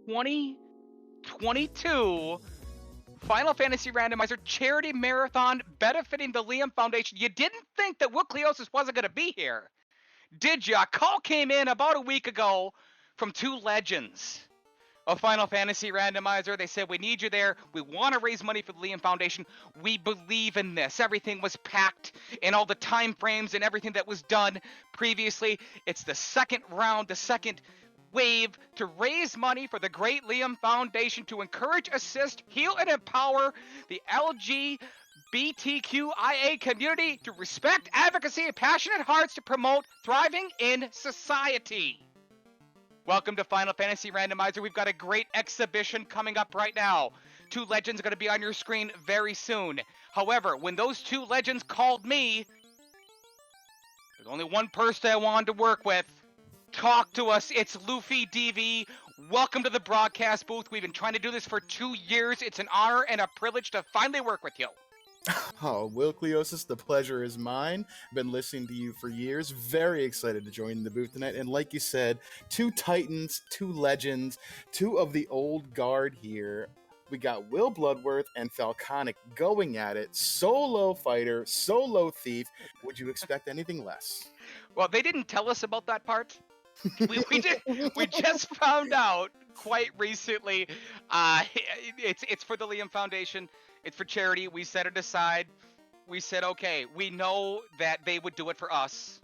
2022 Final Fantasy Randomizer Charity Marathon benefiting the Liam Foundation. You didn't think that Will Cleosis wasn't going to be here, did ya? A call came in about a week ago from two legends of Final Fantasy Randomizer. They said, we need you there. We want to raise money for the Liam Foundation. We believe in this. Everything was packed and all the time frames and everything that was done previously. It's the second round, the second wave to raise money for the Great Liam Foundation to encourage, assist, heal, and empower the LGBTQIA community to respect, advocacy, and passionate hearts to promote thriving in society. Welcome to Final Fantasy Randomizer. We've got a great exhibition coming up right now. Two legends are going to be on your screen very soon. However, when those two legends called me, there's only one person I wanted to work with. Talk to us. It's Luffy DV. Welcome to the broadcast booth. We've been trying to do this for 2 years. It's an honor and a privilege to finally work with you. Oh, Will Cleosis, the pleasure is mine. Been listening to you for years. Very excited to join the booth tonight. And like you said, two titans, two legends, two of the old guard here. We got Will Bloodworth and Falconic going at it. Solo fighter, solo thief. Would you expect anything less? Well, they didn't tell us about that part. We just found out quite recently. It's for the Liam Foundation. It's for charity. We set it aside. We said, okay, we know that they would do it for us.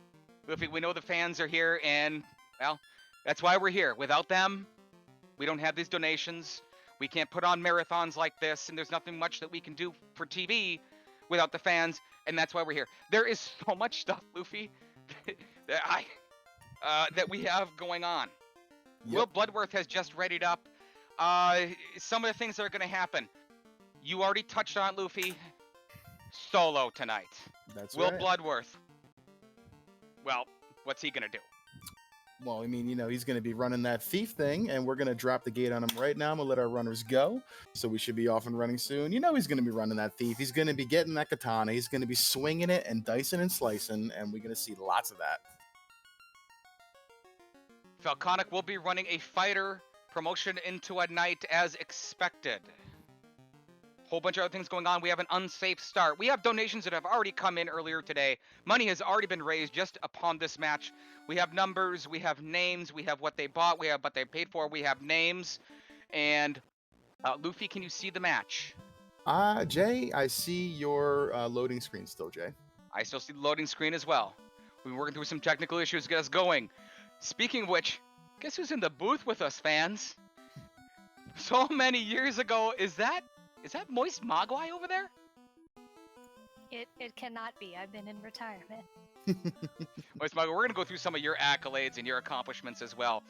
We know the fans are here, and, well, that's why we're here. Without them, we don't have these donations. We can't put on marathons like this, and there's nothing much that we can do for TV without the fans, and that's why we're here. There is so much stuff, Luffy, that we have going on. Yep. Will Bloodworth has just readied up some of the things that are going to happen. You already touched on Luffy. Solo tonight. That's Will right. Bloodworth. Well, what's he going to do? Well, I mean, you know, he's going to be running that thief thing, and we're going to drop the gate on him right now. I'm going to let our runners go, so we should be off and running soon. You know he's going to be running that thief. He's going to be getting that katana. He's going to be swinging it and dicing and slicing, and we're going to see lots of that. Falconic will be running a fighter promotion into a night as expected. Whole bunch of other things going on. We have an unsafe start. We have donations that have already come in earlier today. Money has already been raised just upon this match. We have numbers, we have names, we have what they bought, we have what they paid for, we have names. And Luffy, can you see the match? Jay, I see your loading screen still, Jay. I still see the loading screen as well. We've been working through some technical issues to get us going. Speaking of which, guess who's in the booth with us, fans? So many years ago, is that Moist Mogwai over there? It cannot be. I've been in retirement. Moist Mogwai, we're going to go through some of your accolades and your accomplishments as well.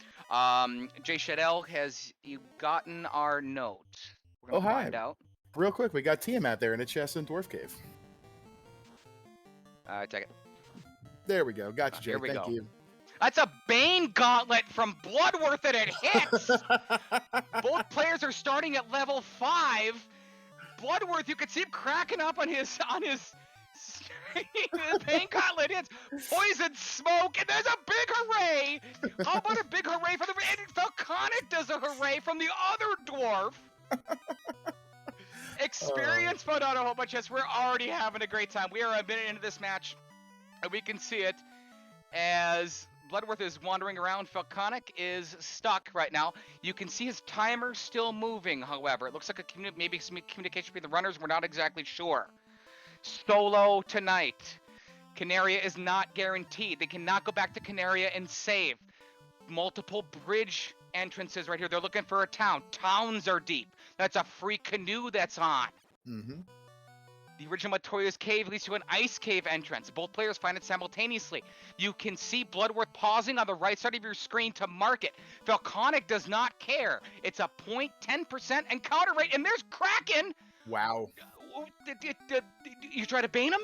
Jay Shadell, has you gotten our note? We're going to find out. Real quick, we got Tiamat there in a chest in Dwarf Cave. Take it. There we go. Got you, Jay. Thank you. That's a Bane Gauntlet from Bloodworth and it hits! Both players are starting at level 5. Bloodworth, you can see him cracking up on his Bane Gauntlet hits. Poison smoke, and there's a big hooray! How about a big hooray for the... And Falconic does a hooray from the other dwarf! Experience fun on a whole bunch. Yes, we're already having a great time. We are a minute into this match, and we can see it as Bloodworth is wandering around. Falconic is stuck right now. You can see his timer still moving, however. It looks like maybe some communication between the runners. We're not exactly sure. Solo tonight. Canaria is not guaranteed. They cannot go back to Canaria and save. Multiple bridge entrances right here. They're looking for a town. Towns are deep. That's a free canoe that's on. Mm-hmm. The original Matoya's Cave leads to an ice cave entrance. Both players find it simultaneously. You can see Bloodworth pausing on the right side of your screen to mark it. Falconic does not care. It's a 0.10% encounter rate, and there's Kraken! Wow. You try to bane him?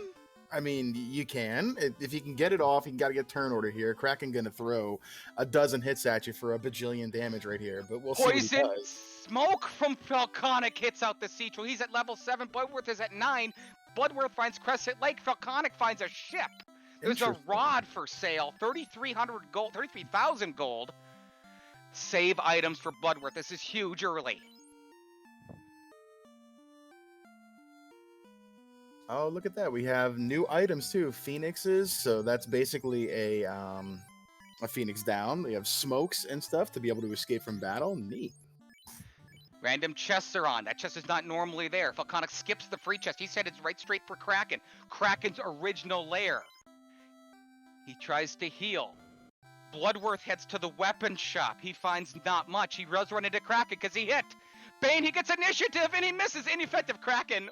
I mean, you can. If you can get it off, you got to get turn order here. Kraken going to throw a dozen hits at you for a bajillion damage right here, but we'll see what he does. Smoke from Falconic hits out the Citro. He's at level 7. Bloodworth is at 9. Bloodworth finds Crescent Lake. Falconic finds a ship. There's a rod for sale. 3,300 gold. 33,000 gold. Save items for Bloodworth. This is huge early. Oh, look at that. We have new items too. Phoenixes. So that's basically a Phoenix down. We have smokes and stuff to be able to escape from battle. Neat. Random chests are on. That chest is not normally there. Falconic skips the free chest. He said it's right straight for Kraken. Kraken's original lair. He tries to heal. Bloodworth heads to the weapon shop. He finds not much. He does run into Kraken because he hit. Bane, he gets initiative and he misses. Ineffective Kraken.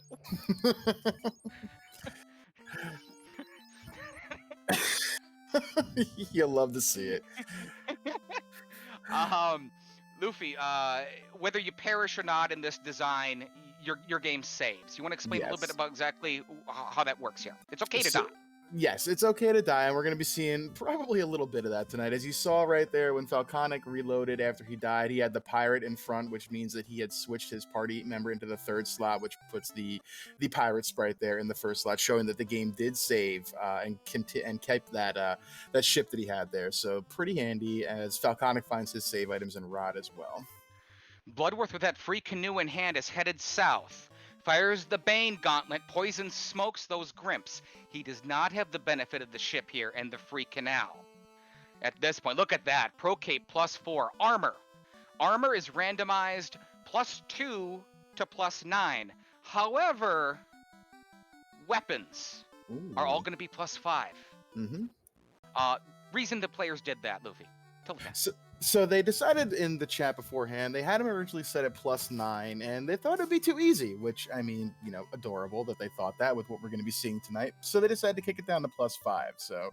You'll love to see it. Luffy, whether you perish or not in this design, your game saves. You want to explain a little bit Yes. about exactly how that works here? It's okay to So- die. Yes, it's okay to die, and we're going to be seeing probably a little bit of that tonight. As you saw right there, when Falconic reloaded after he died, he had the pirate in front, which means that he had switched his party member into the third slot, which puts the pirate sprite there in the first slot, showing that the game did save and kept that ship that he had there. So pretty handy, as Falconic finds his save items in Rod as well. Bloodworth, with that free canoe in hand, is headed south. Fires the Bane gauntlet, poison smokes those Grimps. He does not have the benefit of the ship here and the free canal. At this point, look at that. Procape +4. Armor. Armor is randomized +2 to +9. However, weapons are all going to be +5. Mm-hmm. Reason the players did that, Luffy. Tell me. So they decided in the chat beforehand, they had him originally set at +9, and they thought it'd be too easy, which, I mean, adorable that they thought that with what we're going to be seeing tonight. So they decided to kick it down to +5. So,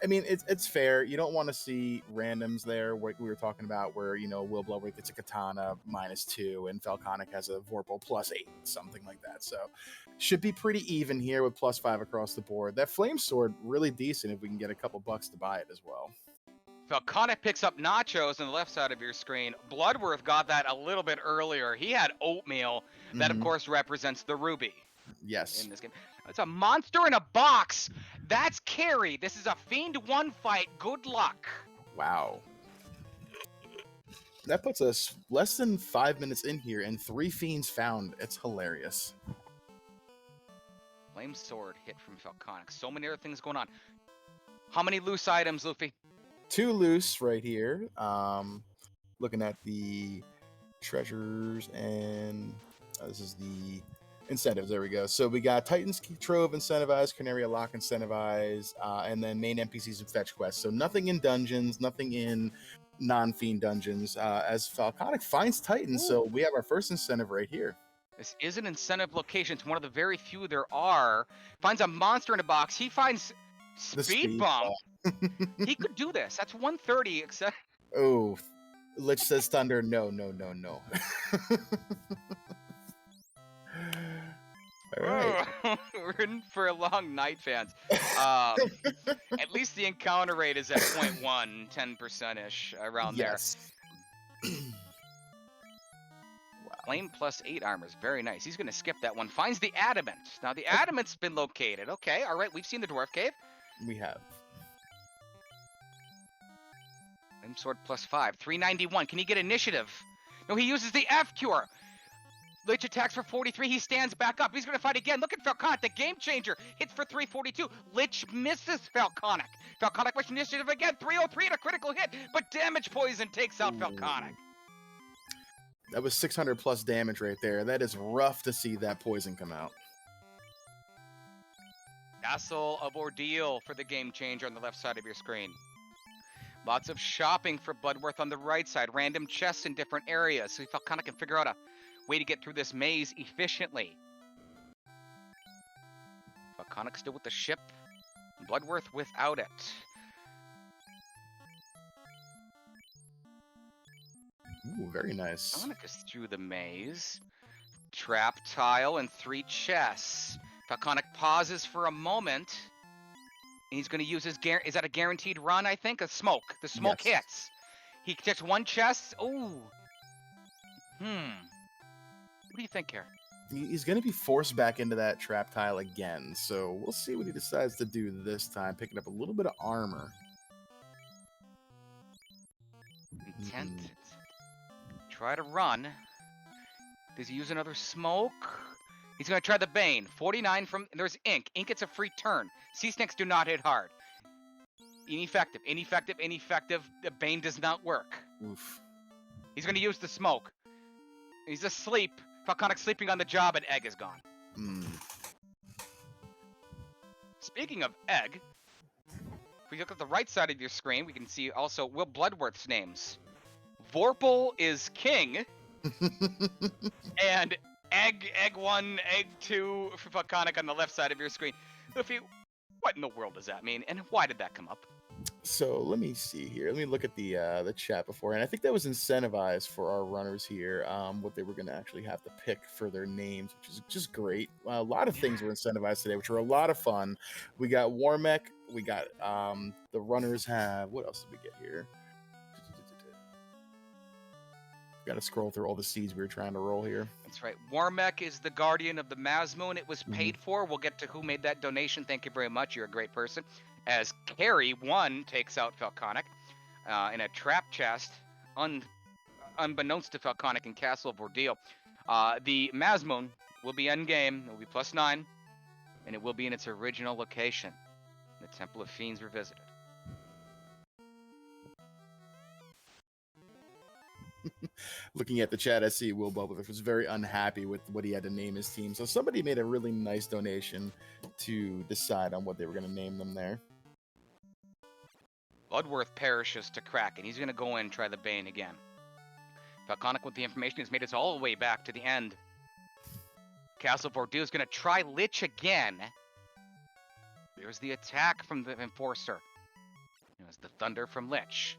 I mean, it's fair. You don't want to see randoms there, what we were talking about, where, Will Bloodworth gets a katana -2, and Falconic has a Vorpal +8, something like that. So, should be pretty even here with +5 across the board. That Flame Sword, really decent if we can get a couple bucks to buy it as well. Falconic picks up nachos on the left side of your screen. Bloodworth got that a little bit earlier. He had oatmeal. That, of course, represents the ruby Yes. in this game. It's a monster in a box. That's Carry. This is a Fiend 1 fight. Good luck. Wow. That puts us less than 5 minutes in here and 3 Fiends found. It's hilarious. Flame Sword hit from Falconic. So many other things going on. How many loose items, Luffy? 2 loose right here. Looking at the treasures, and this is the incentives. There we go. So we got Titan's Trove incentivized, Canaria Lock incentivized, and then main NPCs and fetch quests. So nothing in dungeons, nothing in non-fiend dungeons. As Falconic finds Titans, so we have our first incentive right here. This is an incentive location. It's one of the very few there are. Finds a monster in a box. He finds The Speed Bump. He could do this. That's 130, except... Oh, Lich says thunder. No. All right. We're in for a long night, fans. At least the encounter rate is at 0.1, 10%-ish, around Yes. there. Flame +8 armor is very nice. He's going to skip that one. Finds the Adamant. Now, the Adamant's been located. Okay, all right. We've seen the Dwarf Cave. We have. Flame Sword +5. 391. Can he get initiative? No, he uses the F cure. Lich attacks for 43. He stands back up. He's going to fight again. Look at Falconic, the game changer. Hits for 342. Lich misses Falconic. Falconic with initiative again. 303 and a critical hit. But damage poison takes out Falconic. That was 600 plus damage right there. That is rough to see that poison come out. Castle of Ordeal for the game changer on the left side of your screen. Lots of shopping for Bloodworth on the right side. Random chests in different areas. So Falconic can figure out a way to get through this maze efficiently. Falconic still with the ship. Bloodworth without it. Ooh, very nice. Falconic is through the maze. Trap tile and 3 chests. Falconic pauses for a moment. And he's going to use his... Is that a guaranteed run, I think? A smoke. The smoke Yes. hits. He gets 1 chest. Ooh. What do you think here? He's going to be forced back into that trap tile again. So we'll see what he decides to do this time. Picking up a little bit of armor. Intent. try to run. Does he use another smoke? He's going to try the Bane. 49 from... There's Ink. Ink gets a free turn. Sea Snakes do not hit hard. Ineffective. Ineffective. Ineffective. The Bane does not work. Oof. He's going to use the smoke. He's asleep. Falconic sleeping on the job, and Egg is gone. Mm. Speaking of Egg, if we look at the right side of your screen, we can see also Will Bloodworth's names. Vorpal is king, and Egg 1, Egg 2 for Falconic on the left side of your screen. Luffy, what in the world does that mean, and why did that come up? So let me see here. Let me look at the chat before, and I think that was incentivized for our runners here. What they were going to actually have to pick for their names, which is just great. A lot of things were incentivized today, which were a lot of fun. We got Warmech. We got the runners have. What else did we get here? Got to scroll through all the seeds we were trying to roll here. That's right. Warmech is the guardian of the Mazmoon. It was paid for. We'll get to who made that donation. Thank you very much. You're a great person. As Carry 1 takes out Falconic in a trap chest, unbeknownst to Falconic and Castle of Ordeal. The Mazmoon will be endgame. It will be +9, and it will be in its original location, the Temple of Fiends Revisited. Looking at the chat, I see Will Bubble was very unhappy with what he had to name his team. So somebody made a really nice donation to decide on what they were going to name them there. Bloodworth perishes to Kraken. He's going to go in and try the Bane again. Falconic with the information has made us all the way back to the end. Castle of Ordeal is going to try Lich again. There's the attack from the Enforcer. There's the Thunder from Lich.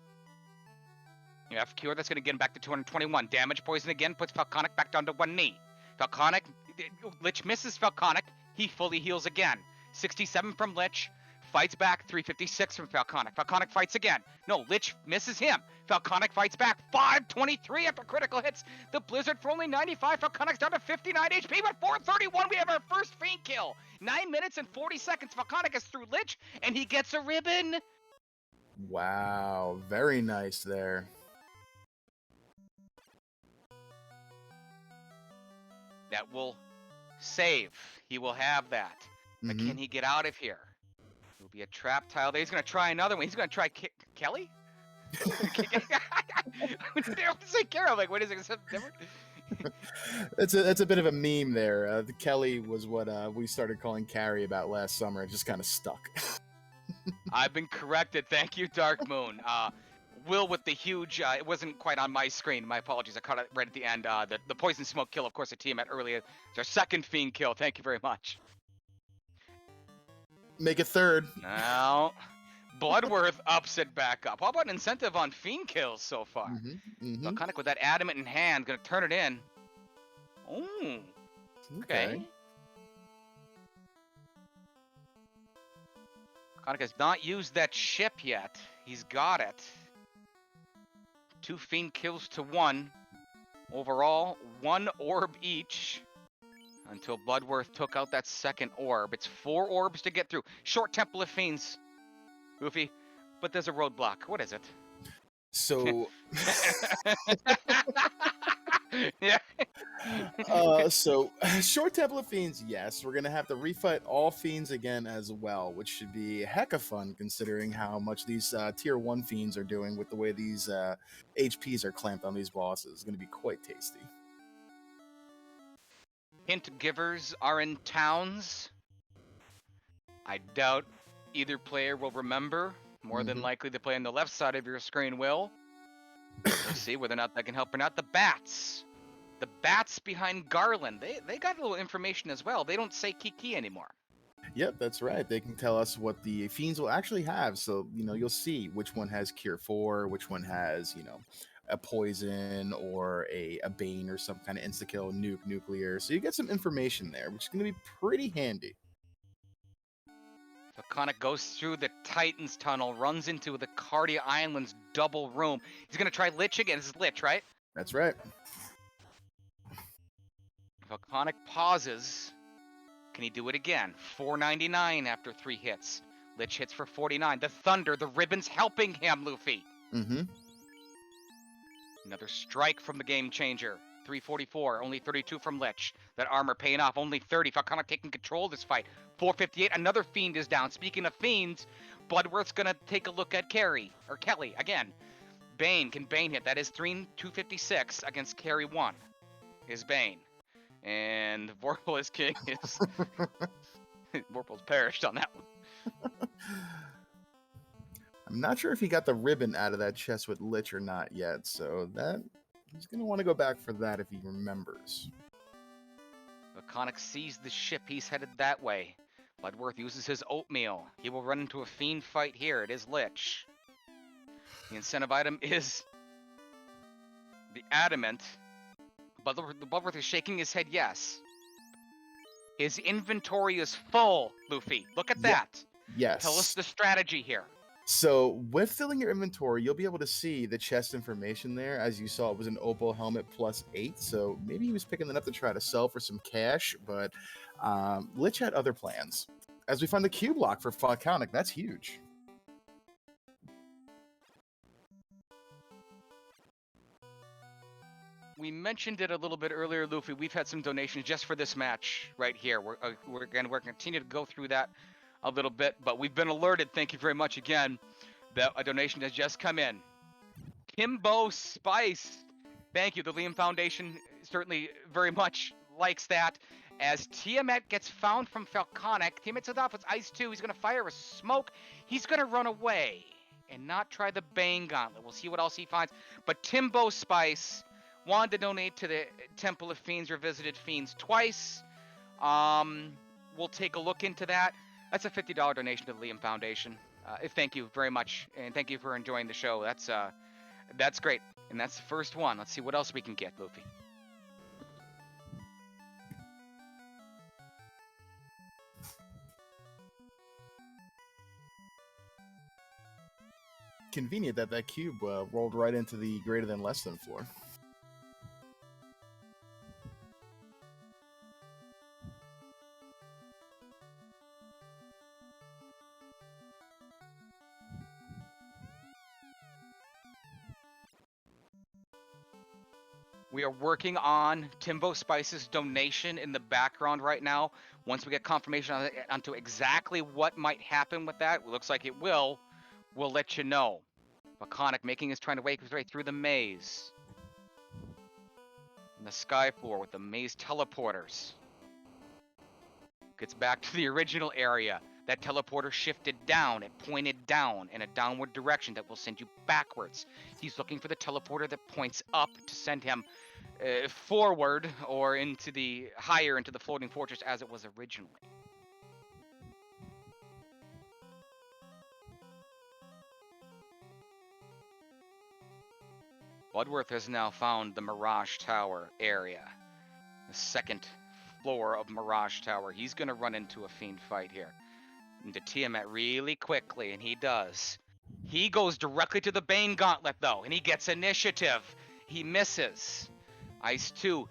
You have Cure, that's going to get him back to 221. Damage Poison again puts Falconic back down to 1 knee. Falconic, Lich misses Falconic. He fully heals again. 67 from Lich. Fights back. 356 from Falconic. Falconic fights again. No, Lich misses him. Falconic fights back. 523 after critical hits. The Blizzard for only 95. Falconic's down to 59 HP. With 431, we have our first Fiend kill. 9 minutes and 40 seconds. Falconic is through Lich, and he gets a ribbon. Wow. Very nice there. That will save. He will have that. But can he get out of here? It will be a trap tile there. He's going to try another one. He's going to try Kelly? I was there to say Carol. Like, what is it? Something different? That's a bit of a meme there. The Kelly was what we started calling Carrie about last summer. It just kind of stuck. I've been corrected. Thank you, Dark Moon. Will with the huge, it wasn't quite on my screen. My apologies. I caught it right at the end. The Poison Smoke kill, of course, a team at earlier. It's our second Fiend kill. Thank you very much. Make it third. Now, Bloodworth ups it back up. How about an incentive on Fiend kills so far? Falconic with that adamant in hand, gonna turn it in. Ooh. Okay. Falconic has not used that ship yet. He's got it. 2 Fiend kills to 1. Overall, 1 orb each. Until Bloodworth took out that second orb. It's 4 orbs to get through. Short Temple of Fiends. Goofy. But there's a roadblock. What is it? So... yeah. So, short Temple of Fiends, yes. We're going to have to refight all Fiends again as well, which should be a heck of fun considering how much these Tier 1 Fiends are doing with the way these HPs are clamped on these bosses. It's going to be quite tasty. Hint givers are in towns. I doubt either player will remember. More than likely the player on the left side of your screen will. We'll see whether or not that can help or not. The bats. The bats behind Garland. They got a little information as well. They don't say Kiki anymore. Yep, that's right. They can tell us what the Fiends will actually have. So, you'll see which one has Cure 4, which one has, a poison or a Bane or some kind of insta-kill, nuclear. So you get some information there, which is going to be pretty handy. Falconic goes through the Titan's tunnel, runs into the Cardia Islands double room. He's going to try Lich again. This is Lich, right? That's right. Falconic pauses. Can he do it again? 499 after 3 hits. Lich hits for 49. The Thunder, the ribbon's helping him, Luffy. Another strike from the game changer. 344, only 32 from Lich. That armor paying off, only 30. Falconic taking control of this fight. 458, another Fiend is down. Speaking of Fiends, Bloodworth's gonna take a look at Kelly again. Bane, can Bane hit? That is 256 against Carry 1. Is Bane. And Vorpal is king. Vorpal's perished on that one. I'm not sure if he got the ribbon out of that chest with Lich or not yet, so that he's going to want to go back for that if he remembers. Laconic sees the ship. He's headed that way. Bloodworth uses his oatmeal. He will run into a Fiend fight here. It is Lich. The incentive item is the Adamant. Bloodworth is shaking his head yes. His inventory is full, Luffy. Look at that. Yes. Tell us the strategy here. So, with filling your inventory, you'll be able to see the chest information there. As you saw, it was an Opal helmet plus 8, so maybe he was picking it up to try to sell for some cash, but Lich had other plans. As we find the cube lock for Falconic, that's huge. We mentioned it a little bit earlier, Luffy. We've had some donations just for this match right here. We're going to continue to go through that a little bit, but we've been alerted, thank you very much again, that a donation has just come in. Kimbo Spice, thank you. The Liam Foundation certainly very much likes that. As Tiamat gets found from Falconic, Tiamat set off with Ice 2. He's going to fire a smoke. He's going to run away and not try the Bane Gauntlet. We'll see what else he finds. But Timbo Spice wanted to donate to the Temple of Fiends Revisited Fiends twice. We'll take a look into that. That's a $50 donation to the Liam Foundation. Thank you very much, and thank you for enjoying the show. That's great, and that's the first one. Let's see what else we can get, Luffy. Convenient that that cube rolled right into the greater than less than floor. We are working on Timbo Spice's donation in the background right now. Once we get confirmation onto exactly what might happen with that, it looks like it will, we'll let you know. Laconic making his trying to wake his way through the maze. And the sky floor with the maze teleporters. Gets back to the original area. That teleporter shifted down. It pointed down in a downward direction that will send you backwards. He's looking for the teleporter that points up to send him forward or into the floating fortress as it was originally. Bloodworth has now found the Mirage Tower area. The second floor of Mirage Tower. He's going to run into a Fiend fight here. Into Tiamat really quickly, and he does. He goes directly to the Bane Gauntlet, though, and he gets initiative. He misses. Ice 2.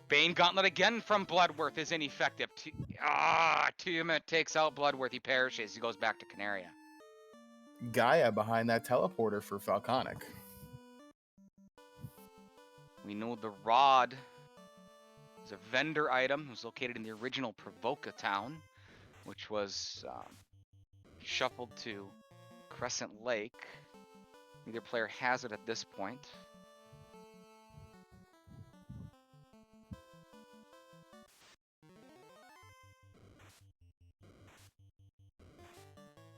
Bane Gauntlet again from Bloodworth is ineffective. Tiamat takes out Bloodworth. He perishes. He goes back to Canaria. Gaia behind that teleporter for Falconic. We know the Rod is a vendor item. It was located in the original Provoca town, which was shuffled to Crescent Lake. Neither player has it at this point.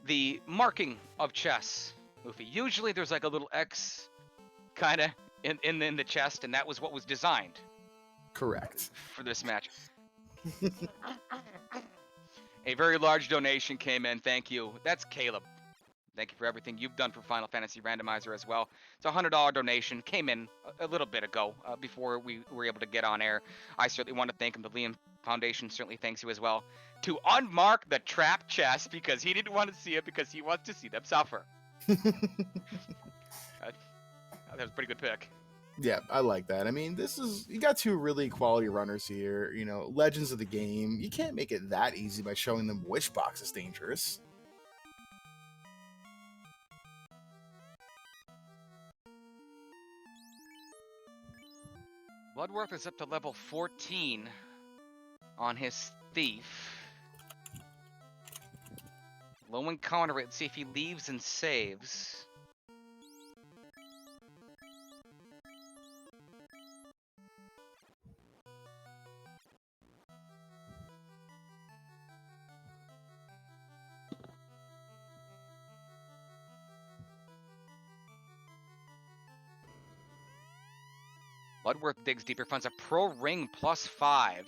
The marking of chess, Luffy. Usually there's like a little X kind of in the chest, and that was what was designed. Correct. For this match. A very large donation came in. Thank you. That's Caleb. Thank you for everything you've done for Final Fantasy Randomizer as well. It's a $100 donation. Came in a little bit ago before we were able to get on air. I certainly want to thank him. The Liam Foundation certainly thanks you as well. To unmark the trap chest because he didn't want to see it because he wants to see them suffer. That was a pretty good pick. Yeah, I like that. I mean, you got two really quality runners here, legends of the game. You can't make it that easy by showing them which box is dangerous. Bloodworth is up to level 14 on his thief. Low encounter rate. Let's see if he leaves and saves. Bloodworth digs deeper, finds a pro ring +5.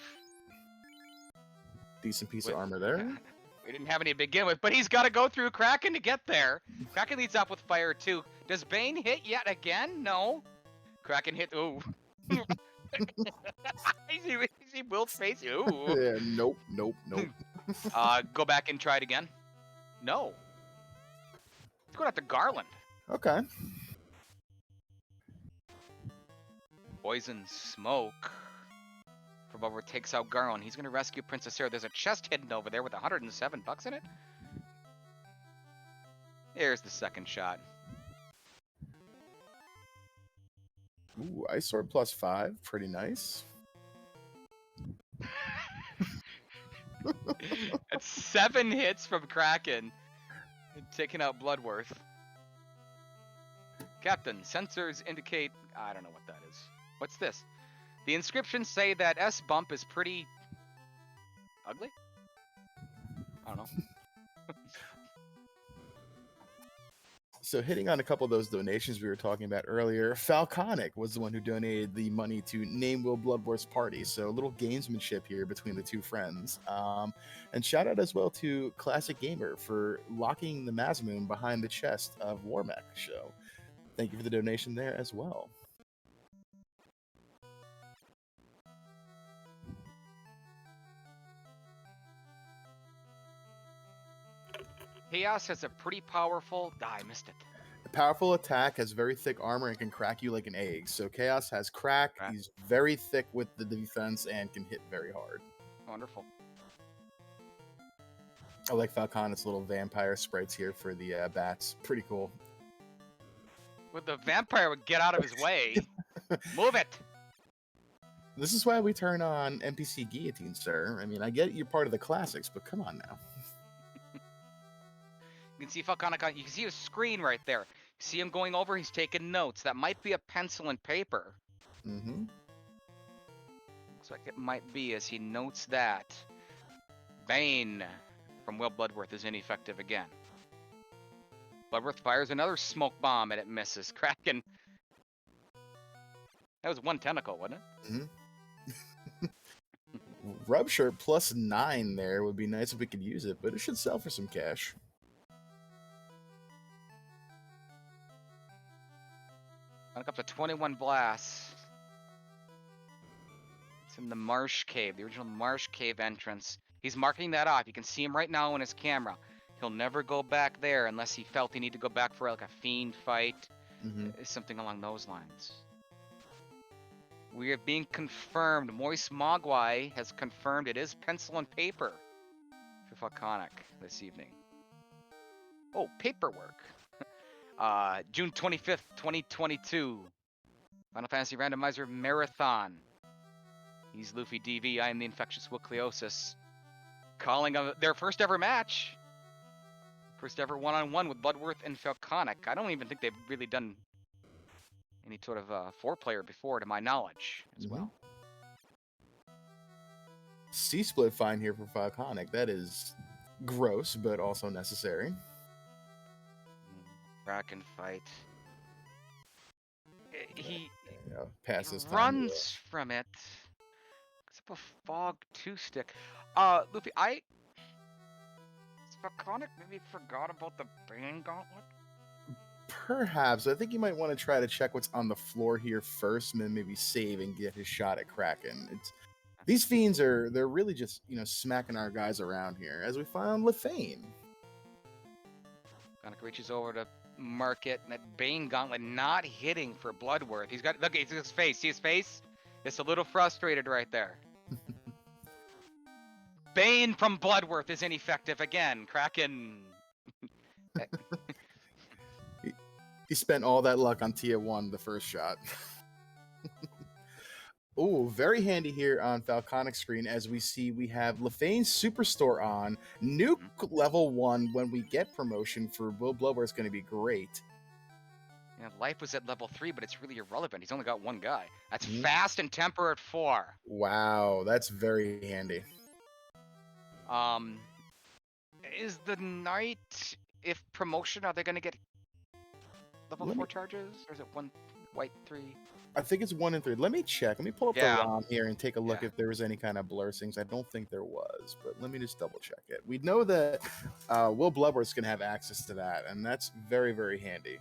Decent piece With- of armor there. We didn't have any to begin with, but he's got to go through Kraken to get there. Kraken leads off with fire too. Does Bane hit yet again? No. Kraken hit. Ooh. You see Will's face? Ooh. Yeah, nope, nope, nope. Go back and try it again. No. Let's go after Garland. Okay. Poison smoke. For Bubber takes out Garland. He's gonna rescue Princess Sarah. There's a chest hidden over there with $107 in it. Here's the second shot. Ooh, Ice Sword +5. Pretty nice. That's 7 hits from Kraken. Taking out Bloodworth. Captain, sensors indicate... I don't know what that is. What's this? The inscriptions say that S-Bump is pretty... ugly? I don't know. So hitting on a couple of those donations we were talking about earlier, Falconic was the one who donated the money to name Will Bloodworth's party. So a little gamesmanship here between the two friends. And shout out as well to Classic Gamer for locking the Mazmoon behind the chest of Warmech. So thank you for the donation there as well. Chaos has a pretty powerful... I missed it. A powerful attack, has very thick armor, and can crack you like an egg. So Chaos has crack, Right. he's very thick with the defense, and can hit very hard. Wonderful. I like Falconic's little vampire sprites here for the bats. Pretty cool. With the vampire would get out of his way. Move it! This is why we turn on NPC Guillotine, sir. I mean, I get you're part of the classics, but come on now. You can see Falconic on... You can see his screen right there. See him going over? He's taking notes. That might be a pencil and paper. Mm-hmm. Looks like it might be as he notes that. Bane from Will Bloodworth is ineffective again. Bloodworth fires another smoke bomb and it misses. Kraken. That was one tentacle, wasn't it? Mm-hmm. Rub shirt +9 there would be nice if we could use it, but it should sell for some cash. Up to 21 blasts. It's in the Marsh Cave, the original Marsh Cave entrance. He's marking that off. You can see him right now in his camera. He'll never go back there unless he felt he needed to go back for like a Fiend fight, something along those lines. We are being confirmed. Moist Mogwai has confirmed it is pencil and paper for Falconic this evening. Oh, paperwork. June 25th, 2022. Final Fantasy Randomizer Marathon. He's Luffy DV. I am the Infectious Wilcliosis. Calling their first ever match. First ever one-on-one with Bloodworth and Falconic. I don't even think they've really done any sort of four-player before, to my knowledge, as well. C-split fine here for Falconic. That is gross, but also necessary. Kraken fight. He passes runs from it. It's up a fog 2-stick. Luffy, Falconic maybe forgot about the Bane Gauntlet? Perhaps. I think you might want to try to check what's on the floor here first, and then maybe save and get his shot at Kraken. These fiends they're really just, smacking our guys around here, as we found Lefane. Falconic reaches over to mark it, and that Bane Gauntlet not hitting for Bloodworth. He's got, look at his face. See his face? It's a little frustrated right there. Bane from Bloodworth is ineffective again. Kraken. He spent all that luck on Tia 1 the first shot. Oh, very handy here on Falconic screen as we see we have LaFane's Superstore on. Nuke level 1 when we get promotion for Will Blower is going to be great. Yeah, life was at level 3, but it's really irrelevant. He's only got one guy. That's Mhm. fast and temper at 4. Wow, that's very handy. Is the knight, if promotion, are they going to get level 4 charges? Or is it 1 white 3? I think it's 1 and 3. Let me check. Let me pull up Yeah. the ROM here and take a look Yeah. if there was any kind of blur things. I don't think there was, but let me just double check it. We know that Will Bloodworth's going to have access to that, and that's very, very handy.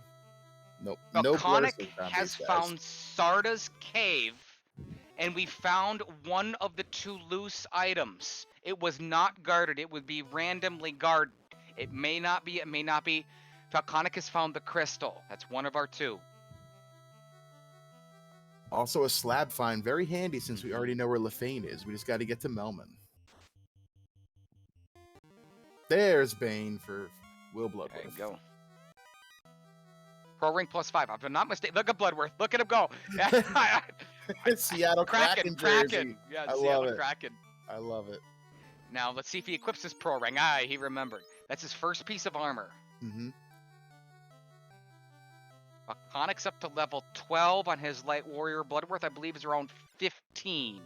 Nope. No blurs Falconic found has these guys. found Sarda's cave, and we found one of the 2 loose items. It was not guarded. It would be randomly guarded. It may not be. It may not be. Falconic has found the crystal. That's one of our 2. Also a slab find, very handy since we already know where LaFane is. We just got to get to Melman. There's Bane for Will Bloodworth. There you go. Pro ring +5. If I'm not mistaken, look at Bloodworth. Look at him go. Seattle Kraken jersey. Yeah, I Seattle love it. Kraken. I love it. Now let's see if he equips his pro ring. He remembered. That's his first piece of armor. Mm-hmm. Falconic's up to level 12 on his light warrior. Bloodworth, I believe, is around 15.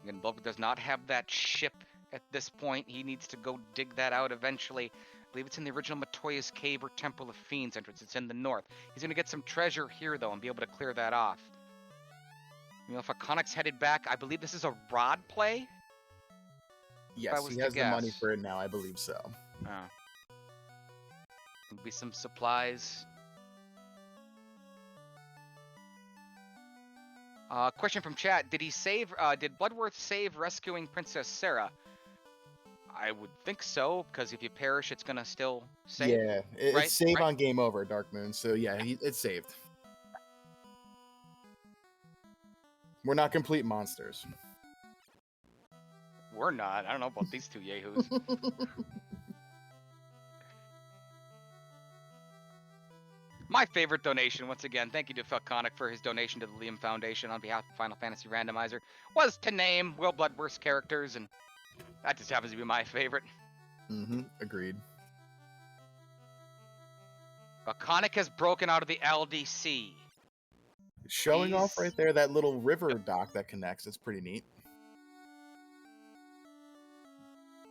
Again, Bloodworth does not have that ship at this point. He needs to go dig that out eventually. I believe it's in the original Matoya's Cave or Temple of Fiends entrance. It's in the north. He's going to get some treasure here, though, and be able to clear that off. You know, if Falconic's headed back, I believe this is a rod play. Yes, he has the money for it now. I believe so. Be some supplies. Question from chat: Did he save? Did Bloodworth save rescuing Princess Sarah? I would think so, because if you perish, it's gonna still save. Yeah, it's save on game over, Dark Moon. So yeah, it's saved. We're not complete monsters. We're not. I don't know about these 2 yahoos. My favorite donation, once again, thank you to Falconic for his donation to the Liam Foundation on behalf of Final Fantasy Randomizer, was to name Will Bloodworth's characters, and that just happens to be my favorite. Agreed. Falconic has broken out of the LDC. Showing off right there that little river dock that connects. It's pretty neat.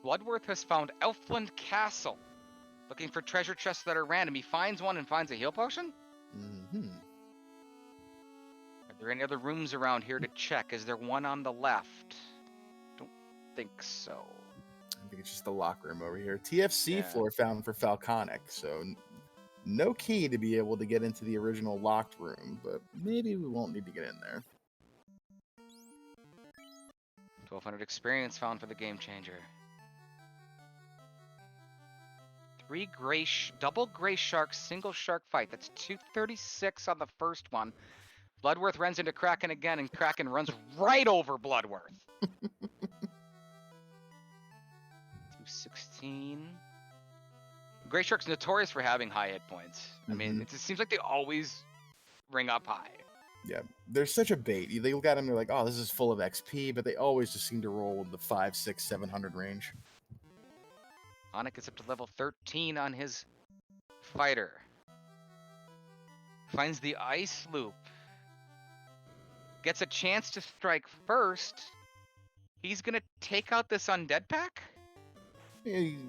Bloodworth has found Elfland Castle. Looking for treasure chests that are random. He finds one and finds a heal potion? Are there any other rooms around here to check? Is there one on the left? Don't think so. I think it's just the lock room over here. TFC floor found for Falconic, so no key to be able to get into the original locked room, but maybe we won't need to get in there. 1200 experience found for the game changer. 3 double gray shark, single shark fight. That's 236 on the first one. Bloodworth runs into Kraken again, and Kraken runs right over Bloodworth. 216. Gray shark's notorious for having high hit points. I mean, it just seems like they always ring up high. Yeah, they're such a bait. They look at them, they're like, oh, this is full of XP, but they always just seem to roll in the 500, 600, 700 range. Onic is up to level 13 on his fighter. Finds the ice loop. Gets a chance to strike first. He's going to take out this undead pack? He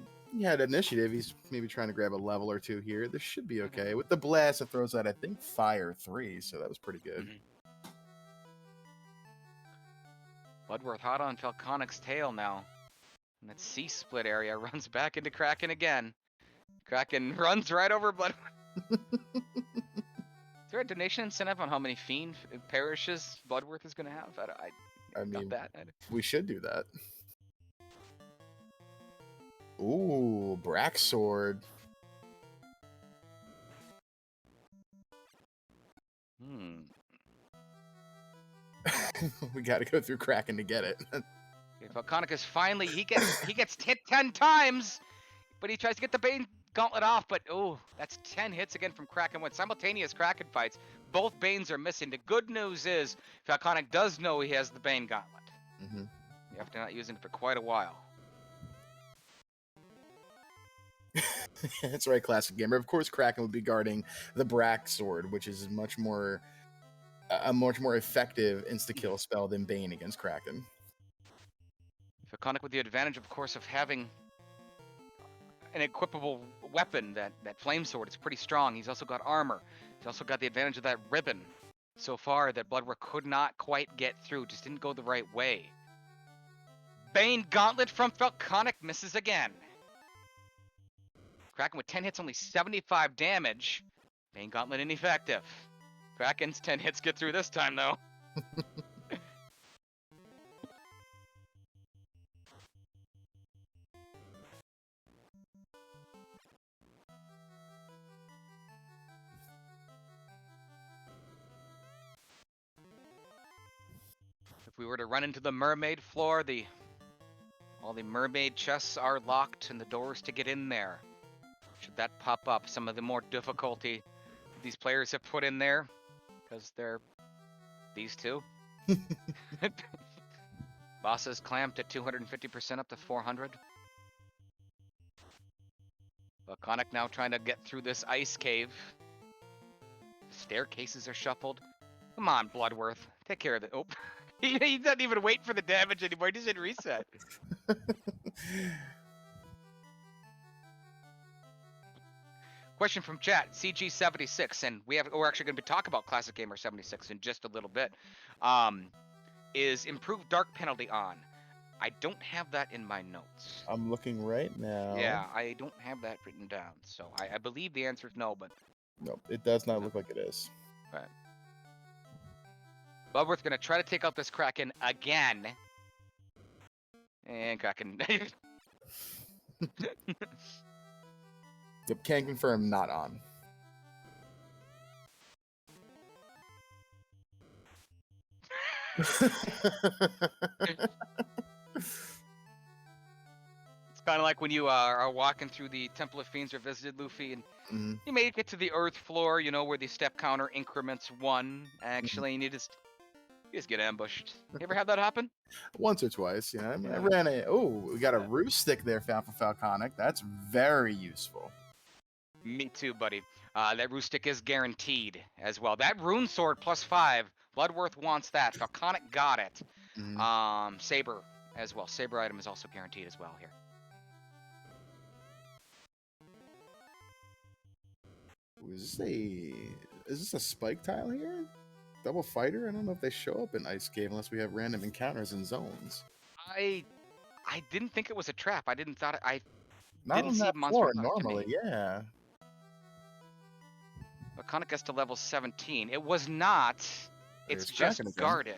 had initiative. He's maybe trying to grab a level or 2 here. This should be okay. With the blast, it throws out, I think, Fire 3, so that was pretty good. Bloodworth hot on Falconic's tail now. And that C-split area runs back into Kraken again. Kraken runs right over Bloodworth. Is there a donation incentive on how many Fiend parishes Bloodworth is going to have? I mean, that. We should do that. Ooh, Brack Sword. We got to go through Kraken to get it. Falconic is finally, he gets hit 10 times, but he tries to get the Gauntlet off, but oh, that's 10 hits again from Kraken with simultaneous Kraken fights. Both Banes are missing. The good news is Falconic does know he has the Bane Gauntlet. Mm-hmm. After not using it for quite a while. That's right, classic gamer. Of course, Kraken would be guarding the Brack Sword, which is a much more effective insta-kill spell than Bane against Kraken. Falconic with the advantage, of course, of having an equipable weapon, that flame sword. It's pretty strong. He's also got armor. He's also got the advantage of that ribbon. So far, that Bloodworth could not quite get through. Just didn't go the right way. Bane Gauntlet from Falconic misses again. Kraken with 10 hits, only 75 damage. Bane Gauntlet ineffective. Kraken's 10 hits get through this time, though. If we were to run into the mermaid floor, all the mermaid chests are locked and the doors to get in there. Should that pop up, some of the more difficulty these players have put in there, because they're these two. Bosses clamped at 250% up to 400. Laconic now trying to get through this ice cave. The staircases are shuffled. Come on, Bloodworth. Take care of it. Oh, he doesn't even wait for the damage anymore. He just didn't reset. Question from chat, CG76, and we're actually going to be talking about Classic Gamer 76 in just a little bit. Is improved dark penalty on? I don't have that in my notes. I'm looking right now. Yeah, I don't have that written down, so I believe the answer is no, but no, it does not look like it is. Right. Bloodworth's going to try to take out this Kraken again. And Kraken. Yep, can confirm not on. It's kind of like when you are walking through the Temple of Fiends or visited Luffy, and you make it to the Earth floor, you know, where the step counter increments 1, actually, and you just get ambushed. You ever have that happen? Once or twice, I ran we got a roost stick there found for Falconic. That's very useful. Me too, buddy. That roost stick is guaranteed as well. That rune sword +5, Bloodworth wants that. Falconic got it. Saber as well. Saber item is also guaranteed as well here. Is this a spike tile here? Double fighter? I don't know if they show up in Ice Cave unless we have random encounters in zones. I didn't think it was a trap. I didn't Not didn't on see that monster floor left to normally, me. yeah. Falconic gets to level 17. It was not. It's just guarded.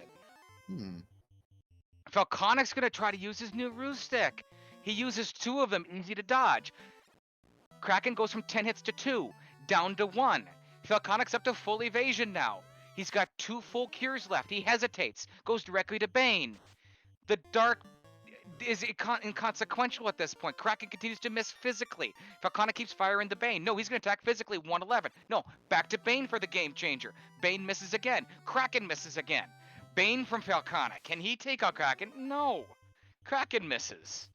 Falconic's gonna try to use his new ruse stick. He uses 2 of them, easy to dodge. Kraken goes from 10 hits to 2, down to 1. Falconic's up to full evasion now. He's got 2 full cures left. He hesitates, goes directly to Bane. The dark is inconsequential at this point. Kraken continues to miss physically. Falconic keeps firing the Bane. No, he's going to attack physically. 111. No, back to Bane for the game changer. Bane misses again. Kraken misses again. Bane from Falconic. Can he take out Kraken? No. Kraken misses.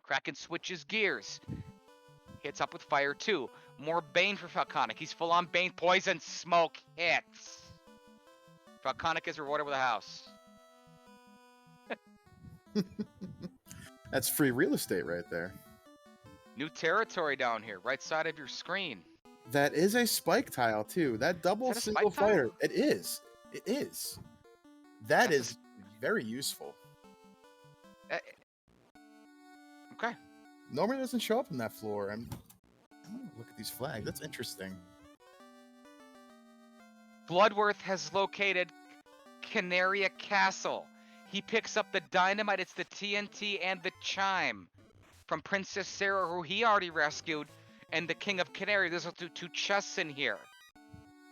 Kraken switches gears. Hits up with fire too. More Bane for Falconic. He's full on Bane. Poison smoke hits. Falconic is rewarded with a house. That's free real estate right there. New territory down here, right side of your screen. That is a spike tile too. That double single fighter. It is. It is. That is very useful. Okay. Normally it doesn't show up on that floor. I'm gonna look at these flags. That's interesting. Bloodworth has located Canaria Castle. He picks up the dynamite, it's the TNT and the chime from Princess Sarah, who he already rescued, and the King of Canary. There's also 2 chests in here.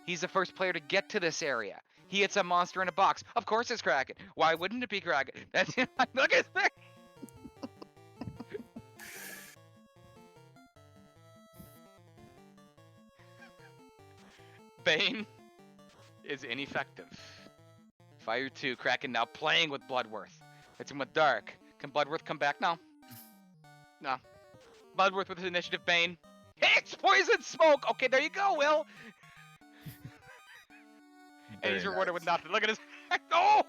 He's the first player to get to this area. He hits a monster in a box. Of course it's Kraken. Why wouldn't it be Kraken? That's look at this. Bane is ineffective. Fire 2, Kraken now playing with Bloodworth. Hits him with Dark. Can Bloodworth come back? No. No. Bloodworth with his initiative, Bane. Hits! Poison Smoke! Okay, there you go, Will! And he's Very rewarded nice. with nothing. Look at his... Oh!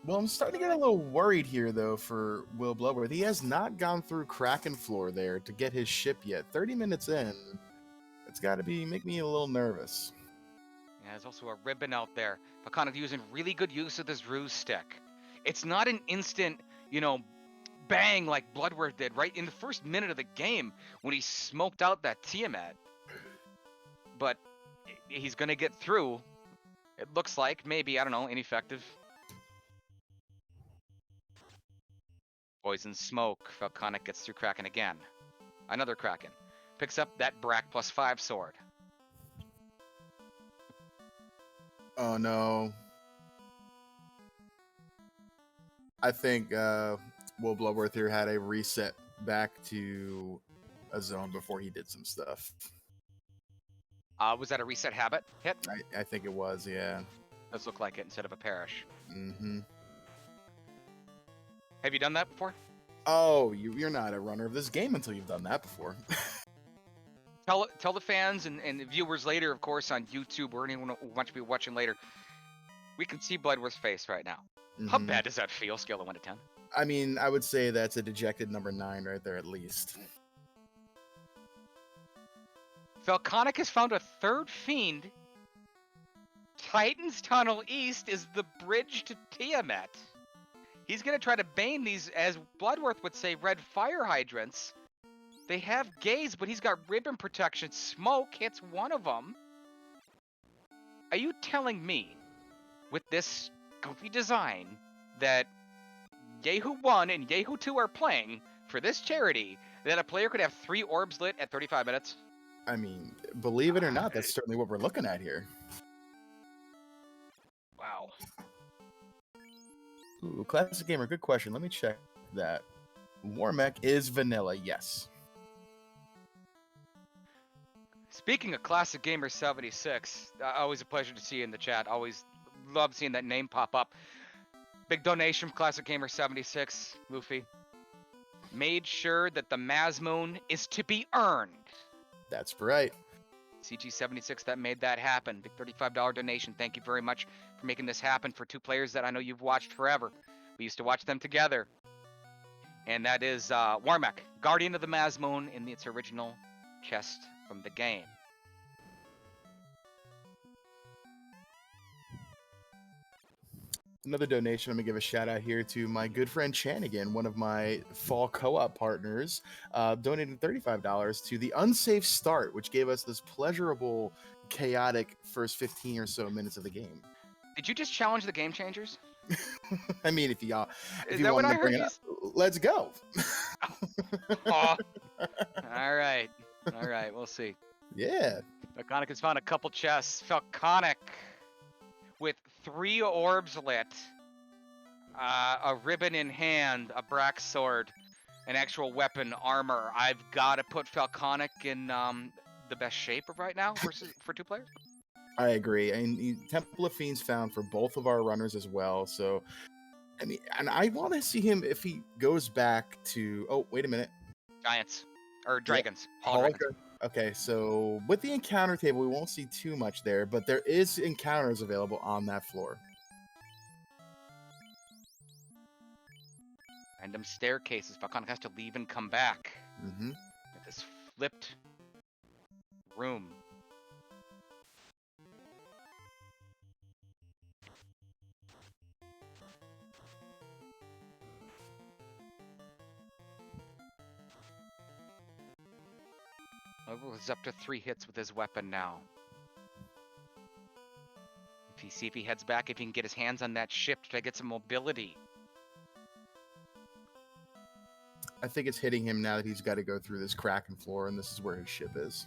Well, I'm starting to get a little worried here, though, for Will Bloodworth. He has not gone through Kraken Floor there to get his ship yet. 30 minutes in, it's got to make me a little nervous. Yeah, there's also a ribbon out there. Pakana using really good use of this ruse stick. It's not an instant, bang like Bloodworth did right in the first minute of the game when he smoked out that Tiamat. But he's going to get through. It looks like, maybe, I don't know, ineffective. Poison Smoke. Falconic gets through Kraken again. Another Kraken. Picks up that Brack +5 sword. Oh, no. I think Will Bloodworth here had a reset back to a zone before he did some stuff. Was that a reset habit hit? I think it was, yeah. Does look like it instead of a parish. Mm-hmm. Have you done that before? Oh, you're not a runner of this game until you've done that before. Tell the fans and the viewers later, of course, on YouTube or anyone who wants to be watching later. We can see Bloodworth's face right now. How bad does that feel? Scale of 1 to 10. I mean, I would say that's a dejected number 9 right there, at least. Falconic has found a third Fiend. Titan's Tunnel East is the bridge to Tiamat. He's going to try to bane these, as Bloodworth would say, red fire hydrants. They have gaze, but he's got ribbon protection. Smoke hits one of them. Are you telling me, with this goofy design, that Yehu 1 and Yehu 2 are playing for this charity, that a player could have 3 orbs lit at 35 minutes? I mean, believe it or not, that's certainly what we're looking at here. Wow. Ooh, Classic Gamer, good question. Let me check that. Warmech is vanilla, yes. Speaking of Classic Gamer 76, always a pleasure to see you in the chat. Always love seeing that name pop up. Big donation from Classic Gamer 76, Luffy. Made sure that the Mazmoon is to be earned. That's right. CG76 that made that happen. Big $35 donation. Thank you very much for making this happen for 2 players that I know you've watched forever. We used to watch them together. And that is Warmech, Guardian of the Mazmoon in its original chest from the game. Another donation, I'm going to give a shout out here to my good friend Chanigan, one of my fall co-op partners, donated $35 to the Unsafe Start, which gave us this pleasurable, chaotic first 15 or so minutes of the game. Did you just challenge the Game Changers? I mean, if you Is want that what to I bring heard it up, let's go. Aw. All right. All right, we'll see. Yeah. Falconic has found a couple chests. Falconic with 3 orbs lit, a ribbon in hand, a Brack sword, an actual weapon, armor. I've got to put Falconic in the best shape right now for 2 players. I agree. And Temple of Fiends found for both of our runners as well. So, I mean, and I want to see him if he goes back to. Oh, wait a minute. Giants or dragons. Yeah. Hall dragons. Okay, so with the encounter table, we won't see too much there, but there is encounters available on that floor. Random staircases. Falconic has to leave and come back. Mm-hmm. At this flipped room. He's up to 3 hits with his weapon now. See if he heads back, if he can get his hands on that ship to get some mobility. I think it's hitting him now that he's got to go through this Kraken floor, and this is where his ship is.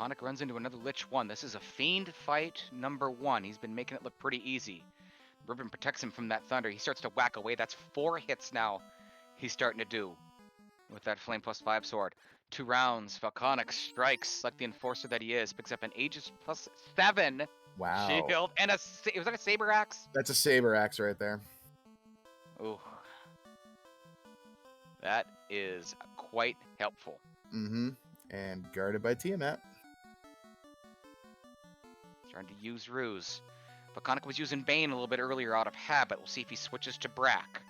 Volcanic runs into another Lich 1. This is a Fiend fight number 1. He's been making it look pretty easy. Ribbon protects him from that Thunder. He starts to whack away. That's 4 hits now he's starting to do with that Flame +5 sword. 2 rounds. Volcanic strikes like the enforcer that he is. Picks up an Aegis +7 Wow. shield and was that a Saber Axe? That's a Saber Axe right there. Ooh. That is quite helpful. Mm-hmm. And guarded by Tiamat. Trying to use Ruse. Volcanic was using Bane a little bit earlier out of habit. We'll see if he switches to Brack.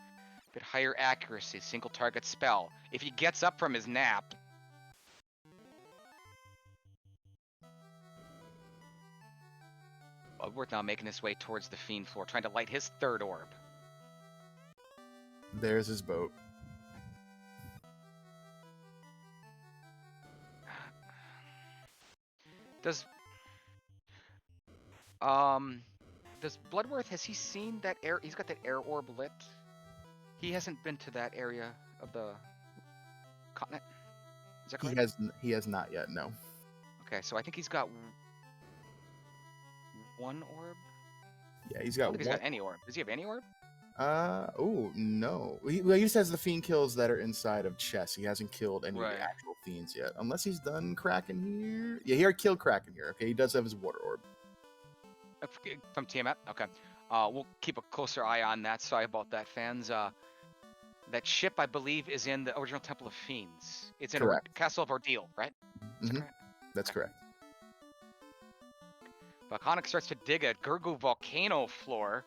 Bit higher accuracy, single target spell. If he gets up from his nap. Bloodworth now making his way towards the Fiend floor, trying to light his 3rd orb. There's his boat. Does Bloodworth, has he seen that air? He's got that air orb lit. He hasn't been to that area of the continent. Is that correct? He has not yet. No. Okay, so I think he's got 1 orb. Yeah, he's I got don't one. think he's got any orb. Does he have any orb? Oh no. He just has the Fiend kills that are inside of chests. He hasn't killed any of Right. the actual Fiends yet, unless he's done Kraken here. Yeah, he already killed Kraken here. Okay, he does have his Water Orb. From Tiamat? Okay. We'll keep a closer eye on that. Sorry about that, fans. That ship, I believe, is in the original Temple of Fiends. It's in Correct. Castle of Ordeal, right? Is that Mhm. correct? That's correct. Volcanic starts to dig a Gurgu volcano floor.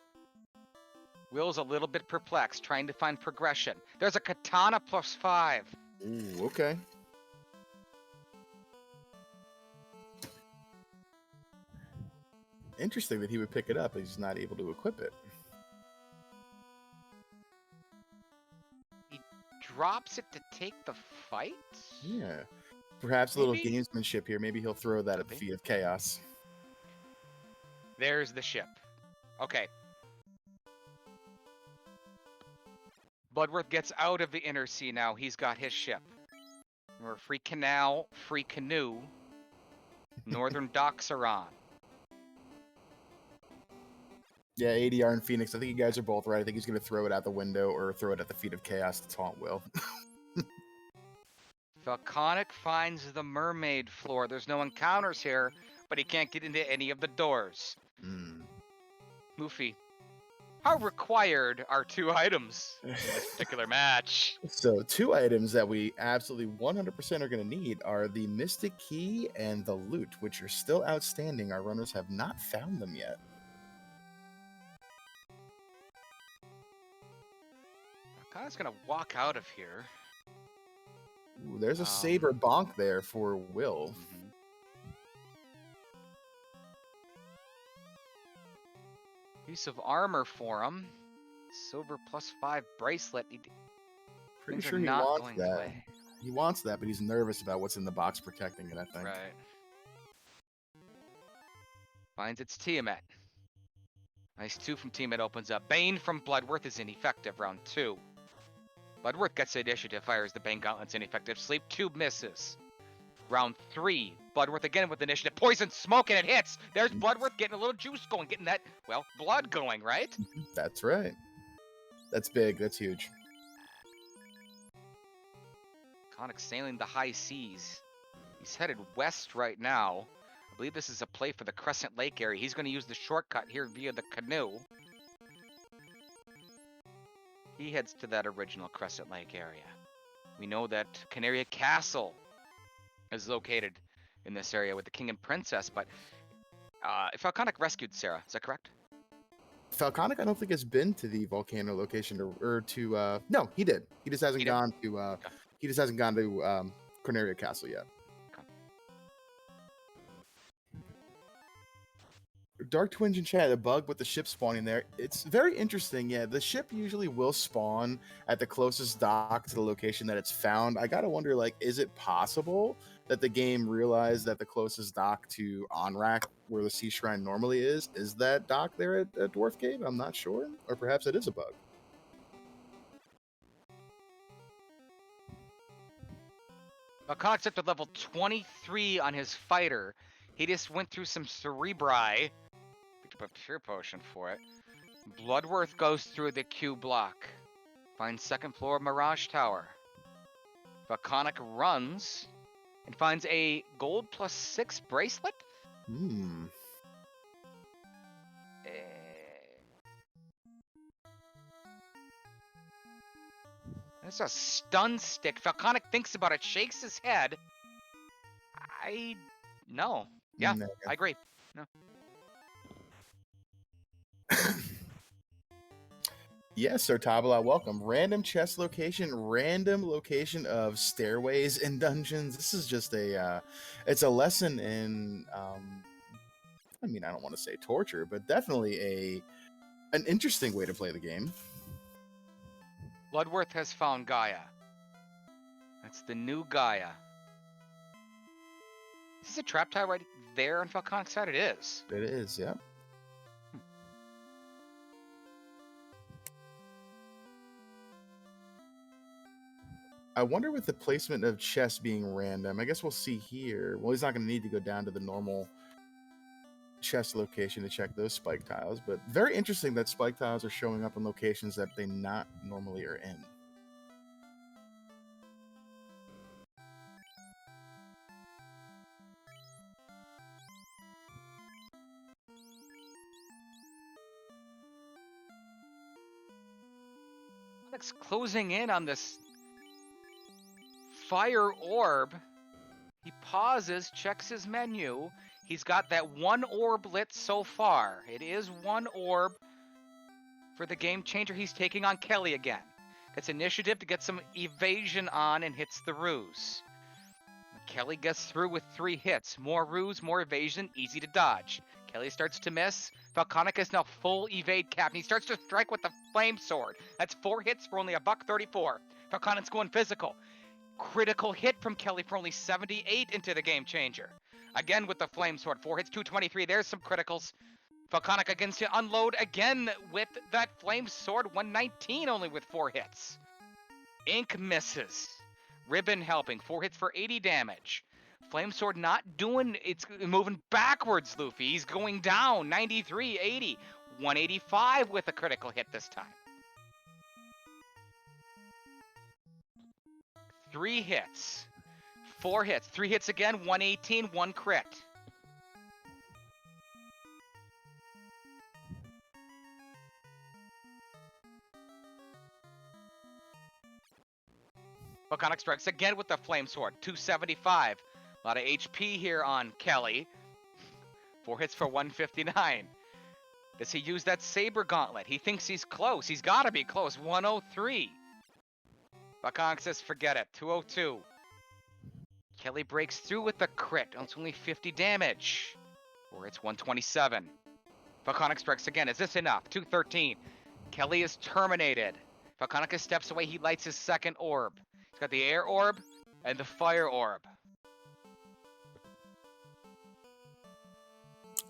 Will's a little bit perplexed, trying to find progression. There's a Katana +5. Ooh, okay. Interesting that he would pick it up, but he's not able to equip it. He drops it to take the fight? Yeah. Perhaps a little Maybe? gamesmanship here. Maybe he'll throw that at the Could be. Feet of Chaos. There's the ship. Okay. Bloodworth gets out of the inner sea now. He's got his ship. We're free canal, free canoe. Northern docks are on. Yeah, ADR and Phoenix. I think you guys are both right. I think he's going to throw it out the window or throw it at the Feet of Chaos to taunt Will. Volcanic finds the mermaid floor. There's no encounters here, but he can't get into any of the doors. Luffy, how required are 2 items in this particular match? So 2 items that we absolutely 100% are going to need are the Mystic Key and the Loot, which are still outstanding. Our runners have not found them yet. Volcanic's gonna walk out of here. Ooh, there's a Saber Bonk there for Will. Piece of armor for him. Silver +5 bracelet. Pretty Things are sure he not wants going his that. way. He wants that, but he's nervous about what's in the box protecting it, I think. Right. Finds its Tiamat. Nice 2 from Tiamat opens up. Bane from Bloodworth is ineffective, round 2. Bloodworth gets the initiative, fires the Bane Gauntlet's ineffective. Sleep 2 misses. Round 3, Bloodworth again with initiative. Poison smoke and it hits. There's Bloodworth getting a little juice going, getting that, well, blood going, right? That's right. That's big. That's huge. Volcanic sailing the high seas. He's headed west right now. I believe this is a play for the Crescent Lake area. He's going to use the shortcut here via the canoe. He heads to that original Crescent Lake area. We know that Canaria Castle is located in this area with the king and princess, but Volcanic rescued Sarah. Is that correct? Falconic, I don't think has been to the volcano location or to. No, he did. He just hasn't gone to. Okay. He just hasn't gone to Corneria Castle yet. Dark Twinge in chat, a bug with the ship spawning there. It's very interesting. Yeah, the ship usually will spawn at the closest dock to the location that it's found. I gotta wonder, like, is it possible that the game realized that the closest dock to Onrak, where the Sea Shrine normally is that dock there at Dwarf Cave? I'm not sure. Or perhaps it is a bug. Falconic's up to level 23 on his fighter. He just went through some Cerebri. Picked up a Pure Potion for it. Bloodworth goes through the Q block. Finds second floor Mirage Tower. Falconic runs and finds a gold +6 bracelet. Hmm. That's a stun stick. Falconic thinks about it, shakes his head. No. Yeah, No. I agree. No. Yes, Sir Tabala, welcome. Random chest location, random location of stairways in dungeons. This is just it's a lesson in, I mean, I don't want to say torture, but definitely an interesting way to play the game. Bloodworth has found Gaia. That's the new Gaia. Is this a trap tile right there on Falconic's side? It is. It is, yeah. I wonder with the placement of chests being random. I guess we'll see here. Well, he's not going to need to go down to the normal chest location to check those spike tiles, but very interesting that spike tiles are showing up in locations that they not normally are in. Falconic's closing in on this fire orb. He pauses, checks his menu. He's got that one orb lit so far. It is one orb for the game changer. He's taking on Kelly again. Gets initiative to get some evasion on and hits the ruse. Kelly gets through with 3 hits. More ruse, more evasion, easy to dodge. Kelly starts to miss. Falconic is now full evade cap, and he starts to strike with the flame sword. That's 4 hits for only $134. Falconic's going physical. Critical hit from Kelly for only 78 into the game changer. Again with the flame sword, 4 hits, 223. There's some criticals. Falconic against to unload again with that flame sword, 119 only with 4 hits. Ink misses. Ribbon helping, 4 hits for 80 damage. Flame sword not doing, it's moving backwards, Luffy. He's going down, 93, 80, 185 with a critical hit this time. 3 hits, 4 hits, 3 hits again, 118, 1 crit. Falconic strikes again with the flame sword, 275. A lot of HP here on Kelly. 4 hits for 159. Does he use that saber gauntlet? He thinks he's close. He's got to be close, 103. Falconic says forget it, 202. Kelly breaks through with the crit. It's only 50 damage. Or it's 127. Falconic strikes again. Is this enough? 213. Kelly is terminated. Falconicus steps away. He lights his second orb. He's got the air orb and the fire orb.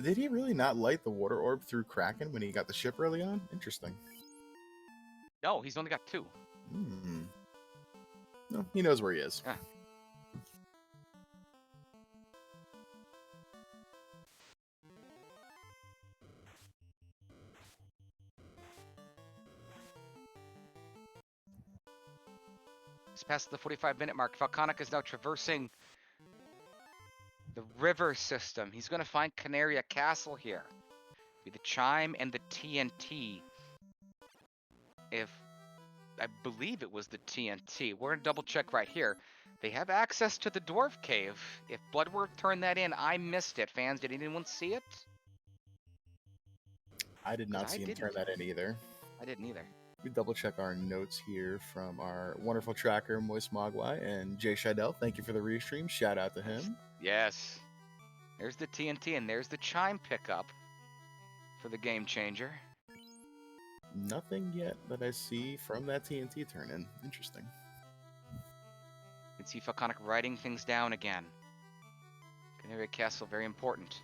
Did he really not light the water orb through Kraken when he got the ship early on? Interesting. No, he's only got 2. Hmm. No, he knows where he is. Yeah. It's past the 45-minute mark. Falconic is now traversing the river system. He's going to find Canaria Castle here. Be the Chime and the TNT. I believe it was the TNT. We're going to double check right here. They have access to the Dwarf Cave. If Bloodworth turned that in, I missed it. Fans, did anyone see it? I did not see him turn that in either. I didn't either. We double check our notes here from our wonderful tracker, Moist Mogwai, and Jay Shidell. Thank you for the restream. Shout out to him. Yes. There's the TNT, and there's the Chime pickup for the Game Changer. Nothing yet that I see from that TNT turn-in. Interesting. You can see Falconic writing things down again. Canaria Castle, very important.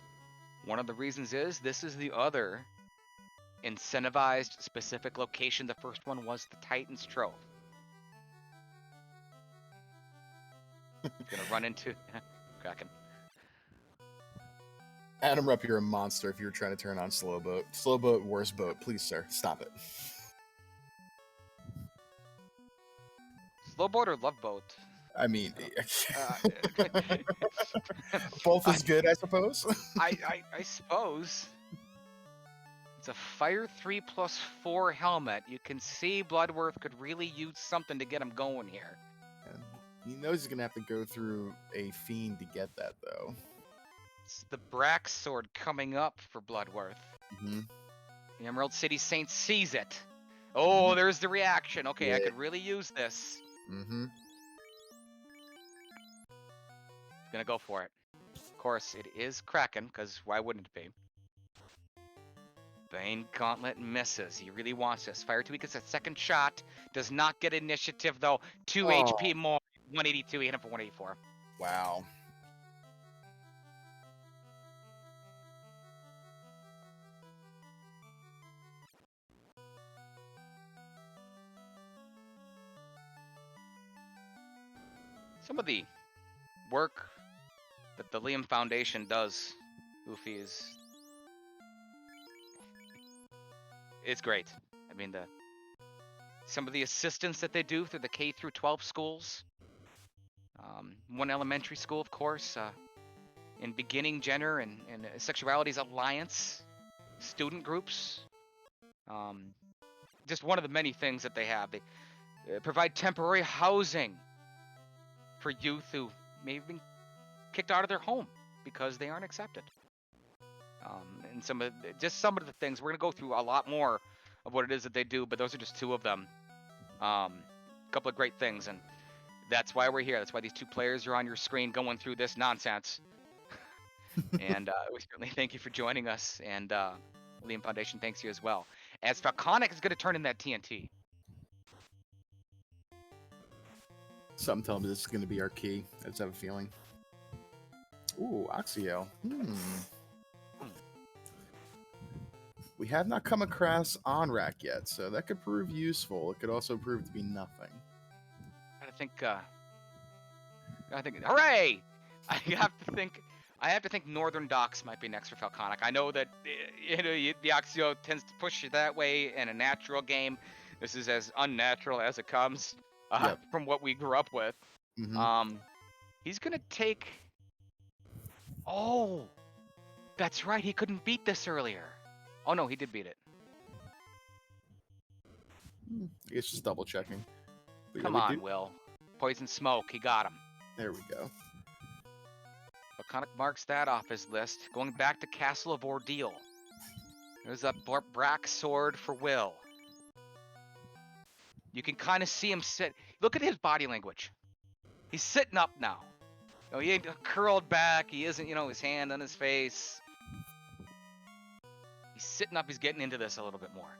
One of the reasons is this is the other incentivized specific location. The first one was the Titan's Trove. Gonna run into Kraken. Adam Rupp, you're a monster if you're trying to turn on slow boat. Slow boat, worst boat. Please, sir, stop it. Slow boat or love boat? I mean, Uh, both is good, I suppose. I suppose. It's a Fire 3+4 helmet. You can see Bloodworth could really use something to get him going here. And he knows he's gonna have to go through a Fiend to get that, though. It's the Brack sword coming up for Bloodworth. Mm-hmm. The Emerald City Saint sees it. Oh, there's the reaction. Okay, Yeah. I could really use this. Mm-hmm. Gonna go for it. Of course, it is Kraken, because why wouldn't it be? Bane Gauntlet misses. He really wants this. Fire 2 gets a second shot. Does not get initiative, though. 2 HP more. 182. He hit him for 184. Wow. Some of the work that the Liam Foundation does, Goofy, it's great. I mean, some of the assistance that they do through the K through 12 schools, one elementary school, of course, in Beginning Gender and Sexualities Alliance student groups. Just one of the many things that they have. They provide temporary housing for youth who may have been kicked out of their home because they aren't accepted. And some of the things, we're going to go through a lot more of what it is that they do, but those are just two of them. A couple of great things, and that's why we're here. That's why these two players are on your screen going through this nonsense. And we certainly thank you for joining us, and Liam Foundation thanks you as well. As Falconic is going to turn in that TNT. Something telling me this is going to be our key. I just have a feeling. Ooh, Oxio. We have not come across Onrak yet, so that could prove useful. It could also prove to be nothing. I think, hooray! I have to think Northern Docks might be next for Falconic. I know that the Oxio tends to push you that way in a natural game. This is as unnatural as it comes from what we grew up with. Mm-hmm. He's gonna take. Oh, that's right. He couldn't beat this earlier. Oh no, he did beat it. I guess just double checking. But Come on, Will. Poison Smoke. He got him. There we go. Falconic marks that off his list. Going back to Castle of Ordeal. There's that Brack sword for Will. You can kind of see him sit. Look at his body language. He's sitting up now. He ain't curled back. He isn't, his hand on his face. He's sitting up. He's getting into this a little bit more.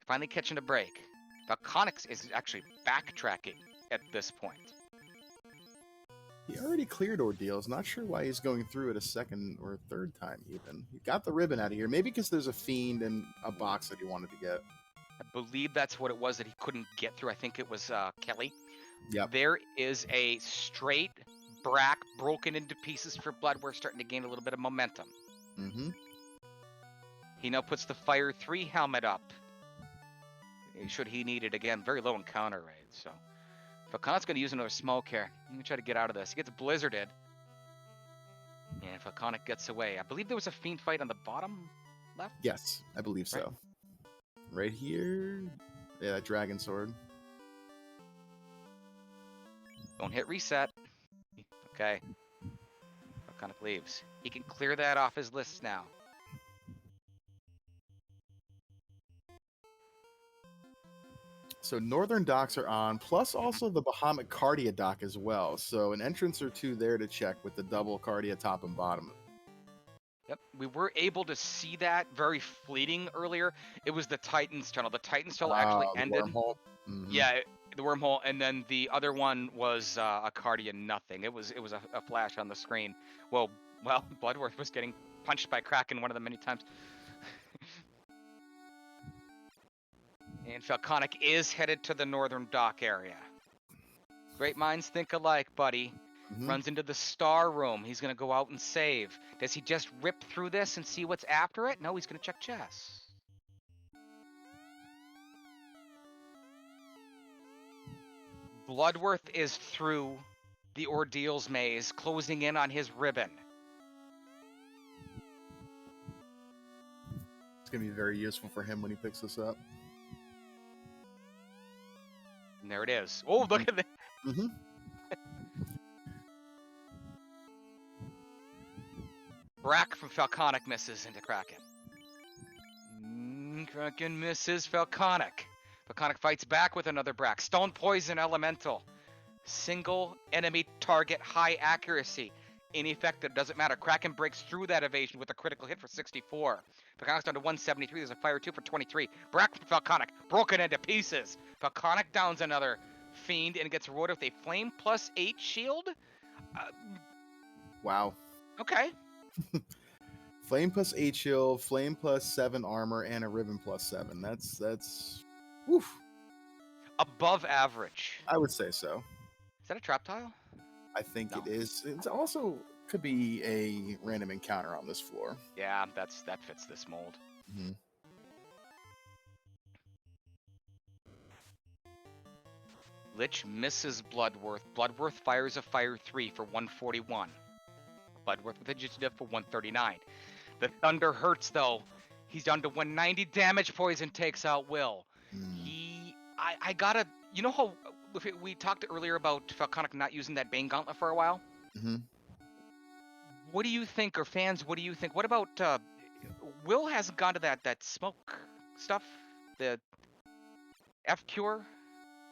Finally catching a break. Falconic is actually backtracking at this point. He already cleared Ordeals. Not sure why he's going through it a second or third time even. He got the ribbon out of here. Maybe because there's a Fiend and a box that he wanted to get. I believe that's what it was that he couldn't get through. I think it was Kelly. Yep. There is a straight Brack broken into pieces for Blood. We're starting to gain a little bit of momentum. Mm-hmm. He now puts the Fire 3 helmet up. Should he need it again. Very low encounter rate, so. Falconic's going to use another smoke here. Let me try to get out of this. He gets blizzarded. And Falconic gets away. I believe there was a Fiend fight on the bottom left? Yes, I believe so. Right here. Yeah, that dragon sword. Don't hit reset. Okay. Falconic leaves. He can clear that off his list now. So Northern Docks are on, plus also the Bahamut Cardia dock as well. So an entrance or two there to check with the double Cardia top and bottom. Yep, we were able to see that very fleeting earlier. It was the Titan's tunnel. The Titan's tunnel actually ended. Wormhole. Mm-hmm. Yeah, the wormhole, and then the other one was a Cardia nothing. It was a flash on the screen. Well, Bloodworth was getting punched by Kraken one of the many times. And Falconic is headed to the Northern Dock area. Great minds think alike, buddy. Mhm. Runs into the star room. He's going to go out and save. Does he just rip through this and see what's after it? No, he's going to check chess. Bloodworth is through the ordeals maze, closing in on his ribbon. It's gonna be very useful for him when he picks this up. And there it is. Oh, look at that. Mm-hmm. Brack from Falconic misses into Kraken. Kraken misses Falconic. Falconic fights back with another Brack. Stone Poison Elemental. Single enemy target, high accuracy. Ineffective, doesn't matter. Kraken breaks through that evasion with a critical hit for 64. Falconic's down to 173. There's a fire 2 for 23. Brack from Falconic, broken into pieces. Falconic downs another Fiend and gets rewarded with a flame plus 8 shield. Wow. Okay. Flame plus 8 shield, flame plus 7 armor, and a ribbon plus 7. That's woof. Above average. I would say so. Is that a trap tile? I think No. it is. It also could be a random encounter on this floor. Yeah, that fits this mold. Mm-hmm. Lich misses Bloodworth. Bloodworth fires a fire 3 for 141. Bloodworth with initiative for 139. The Thunder hurts though. He's down to 190 damage. Poison takes out Will. I gotta, you know how we talked earlier about Falconic not using that Bane Gauntlet for a while? Mm-hmm. What do you think, or fans, what do you think? What about, Will hasn't gone to that smoke stuff? The F-Cure?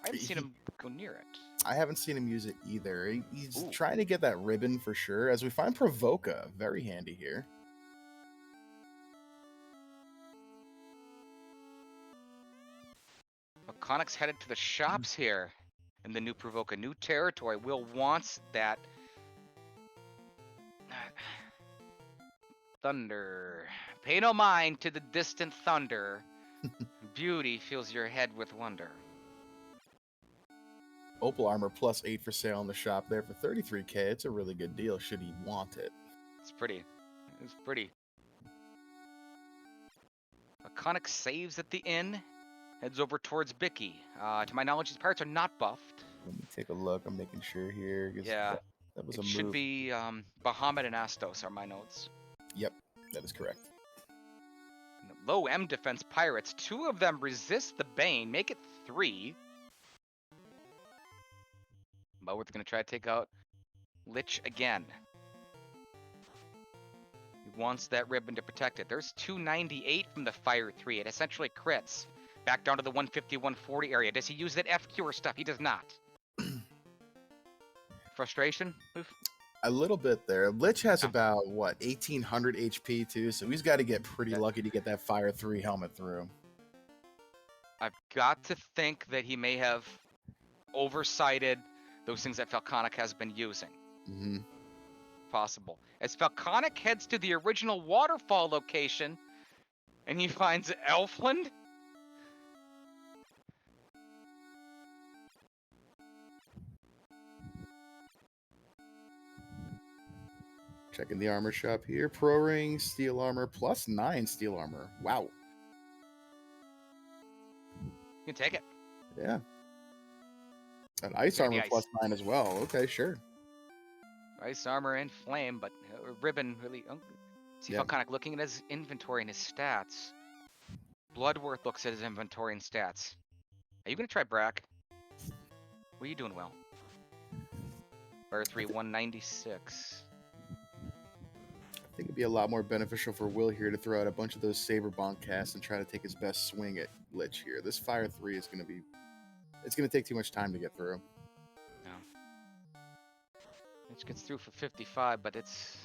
I haven't seen him go near it. I haven't seen him use it either. He's Ooh. trying to get that ribbon for sure, as we find Provoca very handy here. Falconic's headed to the shops here in the new Provoca, new territory. Will wants that. Thunder. Pay no mind to the distant thunder. Beauty fills your head with wonder. Opal armor plus 8 for sale in the shop there for 33k. It's a really good deal should he want it. It's pretty. It's pretty. Falconic saves at the inn. Heads over towards Bicky. To my knowledge, his pirates are not buffed. Let me take a look. I'm making sure here. 'Cause Yeah. that was It a should move. be Bahamut and Astos are my notes. Yep, that is correct. Low M defense pirates. 2 of them resist the Bane. Make it 3. But we're going to try to take out Lich again. He wants that ribbon to protect it. There's 298 from the fire 3. It essentially crits. Back down to the 150, 140 area. Does he use that F-Cure stuff? He does not. Frustration? Move. A little bit there. Lich has about, what, 1800 HP too, so he's got to get pretty lucky to get that Fire 3 helmet through. I've got to think that he may have oversighted those things that Falconic has been using. Mm-hmm. Possible. As Falconic heads to the original waterfall location, and he finds Elfland. Checking the armor shop here. Pro ring, steel armor, plus 9 steel armor. Wow. You can take it. Yeah. And ice Maybe armor ice. plus 9 as well. Okay, sure. Ice armor and flame, but ribbon really. See Yeah. Falconic looking at his inventory and his stats. Bloodworth looks at his inventory and stats. Are you gonna try Brack? What are you doing, Will? Fire 3, 196. I think it'd be a lot more beneficial for Will here to throw out a bunch of those Saber Bonk casts and try to take his best swing at Lich here. This Fire 3 is going to be... It's going to take too much time to get through. No. Which gets through for 55, but it's...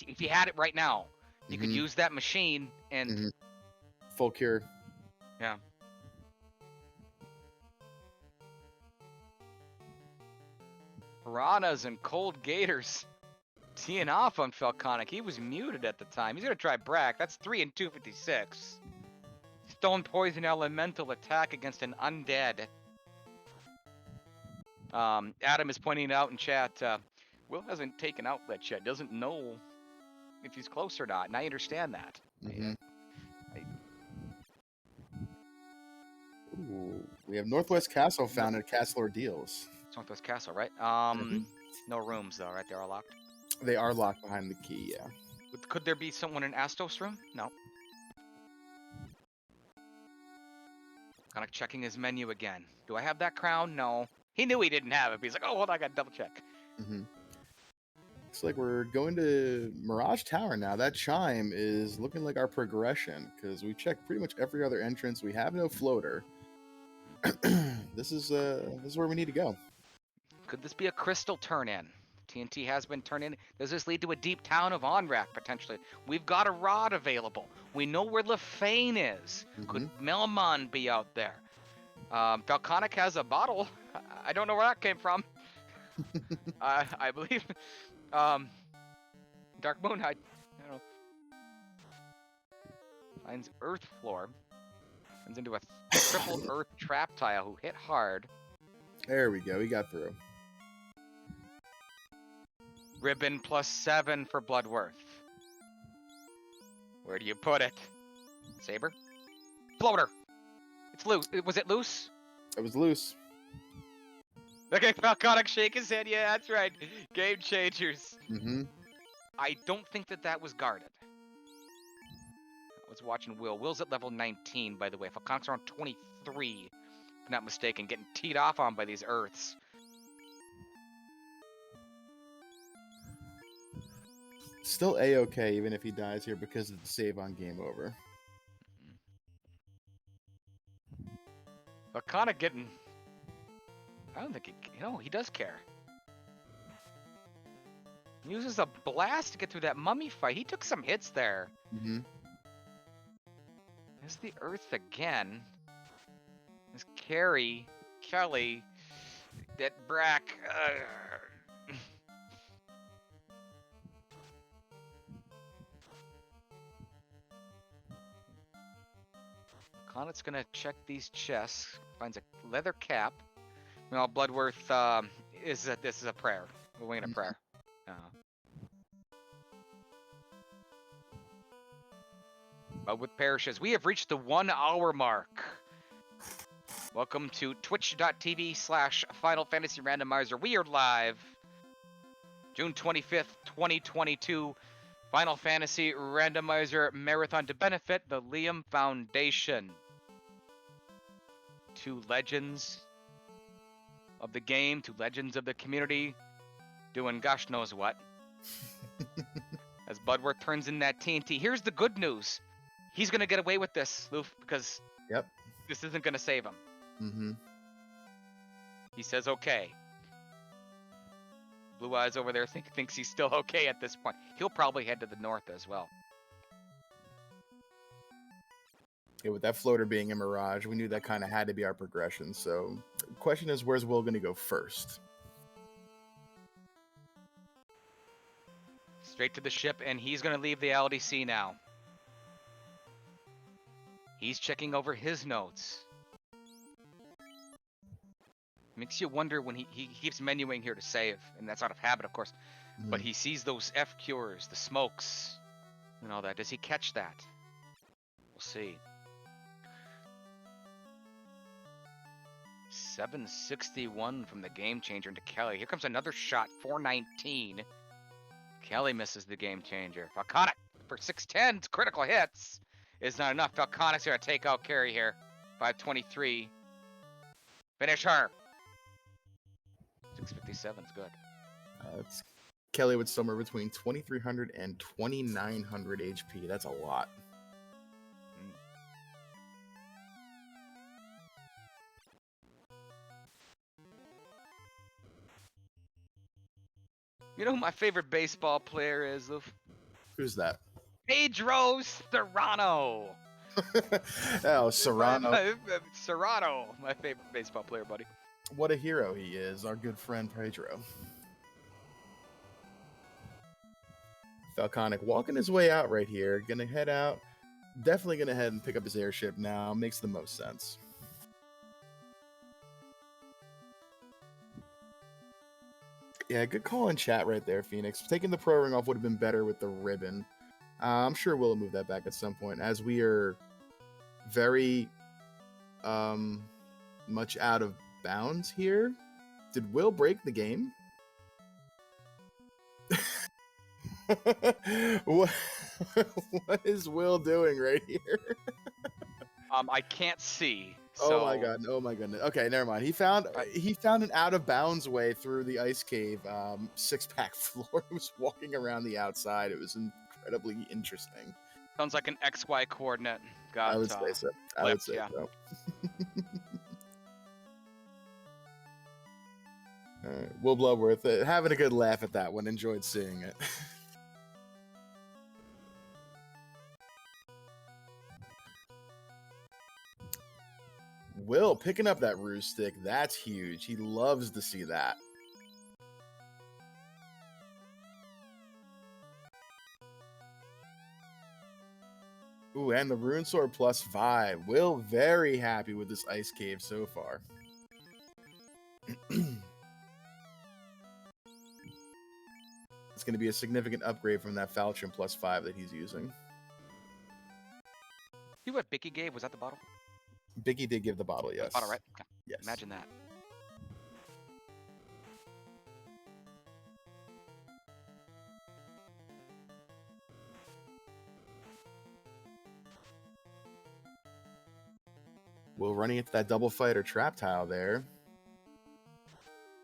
If you had it right now, you could use that machine and... Full cure. Yeah. Piranhas and cold gators. Teeing off on Falconic. He was muted at the time. He's going to try Brack. That's 3 and 256. Stone Poison Elemental attack against an undead. Adam is pointing out in chat, Will hasn't taken outlet yet. Doesn't know if he's close or not, and I understand that. Mm-hmm. Ooh, we have Northwest Castle found at Castle Ordeals. It's Northwest Castle, right? Mhm. No rooms though, right? They're all locked. They are locked behind the key, yeah. Could there be someone in Astos' room? No. Kind of checking his menu again. Do I have that crown? No. He knew he didn't have it, but he's like, oh, hold on, I gotta double check. Mm-hmm. Looks like we're going to Mirage Tower now. That chime is looking like our progression because we checked pretty much every other entrance. We have no floater. This is where we need to go. Could this be a crystal turn-in? TNT has been turned in. Does this lead to a deep town of Onrak, potentially? We've got a rod available. We know where Lefane is. Could Melmon be out there? Falconic has a bottle. I don't know where that came from. I believe... Dark Moon, I don't know. Finds Earth Floor. Runs into a triple Earth trap tile who hit hard. There we go. We got through. Ribbon +7 for Bloodworth. Where do you put it? Saber? Floater! It's loose. Was it loose? It was loose. Okay, Falconic shake his head. Yeah, that's right. Game changers. Mm-hmm. I don't think that was guarded. I was watching Will. Will's at level 19, by the way. Falconic's around 23, if I'm not mistaken, getting teed off on by these Earths. Still A-okay, even if he dies here because of the save on game over. Falconic getting... I don't think he does care. He uses a blast to get through that mummy fight. He took some hits there. Mm-hmm. There's the Earth again. There's Carrie, Kelly, that Brack. Connett's gonna check these chests. Finds a leather cap. Well, Bloodworth this is a prayer. We're winging a prayer. But with parishes, we have reached the 1 hour mark. Welcome to twitch.tv/Final Fantasy Randomizer. We are live. June 25th, 2022. Final Fantasy Randomizer Marathon to benefit the Liam Foundation. 2 legends of the game, 2 legends of the community, doing gosh knows what. As Bloodworth turns in that TNT. Here's the good news. He's going to get away with this, Loof, because this isn't going to save him. Mm-hmm. He says okay. Blue Eyes over there thinks he's still okay at this point. He'll probably head to the north as well. Yeah, with that floater being a Mirage, we knew that kind of had to be our progression. So the question is, where's Will going to go first? Straight to the ship, and he's going to leave the LDC now. He's checking over his notes. Makes you wonder when he keeps menuing here to save, and that's out of habit, of course. Mm-hmm. But he sees those F cures, the smokes, and all that. Does he catch that? We'll see. 761 from the game changer into Kelly. Here comes another shot, 419. Kelly misses the game changer. Falconic for 610. Critical hits is not enough. Falconic's going to take out Carrie here. 523. Finish her. 657 is good. It's Kelly with somewhere between 2,300 and 2,900 HP. That's a lot. You know who my favorite baseball player is, Loof? Who's that? Pedro Serrano. Oh, Serrano. Serrano, my favorite baseball player, buddy. What a hero he is, our good friend Pedro. Falconic walking his way out right here. Gonna head out. Definitely gonna head and pick up his airship now. Makes the most sense. Yeah, good call in chat right there, Phoenix. Taking the pro ring off would have been better with the ribbon. I'm sure we'll move that back at some point, as we are very much out of bounds here. Did Will break the game? what, what is Will doing right here? I can't see. Oh So my god! Oh my goodness. Okay, never mind. He found an out of bounds way through the ice cave 6-pack floor. He was walking around the outside. It was incredibly interesting. sounds like an XY coordinate. Got I would say so. I would flipped, say yeah. so. Will Bloodworth having a good laugh at that one. Enjoyed seeing it. Will picking up that ruse stick. That's huge. He loves to see that. Ooh, and the Rune Sword +5. Will very happy with this ice cave so far. It's going to be a significant upgrade from that Falchion +5 that he's using. See what Bicky gave? Was that the bottle? Biggie did give the bottle, yes. Bottle, right? Okay. Yes. Imagine that. Will running into that double fight or trap tile there.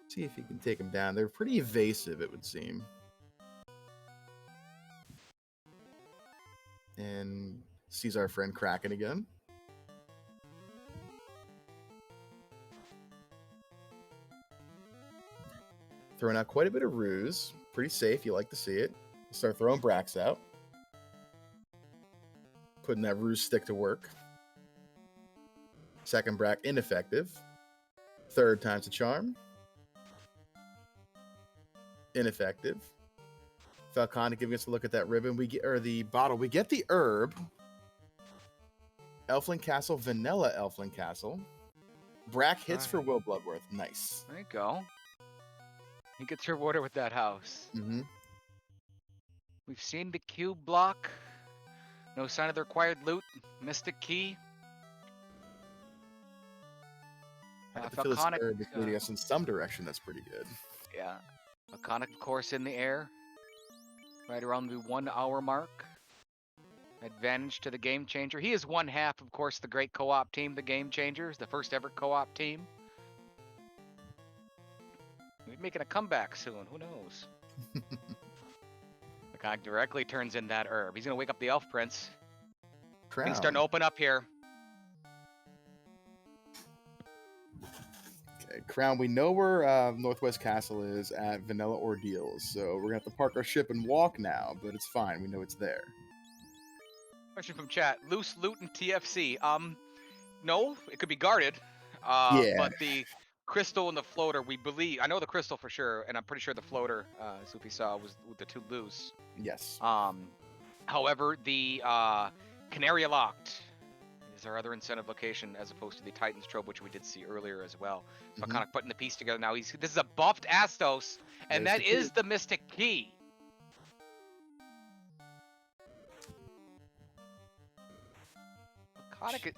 See if he can take him down. They're pretty evasive, it would seem. And sees our friend Kraken again. Throwing out quite a bit of ruse. Pretty safe, you like to see it. Start throwing Brax out. Putting that ruse stick to work. Second Brack ineffective. Third time's a charm. Ineffective. Falcon giving us a look at that ribbon. We get, or the bottle. We get the herb. Elflin Castle, vanilla Elflin Castle. Brack hits for Will Bloodworth. Nice. There you go. He gets rewarded with that house. Mm-hmm. We've seen the cube block. No sign of the required loot. Mystic key. I have to feel this herb is leading us in some direction. That's pretty good. Yeah. Iconic, of course, in the air. Right around the 1 hour mark. Advantage to the Game Changer. He is one half, of course, the great co-op team, the Game Changers, the first ever co-op team. Maybe making a comeback soon. Who knows? Iconic directly turns in that herb. He's going to wake up the Elf Prince. Crown. Things starting to open up here. Okay, Crown. We know where Northwest Castle is at Vanilla Ordeals, so we're gonna have to park our ship and walk now. But it's fine. We know it's there. Question from chat: loose loot in TFC? No, it could be guarded. Yeah. But the crystal and the floater, we believe. I know the crystal for sure, and I'm pretty sure the floater, Soupy saw, was with the two loose. Yes. However, the Canaria locked is our other incentive location as opposed to the Titans trope, which we did see earlier as well. So kind of putting the piece together now. This is a buffed Astos, and that is the Mystic Key. Iconic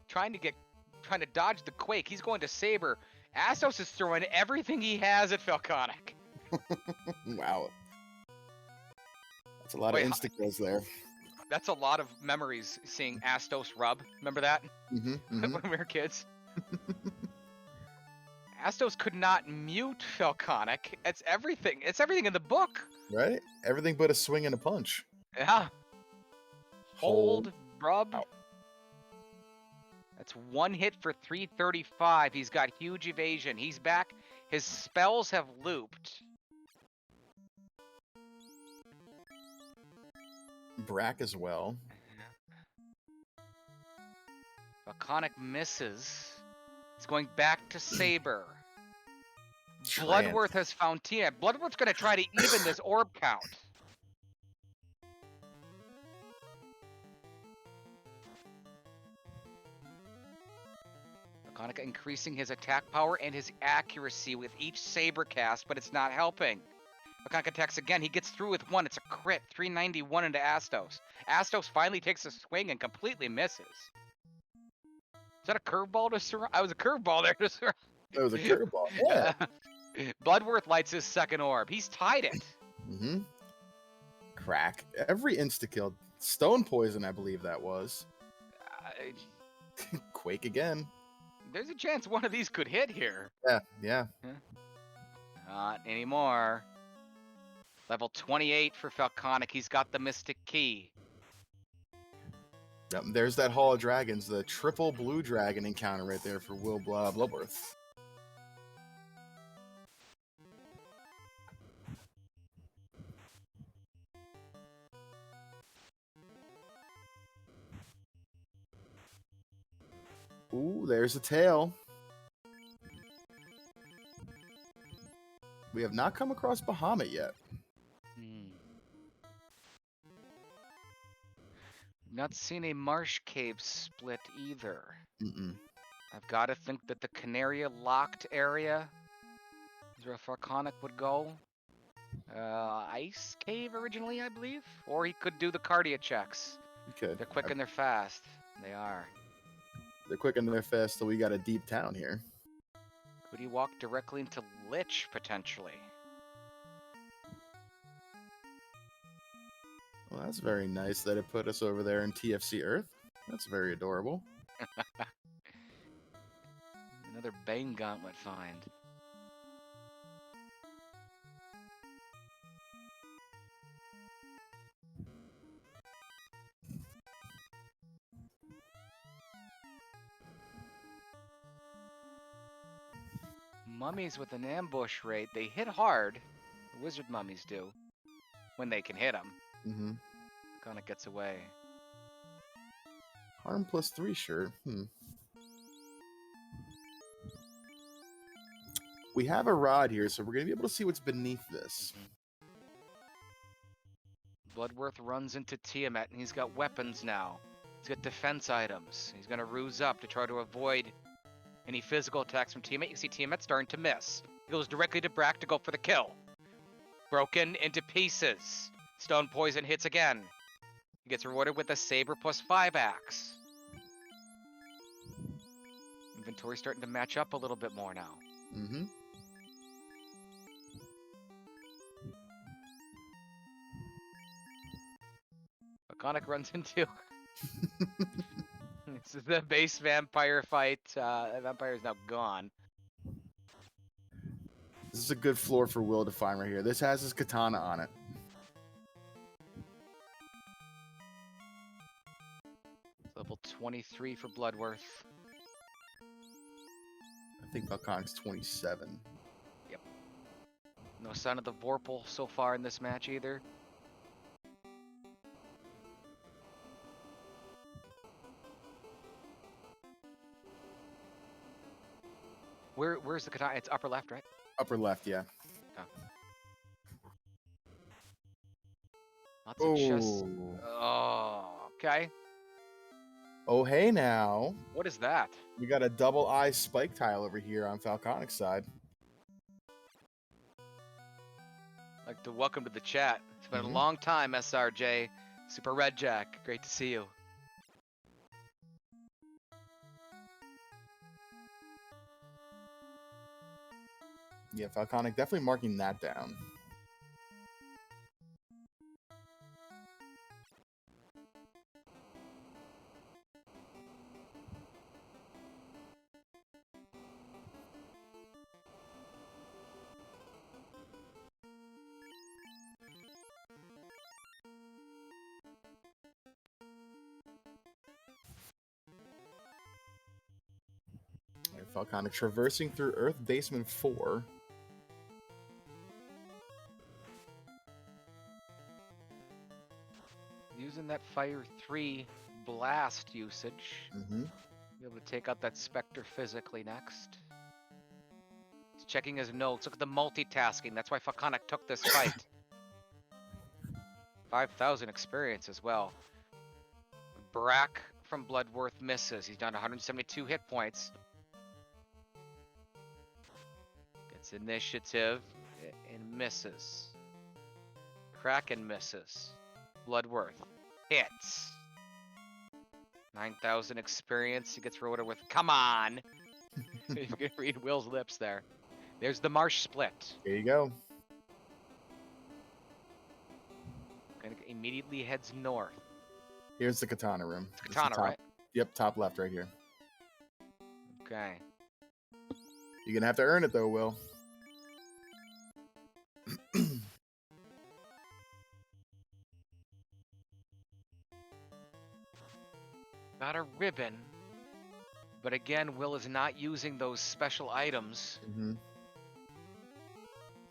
trying to dodge the quake. He's going to Saber. Astos is throwing everything he has at Falconic. Wow. That's a lot of insta-kills there. That's a lot of memories seeing Astos rub. Remember that? When we were kids? Astos could not mute Falconic. It's everything. It's everything in the book. Right? Everything but a swing and a punch. Yeah. Hold, rub. Ow. That's one hit for 335. He's got huge evasion. He's back. His spells have looped. Brack as well. Falconic misses. He's going back to Saber. Trance. Bloodworth has found Tina. Bloodworth's going to try to even this orb count. Falconica increasing his attack power and his accuracy with each saber cast, but it's not helping. Falconica attacks again. He gets through with one. It's a crit. 391 into Astos. Astos finally takes a swing and completely misses. Is that a curveball to surround? I was a curveball there to surround. That was a curveball. Yeah. Bloodworth lights his second orb. He's tied it. Mm-hmm. Crack. Every insta-kill. Stone poison, I believe that was. Quake again. There's a chance one of these could hit here. Yeah. Not anymore. Level 28 for Falconic. He's got the Mystic Key. Yep, there's that Hall of Dragons, the triple blue dragon encounter right there for Will Bloodworth. Ooh, there's a tail. We have not come across Bahamut yet. Not seen a marsh cave split either. Mm-mm. I've got to think that the Canaria locked area is where Falconic would go. Ice cave originally, I believe? Or he could do the Cardia checks. Okay. They're quick and they're fast. They are. They're quick and they're fast, so we got a deep town here. Could he walk directly into Lich, potentially? Well, that's very nice that it put us over there in TFC Earth. That's very adorable. Another Bane Gauntlet find. Mummies with an ambush rate, they hit hard. The wizard mummies do. When they can hit them. Mm-hmm. Kind of gets away. Harm +3, sure. We have a rod here, so we're going to be able to see what's beneath this. Bloodworth runs into Tiamat, and he's got weapons now. He's got defense items. He's going to ruse up to try to avoid any physical attacks from Tiamat. You see Tiamat starting to miss. He goes directly to Brack to go for the kill. Broken into pieces. Stone Poison hits again. He gets rewarded with a Saber +5 axe. Inventory starting to match up a little bit more now. Mm-hmm. Iconic runs into... This is the base vampire fight. The vampire is now gone. This is a good floor for Will to find right here. This has his katana on it. Level 23 for Bloodworth. I think Falconic's 27. Yep. No sign of the Vorpal so far in this match either. Where's the katana? It's upper left, right? Upper left, yeah. Lots of chest. Oh, okay. Oh, hey now. What is that? We got a double eye spike tile over here on Falconic's side. I'd like to welcome to the chat. It's been a long time, SRJ. Super Red Jack. Great to see you. Yeah, Falconic definitely marking that down. Falconic traversing through Earth Basement 4. Using that Fire 3 blast usage. Mm-hmm. Be able to take out that Spectre physically next. He's checking his notes. Look at the multitasking. That's why Falconic took this fight. 5,000 experience as well. Brack from Bloodworth misses. He's down to 172 hit points. It's initiative and misses. Kraken misses. Bloodworth hits. 9,000 experience. He gets rewarded with. Come on. You can read Will's lips there. There's the marsh split. There you go. Immediately heads north. Here's the katana room. It's katana, top, right? Yep, top left right here. Okay. You're gonna have to earn it though, Will. Got a ribbon. But again, Will is not using those special items. Mm-hmm.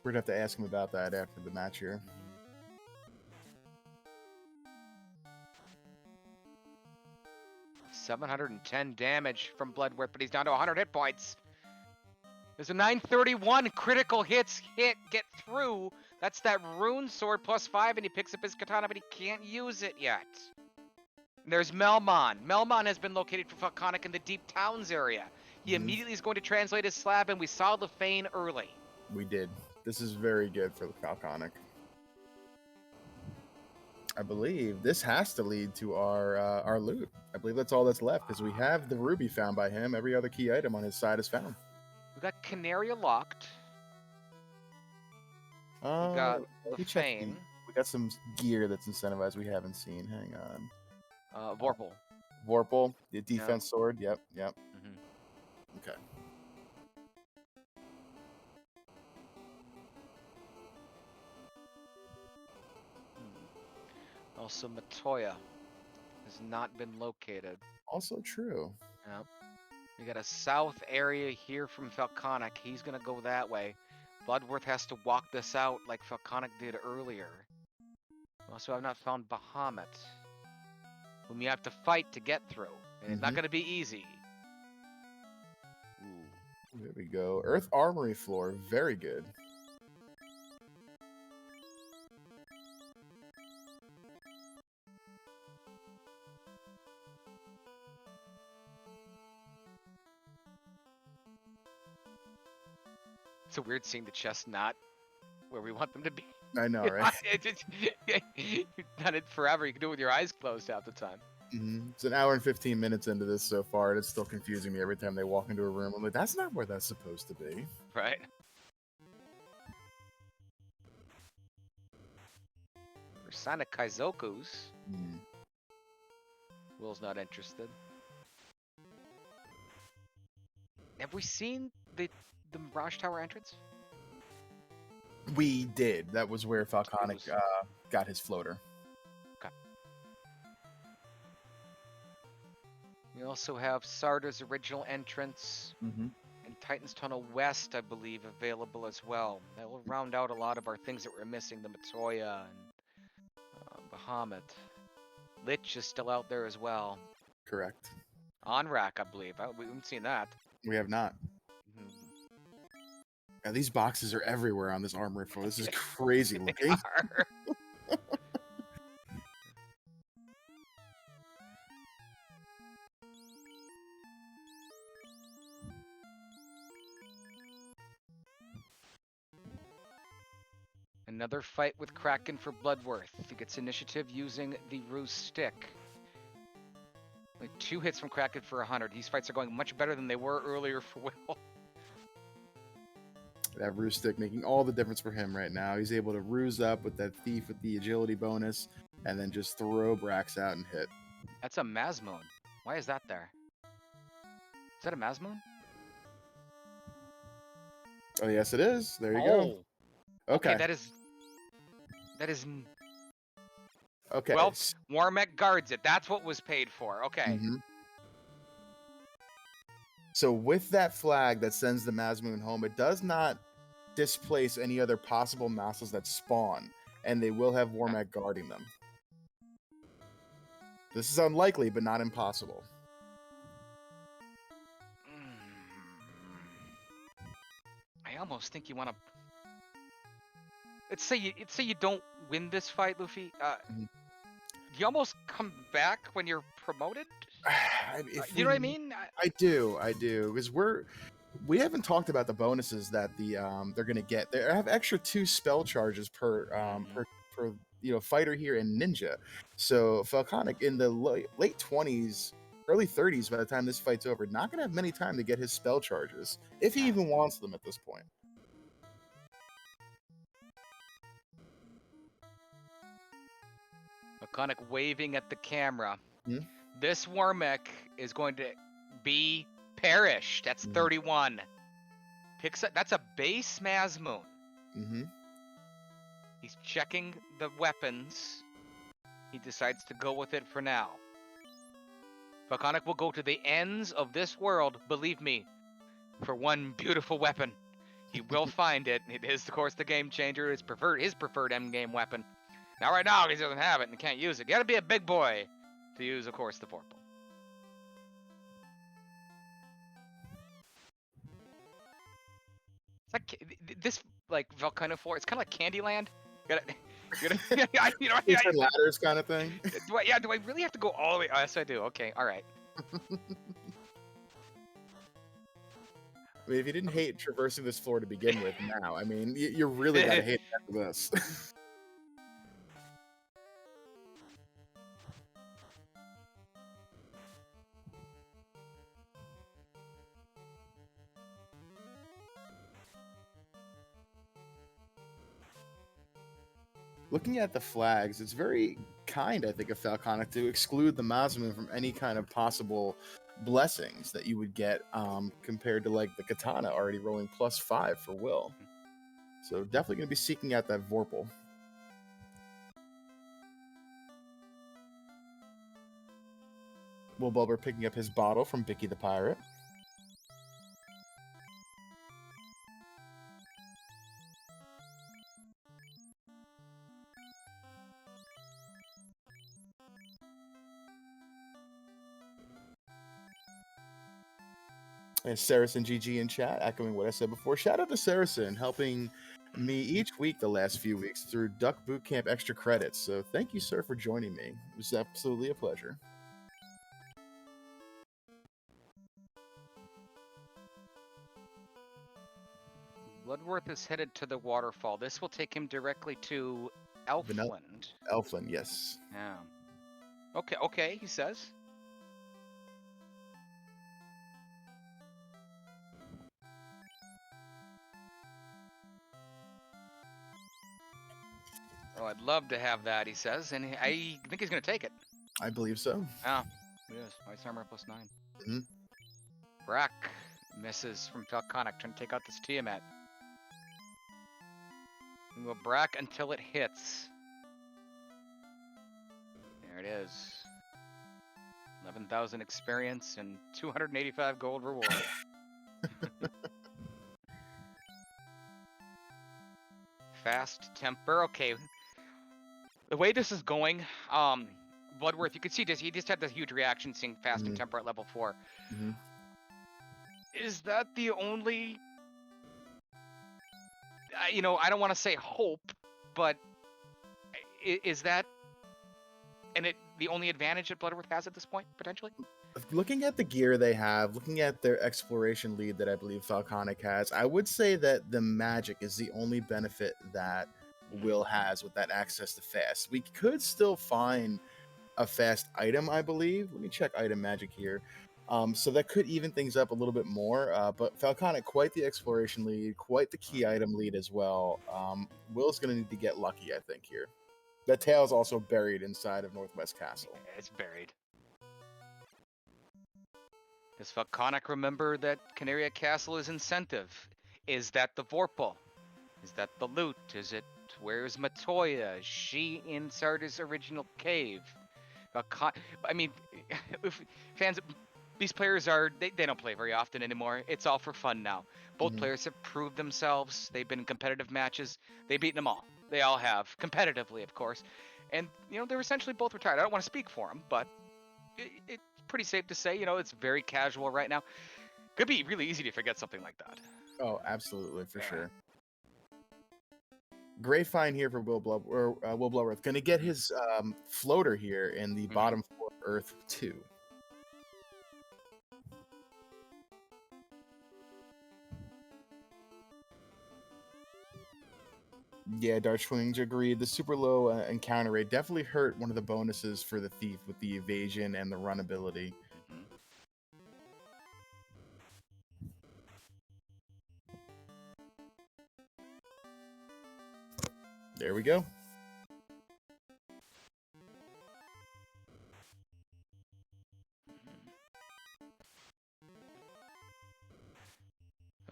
We're gonna have to ask him about that after the match here. 710 damage from Bloodworth, but he's down to 100 hit points. There's a 931 critical hits get through. That's that rune sword +5, and he picks up his katana, but he can't use it yet. And there's Melmon. Melmon has been located for Falconic in the Deep Towns area. He immediately is going to translate his slab, and we saw the Feign early. We did. This is very good for the Falconic. I believe this has to lead to our loot. I believe that's all that's left because we have the ruby found by him. Every other key item on his side is found. We got Canaria locked. We Uh, got let the me check Feign. We got some gear that's incentivized we haven't seen. Hang on. Vorpal. Vorpal, the defense sword. Yep. Okay. Also, Matoya has not been located. Also true. Yep. We got a south area here from Falconic. He's gonna go that way. Bloodworth has to walk this out like Falconic did earlier. Also, I've not found Bahamut, whom you have to fight to get through, and it's not gonna be easy. Ooh. There we go. Earth Armory floor. Very good. It's a weird seeing the chests not where we want them to be. I know, right? You've done it forever. You can do it with your eyes closed half the time. It's an hour and 15 minutes into this so far, and it's still confusing me every time they walk into a room. I'm like, that's not where that's supposed to be. Right. Persona Kaizoku's. Will's not interested. Have we seen the Mirage Tower entrance? We did. That was where Falconic got his floater. Okay. We also have Sarda's original entrance and Titan's Tunnel West, I believe, available as well. That will round out a lot of our things that we're missing. The Matoya and Bahamut. Lich is still out there as well. Correct. Onrak, I believe. We haven't seen that. We have not. Yeah, these boxes are everywhere on this armory floor. This is crazy looking. Another fight with Kraken for Bloodworth. He gets initiative using the Ruse Stick. Only 2 hits from Kraken for 100. These fights are going much better than they were earlier for Will. That ruse stick making all the difference for him right now. He's able to ruse up with that thief with the agility bonus, and then just throw Brax out and hit. That's a Mazmoon. Why is that there? Is that a Mazmoon? Oh yes, it is. There you go. Okay. That is. Okay. Well, Warmek guards it. That's what was paid for. Okay. So with that flag that sends the Mazmoon home, it does not displace any other possible masses that spawn, and they will have Warmek guarding them. This is unlikely, but not impossible. I almost think you want to. Let's say you don't win this fight, Luffy. Do you almost come back when you're promoted? You know what I mean? I do, because We haven't talked about the bonuses that they're going to get. They have extra 2 spell charges per fighter here and ninja. So Falconic in the late 20s, early 30s by the time this fight's over, not going to have many time to get his spell charges if he even wants them at this point. Falconic waving at the camera. Hmm? This Warmech is going to be perished. That's 31. Picks up. That's a base Mazmoon. Mm-hmm. He's checking the weapons. He decides to go with it for now. Falconic will go to the ends of this world, believe me, for one beautiful weapon. He will find it. It is, of course, the game changer. His preferred endgame weapon. Now, right now, he doesn't have it and can't use it. You gotta be a big boy to use, of course, the Vorpal. It's like this, like Volcano 4. It's kind of like Candyland. Ladders kind of thing. Do I really have to go all the way? Oh, yes, I do. Okay, all right. I mean, if you didn't hate traversing this floor to begin with, now, I mean, you're really gonna hate after this. Looking at the flags, it's very kind, I think, of Falconic to exclude the Mazmoon from any kind of possible blessings that you would get compared to like the Katana already rolling +5 for Will. So definitely going to be seeking out that Vorpal. Will Bulber picking up his bottle from Bicky the Pirate. And Saracen GG in chat, echoing what I said before. Shout out to Saracen, helping me each week the last few weeks through Duck Bootcamp extra credits. So thank you, sir, for joining me. It was absolutely a pleasure. Bloodworth is headed to the waterfall. This will take him directly to Elfland. Elfland, yes. Yeah. Okay, he says. Oh, I'd love to have that, he says, and I think he's going to take it. I believe so. Yeah, he is. Ice armor +9. Mm-hmm. Brack misses from Falconic, trying to take out this Tiamat. We will Brack until it hits. There it is. 11,000 experience and 285 gold reward. Fast temper. Okay. The way this is going, Bloodworth, you can see this. He just had this huge reaction seeing fast and temper at level 4. Mm-hmm. Is that the only, I don't want to say hope, but is that the only advantage that Bloodworth has at this point, potentially? Looking at the gear they have, looking at their exploration lead that I believe Falconic has, I would say that the magic is the only benefit that Will has with that access to fast. We could still find a fast item, I believe. Let me check item magic here. So that could even things up a little bit more. But Falconic, quite the exploration lead, quite the key item lead as well. Will's going to need to get lucky, I think, here. That tail is also buried inside of Northwest Castle. Yeah, it's buried. Does Falconic remember that Canaria Castle is incentive? Is that the Vorpal? Is that the loot? Is it where's Matoya? Is she in Sarda's original cave? I mean, fans, these players they don't play very often anymore. It's all for fun now. Both players have proved themselves. They've been in competitive matches. They've beaten them all. They all have, competitively, of course. And, they're essentially both retired. I don't want to speak for them, but it's pretty safe to say, it's very casual right now. Could be really easy to forget something like that. Oh, absolutely, for sure. Great find here for Will Bloodworth. Going to get his floater here in the bottom floor of Earth 2. Yeah, Darkwings agreed. The super low encounter rate definitely hurt one of the bonuses for the thief with the evasion and the run ability. Mhm. There we go.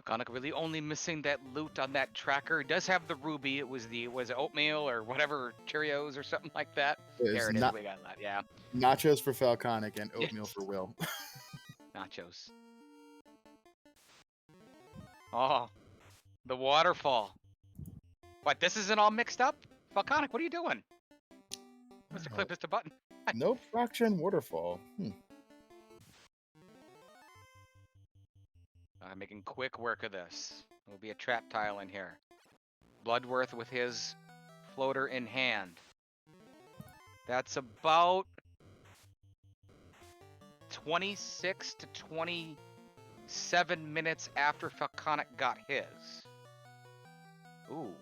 Iconic really only missing that loot on that tracker. It does have the ruby. It was it oatmeal or whatever, Cheerios or something like that. There's There it is. We got that. Yeah. nachos for Falconic and oatmeal Yes. for Will. Nachos. Oh, the waterfall. What? This isn't all mixed up? Falconic, what are you doing? Mr. Clip is the button. No fraction waterfall. I'm making quick work of this. There'll be a trap tile in here. Bloodworth with his floater in hand. That's about 26 to 27 minutes after Falconic got his. Ooh,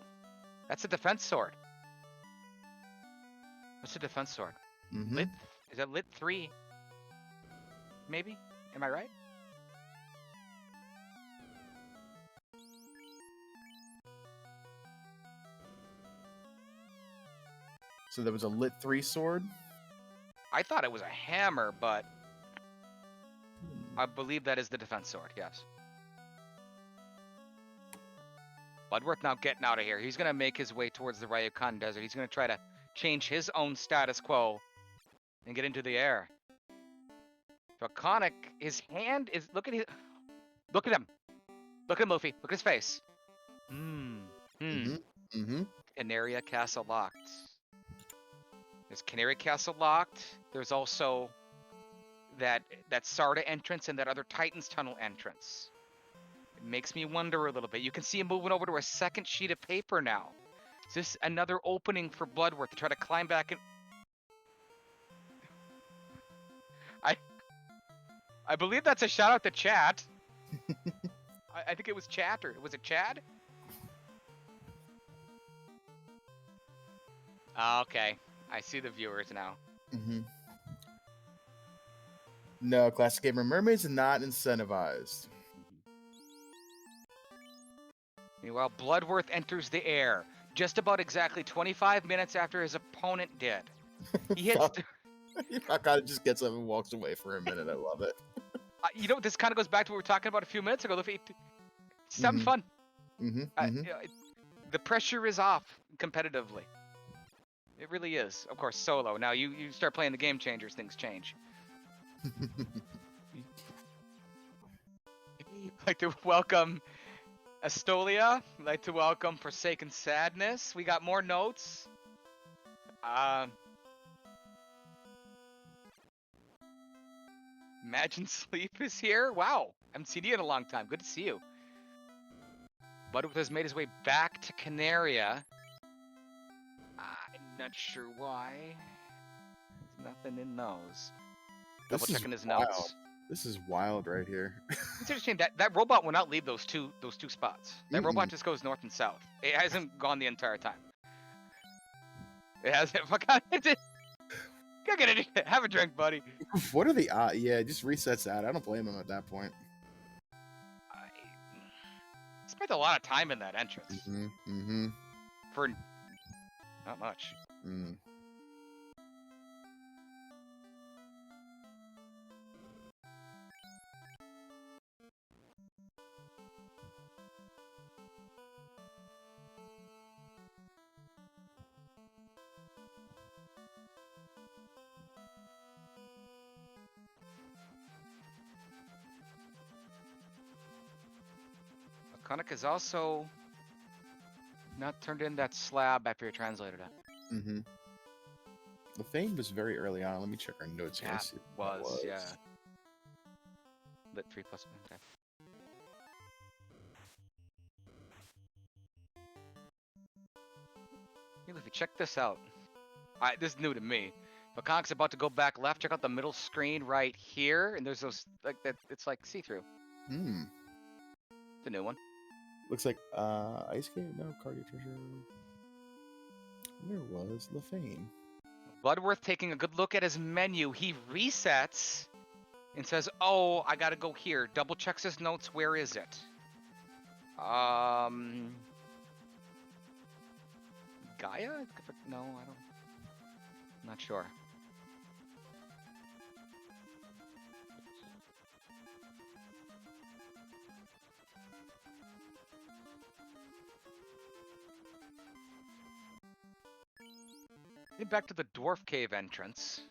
that's a defense sword. What's a defense sword? Mm-hmm. Lit? Is that lit 3? Maybe? Am I right? So there was a lit 3 sword. I thought it was a hammer, but I believe that is the defense sword, yes. Bloodworth now getting out of here. He's going to make his way towards the Ryukan Desert. He's going to try to change his own status quo and get into the air. Draconic, his hand is... Look at him. Look at him, Luffy. Look at his face. Canaria Castle locked. There's Canary Castle locked. There's also that Sarda entrance and that other Titan's Tunnel entrance. It makes me wonder a little bit. You can see him moving over to a second sheet of paper now. Is this another opening for Bloodworth to try to climb back in? I believe that's a shout out to chat. I think it was chat, or was it Chad? Okay. I see the viewers now. No, Classic Gamer Mermaids are not incentivized. Meanwhile, Bloodworth enters the air just about exactly 25 minutes after his opponent did. He hits... Falconic just gets up and walks away for a minute. I love it. You know, this kind of goes back to what we were talking about a few minutes ago. Luffy, it's having fun. The pressure is off competitively. It really is. Of course, solo. Now you start playing the game changers, things change. I'd like to welcome Estolia. I'd like to welcome Forsaken Sadness. We got more notes. Imagine Sleep is here. Wow. Haven't seen you in a long time. Good to see you. Bloodworth has made his way back to Canaria. I'm not sure why. There's nothing in those. Double checking his notes. This is wild right here. It's interesting that robot will not leave those two spots. That robot just goes north and south. It hasn't gone the entire time. It hasn't. Go get it. Have a drink, buddy. What are the odds? Yeah, it just resets out. I don't blame him at that point. I spent a lot of time in that entrance. For not much. Iconic is also not turned in that slab after you translated it. The Fiend was very early on. Let me check our notes here. Yeah, was, yeah. Lit 3+. Okay. Hey, Luffy, check this out. This is new to me. Maconk's about to go back left. Check out the middle screen right here, and there's those like that. It's like see-through. It's a new one. Looks like Ice Cave. No, Cardio Treasure. Where was Lefane? Bloodworth taking a good look at his menu. He resets and says, "Oh, I gotta go here." Double checks his notes. Where is it? Gaia? No, I don't. Not sure. Get back to the dwarf cave entrance.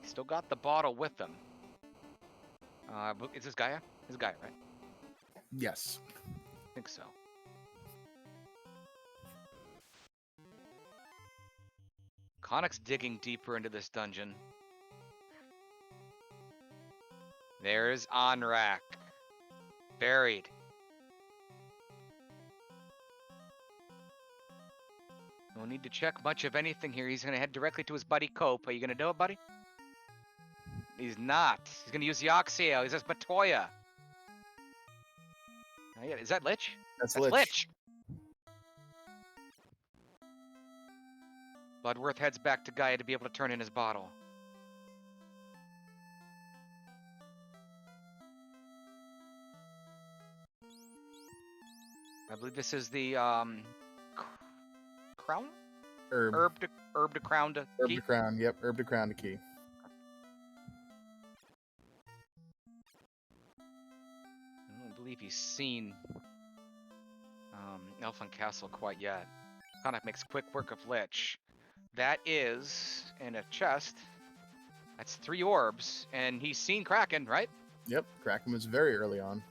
He's still got the bottle with him. Is this Gaia? This is Gaia, right? Yes. I think so. Connick's digging deeper into this dungeon. There's Onrak. Buried. No need to check much of anything here. He's going to head directly to his buddy Cope. Are you going to do it, buddy? He's not. He's going to use the Oxio. He says Matoya. Oh, yeah. Is that Lich? That's That's Lich. Lich. Bloodworth heads back to Gaia to be able to turn in his bottle. I believe this is the crown? Herb. Herb to crown to Herb key? to crown. Yep. Herb to crown to key. I don't believe he's seen Elfin Castle quite yet. Connick makes quick work of Lich. That is in a chest. That's 3 orbs, and he's seen Kraken, right? Yep. Kraken was very early on.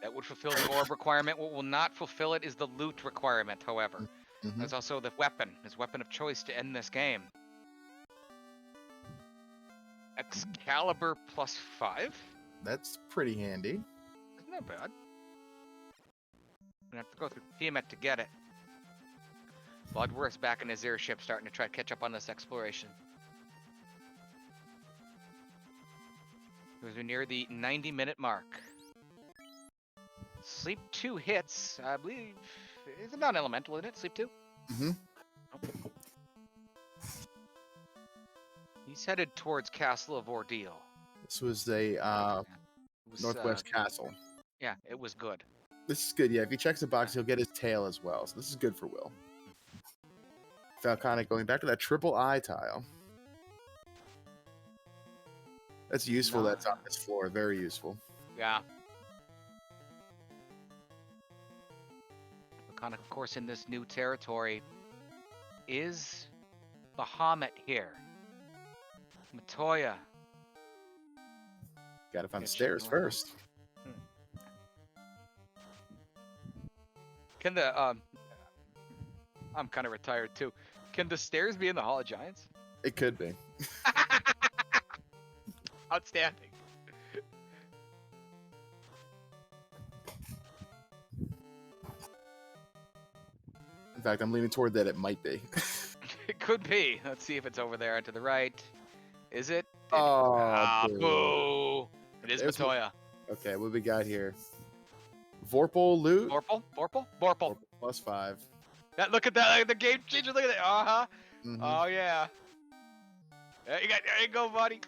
That would fulfill the orb requirement. What will not fulfill it is the loot requirement, however. Mhm. There's also the weapon, his weapon of choice to end this game. Excalibur +5? That's pretty handy. Isn't that bad? I'm gonna have to go through Tiamat to get it. Bloodworth's back in his airship, starting to try to catch up on this exploration. As we're near the 90-minute mark. Sleep 2 hits, I believe. Is it non-elemental, isn't it? Sleep 2? Mm-hmm. Okay. He's headed towards Castle of Ordeal. This was a It was, Northwest Castle. Yeah, it was good. This is good. Yeah, if he checks the box, he'll get his tail as well. So this is good for Will. Falconic going back to that triple eye tile. That's useful. No. That's on this floor. Very useful. Yeah. Kind of course, in this new territory is Bahamut here. Matoya. Gotta find the Good stairs shit. first. Can the I'm kind of retired too. Can the stairs be in the Hall of Giants? It could be. Outstanding. In fact, I'm leaning toward that it might be. It could be. Let's see if it's over there to the right. Is it? Oh, boo. Boo! It is There's Matoya. Okay, what we got here? Vorpal loot. Vorpal. +5. That, look at that. The game changer. Look at that. Uh-huh. Mhm. Oh, yeah. There you go, buddy.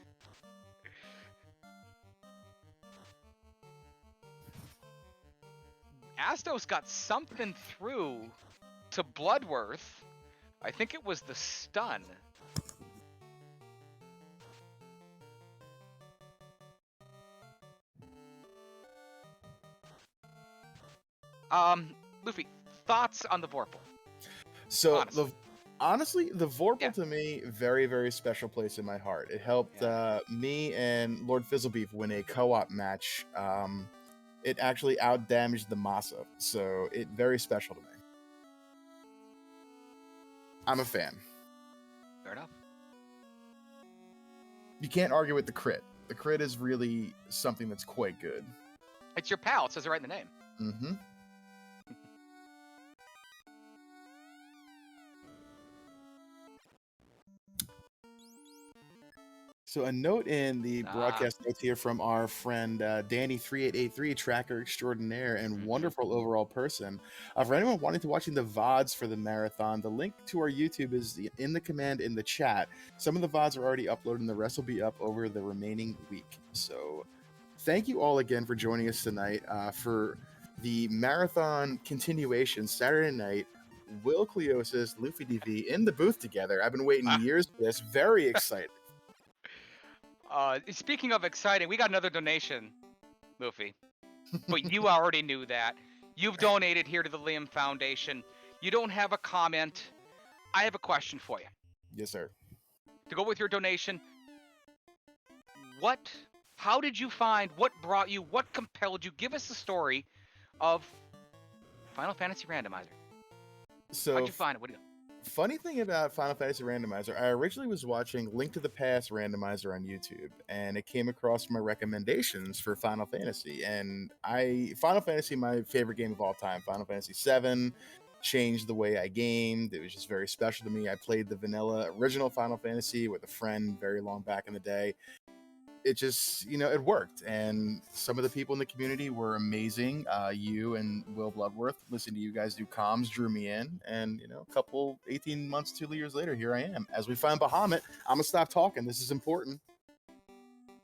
Astos got something through to Bloodworth. I think it was the stun. Luffy, thoughts on the Vorpal? So Honestly. the Vorpal Yeah. to me, very, very special place in my heart. It helped me and Lord Fizzlebeef win a co-op match. It actually out-damaged the Masa, so it very special to me. I'm a fan. Fair enough. You can't argue with the crit. The crit is really something that's quite good. It's your pal. It says it right in the name. Mm-hmm. So a note in the Ah. broadcast notes here from our friend Danny3883, tracker extraordinaire and wonderful overall person. For anyone wanting to watching the VODs for the marathon, the link to our YouTube is in the command in the chat. Some of the VODs are already uploaded and the rest will be up over the remaining week. So thank you all again for joining us tonight for the marathon continuation Saturday night. Will Cleosis, Luffy DV in the booth together. I've been waiting years for this. Very excited. Speaking of exciting, we got another donation, Luffy. But you already knew that. You've donated here to the Liam Foundation. You don't have a comment. I have a question for you. Yes, sir. To go with your donation, how did you find, what brought you, what compelled you? Give us the story of Final Fantasy Randomizer. So How'd you find it? What do you funny thing about Final Fantasy Randomizer, I originally was watching Link to the Past Randomizer on YouTube, and it came across my recommendations for Final Fantasy. And Final Fantasy, my favorite game of all time, Final Fantasy VII, changed the way I gamed. It was just very special to me. I played the vanilla original Final Fantasy with a friend very long back in the day. It just, it worked. And some of the people in the community were amazing. You and Will Bloodworth, listening to you guys do comms drew me in. And, a couple 18 months, 2 years later, here I am. As we find Bahamut, I'm going to stop talking. This is important.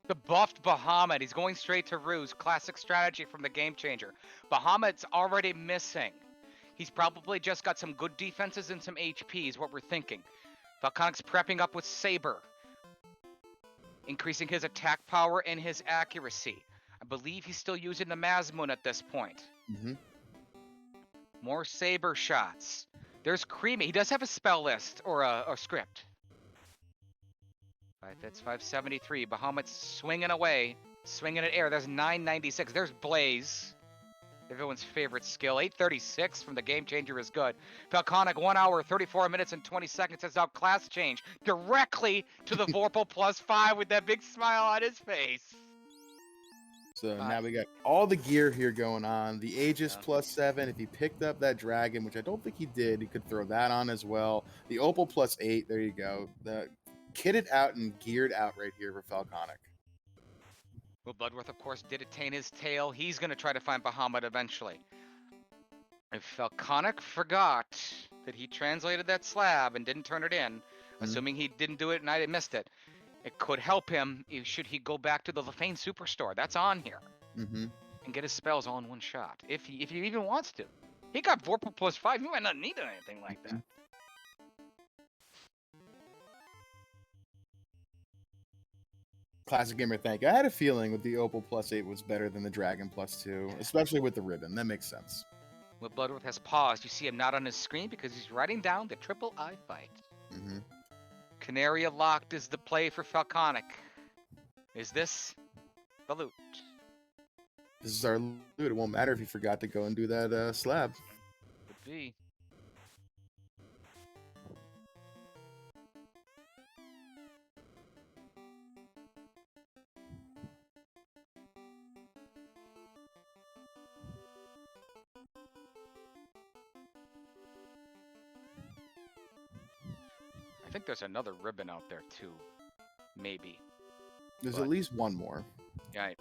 The buffed Bahamut. He's going straight to Ruse. Classic strategy from the Game Changer. Bahamut's already missing. He's probably just got some good defenses and some HP is what we're thinking. Falconic's prepping up with Saber, increasing his attack power and his accuracy. I believe he's still using the Mazmoon at this point. Mm-hmm. More Saber shots. There's Creamy. He does have a spell list or a script. 573. Bahamut's swinging away. Swinging at air. There's 996. There's Blaze. Everyone's favorite skill. 836 from the Game Changer is good. Falconic, 1 hour, 34 minutes, and 20 seconds has out class change directly to the Vorpal +5 with that big smile on his face. So now we got all the gear here going on. The Aegis +7. If he picked up that dragon, which I don't think he did, he could throw that on as well. The Opal +8. There you go. The kitted out and geared out right here for Falconic. Will Bloodworth, of course, did attain his tail. He's going to try to find Bahamut eventually. If Falconic forgot that he translated that slab and didn't turn it in, assuming he didn't do it and I missed it, it could help him should he go back to the Lefane Superstore. That's on here. And get his spells all in one shot. If he even wants to. He got Vorpal +5. He might not need anything like that. Classic Gamer, thank you. I had a feeling with the Opal +8 was better than the Dragon +2, especially with the ribbon. That makes sense. Will Bloodworth has paused. You see him not on his screen because he's writing down the triple I fight. Canaria locked is the play for Falconic. Is this the loot? This is our loot. It won't matter if you forgot to go and do that slab. Could be. I think there's another ribbon out there too. Maybe. There's at least one more. Right.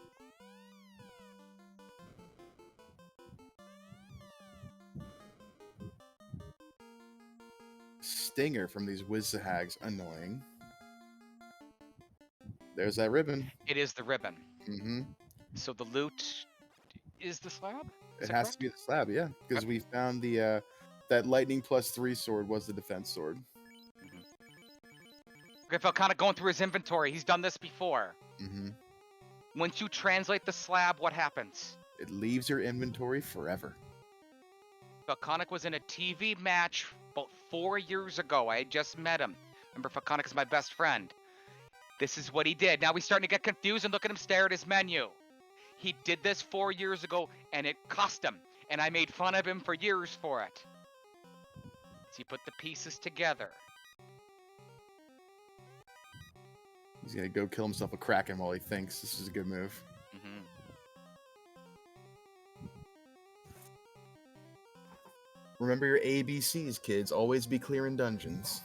Stinger from these Wizzahags. Annoying. There's that ribbon. It is the ribbon. Mm-hmm. So the loot is the slab? It has to be the slab, yeah. Because we found the that lightning +3 sword was the defense sword. Okay, Falconic going through his inventory. He's done this before. Once you translate the slab, what happens? It leaves your inventory forever. Falconic was in a TV match about 4 years ago. I had just met him. Remember, Falconic is my best friend. This is what he did. Now he's starting to get confused and look at him stare at his menu. He did this 4 years ago, and it cost him. And I made fun of him for years for it. So he put the pieces together. He's gonna go kill himself a Kraken while he thinks. This is a good move. Remember your ABCs, kids. Always be clear in dungeons.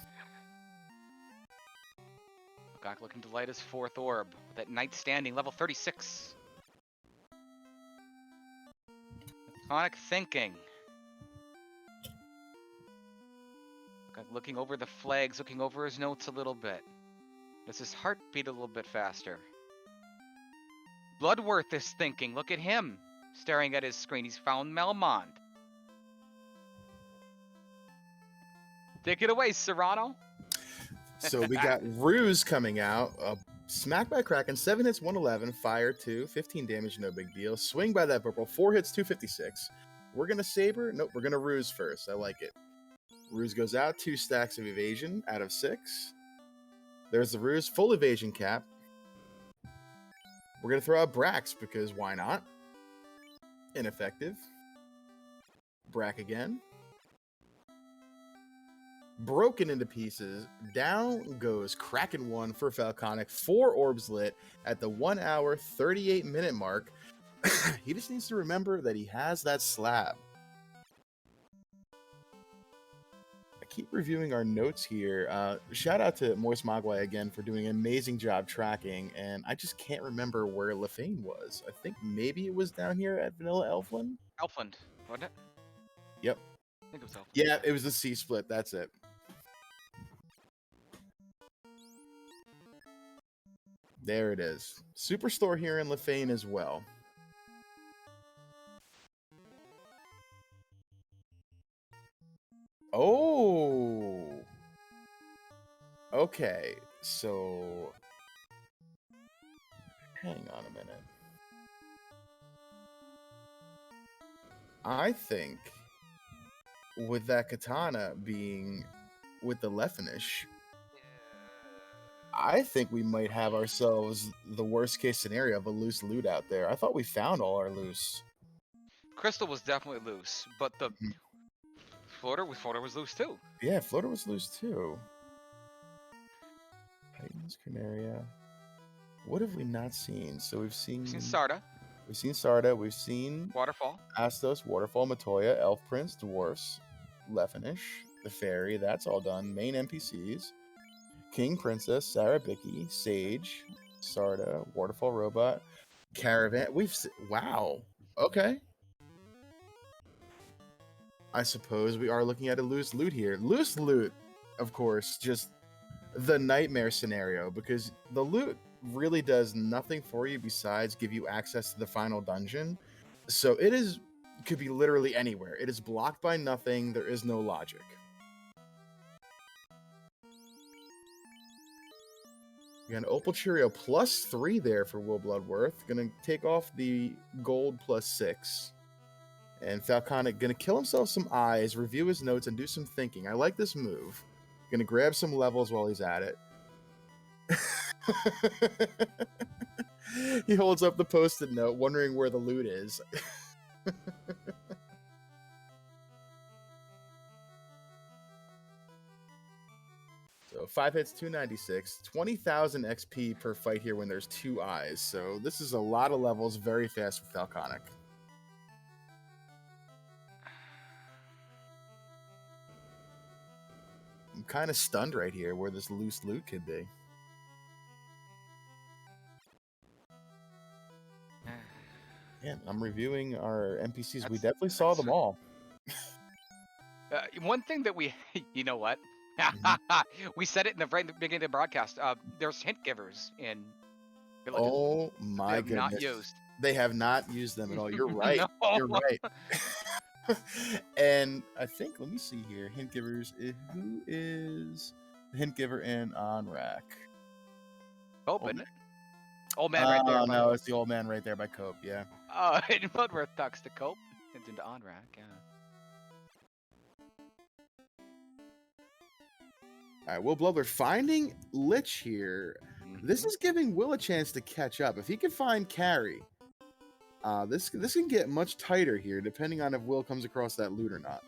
Falconic looking to light his 4th orb with that Knight standing, level 36. Falconic thinking. Looking over the flags, looking over his notes a little bit. Does his heart beat a little bit faster? Bloodworth is thinking. Look at him, staring at his screen. He's found Melmond. Take it away, Serrano. So we got Ruse coming out. Smack by Kraken, 7 hits, 111, fire 2, 15 damage, no big deal. Swing by that purple, 4 hits, 256. We're gonna Saber? Nope, we're gonna Ruse first. I like it. Ruse goes out, 2 stacks of evasion out of 6. There's the Ruse, full evasion cap. We're gonna throw out Brax because why not? Ineffective. Brack again. Broken into pieces. Down goes Kraken 1 for Falconic. 4 orbs lit at the 1 hour, 38 minute mark. He just needs to remember that he has that slab. I keep reviewing our notes here. Shout out to Moist Mogwai again for doing an amazing job tracking, and I just can't remember where Lefane was. I think maybe it was down here at Vanilla Elfland? Elfland, wasn't it? Yep. I think it was Elfland. Yeah, it was the C split. That's it. There it is. Superstore here in Lefane as well. Oh. Okay, so hang on a minute. I think with that katana being with the Lefanish, I think we might have ourselves the worst case scenario of a loose loot out there. I thought we found all our loose. Crystal was definitely loose, but the floater was loose too. Yeah, floater was loose too. Titans, Carnaria. What have we not seen? So we've seen Sarda. We've seen Sarda. We've seen Waterfall. Astos, Waterfall, Matoya, Elf Prince, Dwarfs, Lefanish, the Fairy. That's all done. Main NPCs. King, Princess, Sarabiki, Sage, Sarda, Waterfall Robot, Caravan. Wow. Okay. I suppose we are looking at a loose loot here. Loose loot, of course, just the nightmare scenario, because the loot really does nothing for you besides give you access to the final dungeon. So could be literally anywhere. It is blocked by nothing. There is no logic. You got an Opal Cheerio +3 there for Will Bloodworth. Gonna take off the gold +6. And Falconic gonna kill himself some eyes, review his notes, and do some thinking. I like this move. Gonna grab some levels while he's at it. He holds up the post-it note, wondering where the loot is. So 5 hits, 296, 20,000 XP per fight here when there's 2 eyes. So this is a lot of levels very fast with Falconic. I'm kind of stunned right here where this loose loot could be. Yeah, I'm reviewing our NPCs. We definitely saw them all. One thing that we, you know what? We said it in the beginning of the broadcast. There's hint givers in villages. Oh my goodness. Not used. They have not used them at all. You're right. No. You're right. And I think, let me see here. Hint givers. Who is the hint giver in Onrak? Cope, isn't it? Old man right there. Oh, no, it's the old man right there by Cope, yeah. And Bloodworth talks to Cope. And into Onrak, yeah. All right, Will Bloodworth finding Lich here. This is giving Will a chance to catch up. If he can find Carrie, this can get much tighter here, depending on if Will comes across that loot or not.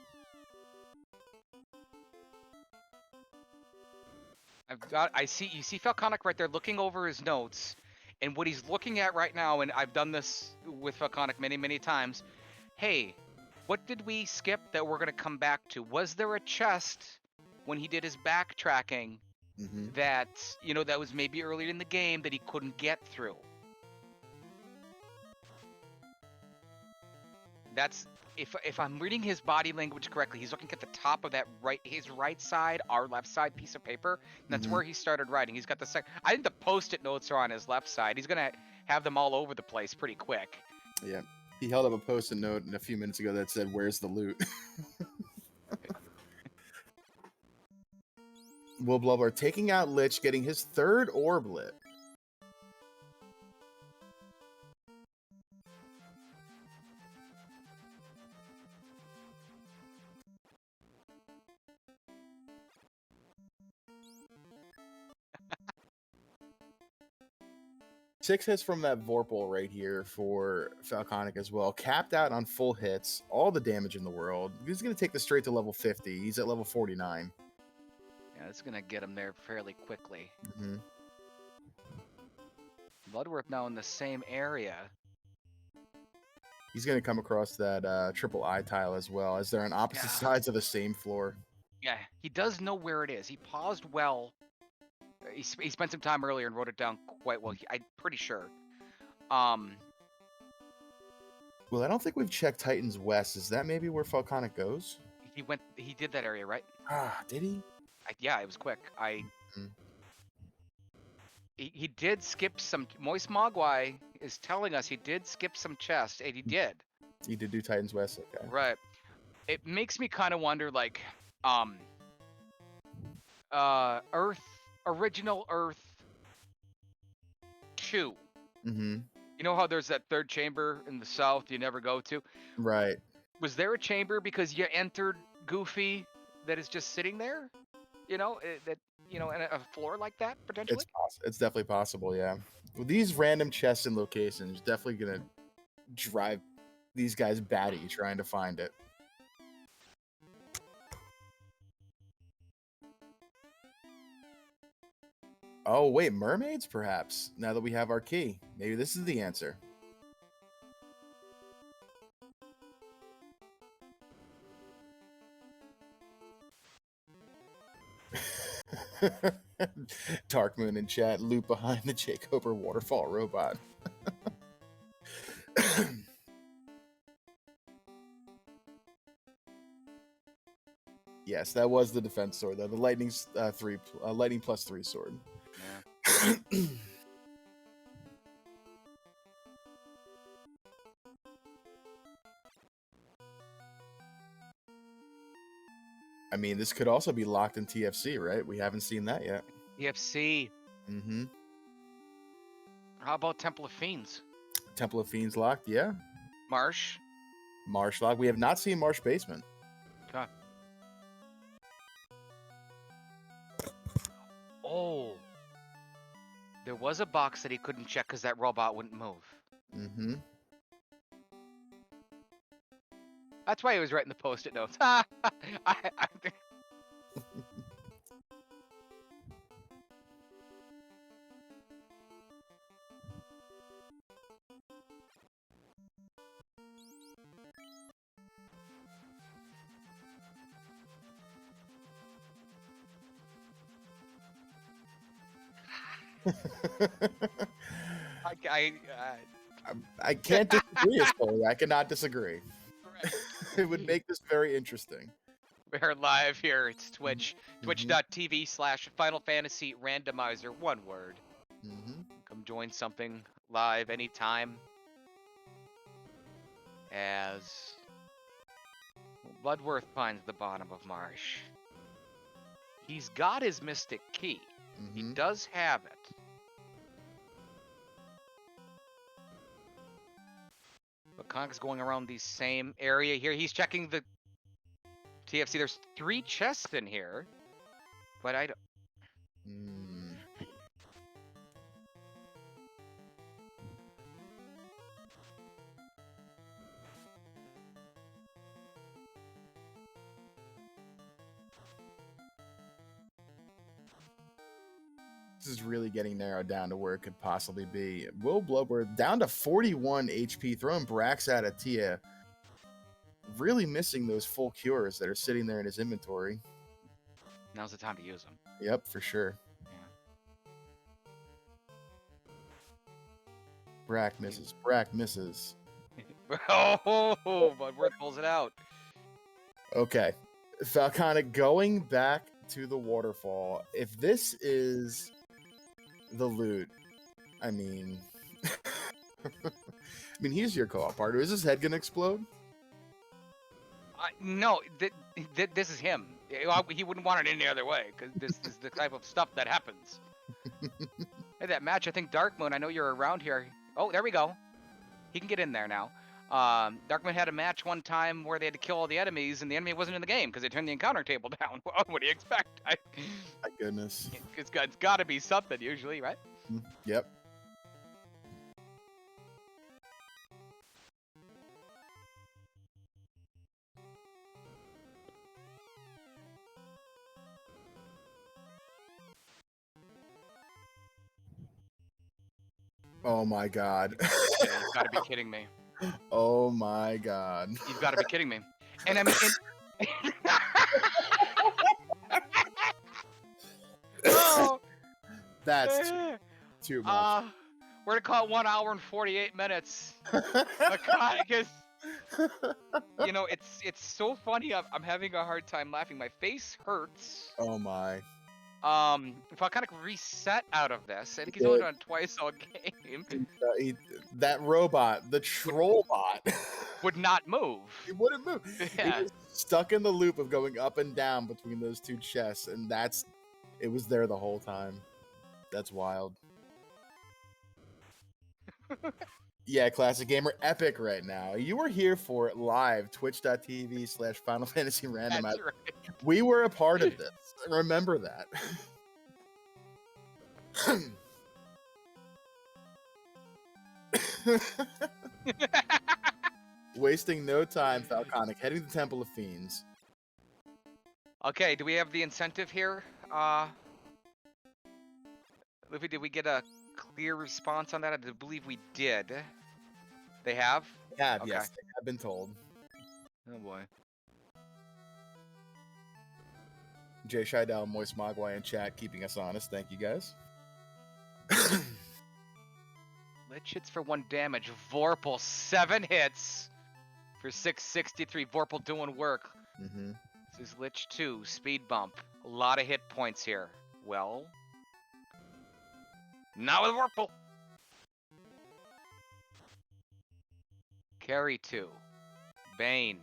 You see Falconic right there looking over his notes, and what he's looking at right now, and I've done this with Falconic many, many times. Hey, what did we skip that we're going to come back to? Was there a chest when he did his backtracking that, you know, that was maybe earlier in the game that he couldn't get through. That's if I'm reading his body language correctly, he's looking at the top of that his right side, our left side piece of paper, and that's where he started writing. He's got the I think the post-it notes are on his left side. He's gonna have them all over the place pretty quick. Yeah, he held up a post-it note a few minutes ago that said, "Where's the loot?" Will Blubber taking out Lich, getting his third orb lit. Six hits from that Vorpal right here for Falconic as well. Capped out on full hits, all the damage in the world. He's going to take this straight to level 50. He's at level 49. Yeah, it's gonna get him there fairly quickly. Mm-hmm. Bloodworth now in the same area. He's going to come across that triple eye tile as well, as they're on opposite sides of the same floor. Yeah, he does know where it is. He paused well. He spent some time earlier and wrote it down quite well. I'm pretty sure. Well, I don't think we've checked Titans West. Is that maybe where Falconic goes? He did that area, right? Ah, did he? Yeah, it was quick. He did skip some. Moist Mogwai is telling us he did skip some chests, and he did. He did do Titans West, okay. Right. It makes me kind of wonder, like, Original Earth 2. Mm-hmm. You know how there's that third chamber in the south you never go to? Right. Was there a chamber because you entered Goofy that is just sitting there? You know, in a floor like that, potentially? It's definitely possible, yeah. Well, these random chests and locations definitely going to drive these guys batty trying to find it. Oh, wait, mermaids, perhaps? Now that we have our key. Maybe this is the answer. Dark Moon in chat, loop behind the J Cobra waterfall robot. Yes, that was the defense sword, though. The lightning +3 sword. Yeah. I mean, this could also be locked in TFC, right? We haven't seen that yet. TFC. Mm-hmm. How about Temple of Fiends? Temple of Fiends locked, yeah. Marsh. Marsh locked. We have not seen Marsh Basement. Okay. Oh. There was a box that he couldn't check because that robot wouldn't move. Mm-hmm. That's why he was writing the post-it notes. I can't disagree, Cole. I cannot disagree. It would make this very interesting. We're live here. It's Twitch. Twitch.tv/Final Fantasy Randomizer. One word. Come join something live anytime. As Bloodworth finds the bottom of Marsh. He's got his mystic key. He does have it. But Conk's going around the same area here. He's checking the TFC. There's 3 chests in here. But I don't... This is really getting narrowed down to where it could possibly be. Will Blubber down to 41 HP, throwing Brax out at Tia. Really missing those full cures that are sitting there in his inventory. Now's the time to use them. Yep, for sure. Brack misses. Brack misses. Oh, but Worth pulls it out. Okay. Falconic going back to the waterfall. If this is the loot, I mean... he's your co-op partner. Is his head gonna explode? No, this is him. He wouldn't want it any other way, because this is the type of stuff that happens. Hey, that match, I think Darkmoon, I know you're around here. Oh, there we go. He can get in there now. Darkmoon had a match one time where they had to kill all the enemies, and the enemy wasn't in the game because they turned the encounter table down. What do you expect? My goodness. It's got to be something usually, right? Yep. Oh my god. You've got to be kidding me. Oh my god. You've got to be kidding me. And I mean... Oh! That's too much. We're gonna call it 1 hour and 48 minutes. Because, you know, it's so funny. I'm having a hard time laughing. My face hurts. Oh my. If I kind of reset out of this, I think he's only done twice all game. That robot, the troll bot, would not move. He wouldn't move. Yeah. He was stuck in the loop of going up and down between those two chests, and it was there the whole time. That's wild. Yeah, Classic Gamer, epic right now. You were here for it live, twitch.tv/Final Fantasy Randomizer. That's right. We were a part of this. Remember that. Wasting no time, Falconic, heading to the Temple of Fiends. Okay, do we have the incentive here? Luffy, did we get a clear response on that? I believe we did. They have? Yeah, Okay. yes, they have been told. Oh boy. Jay Scheidel, Moist Mogwai in chat, keeping us honest. Thank you, guys. Lich hits for 1 damage. Vorpal, 7 hits for 663. Vorpal doing work. Mm-hmm. This is Lich 2, speed bump. A lot of hit points here. Well, not with Vorpal. Carry 2. Bane.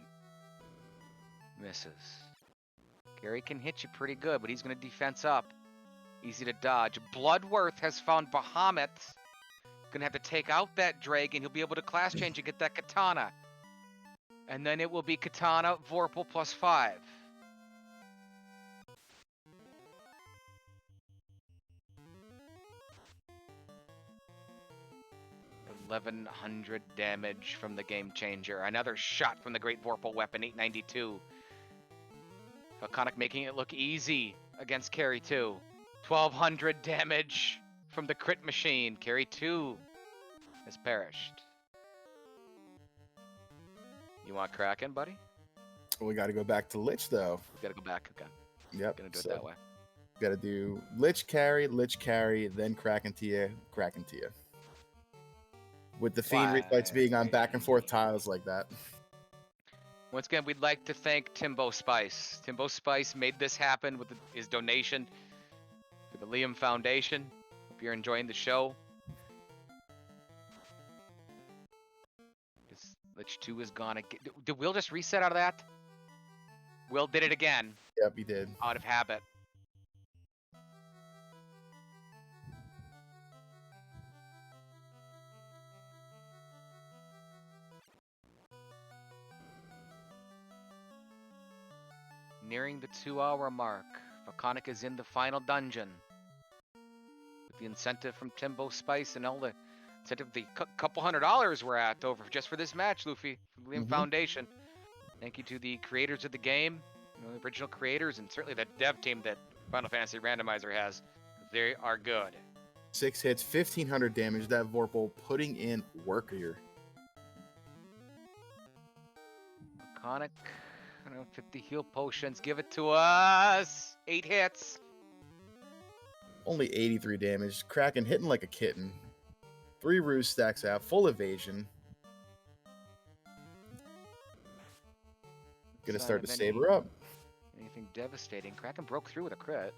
Misses. Gary can hit you pretty good, but he's going to defense up. Easy to dodge. Bloodworth has found Bahamut. Going to have to take out that dragon. He'll be able to class change and get that katana. And then it will be katana, Vorpal +5. $1,100 damage from the Game Changer. Another shot from the Great Vorpal weapon, 892. Falconic making it look easy against Carry 2. 1,200 damage from the crit machine. Carry 2 has perished. You want Kraken, buddy? We got to go back to Lich, though. We gotta go back. Okay. Yep. Gonna do it that way. Got to do Lich carry, then Kraken Tia. With the Fiend refights being on back and forth tiles like that. Once again, we'd like to thank Timbo Spice. Timbo Spice made this happen with his donation to the Liam Foundation. Hope you're enjoying the show. This Lich 2 is gone again. Did Will just reset out of that? Will did it again. Yep, he did. Out of habit. Nearing the 2-hour mark, Falconic is in the final dungeon. With the incentive from Timbo Spice and all the incentive, the couple $100 we're at over just for this match, Luffy, from the Liam Foundation. Thank you to the creators of the game, the original creators, and certainly the dev team that Final Fantasy Randomizer has. They are good. 6 hits, 1,500 damage. That Vorpal putting in work here. Falconic. 50 heal potions. Give it to us. 8 hits. Only 83 damage. Kraken hitting like a kitten. 3 ruse stacks out, full evasion. Gonna Sign start of to any- saber up. Anything devastating. Kraken broke through with a crit.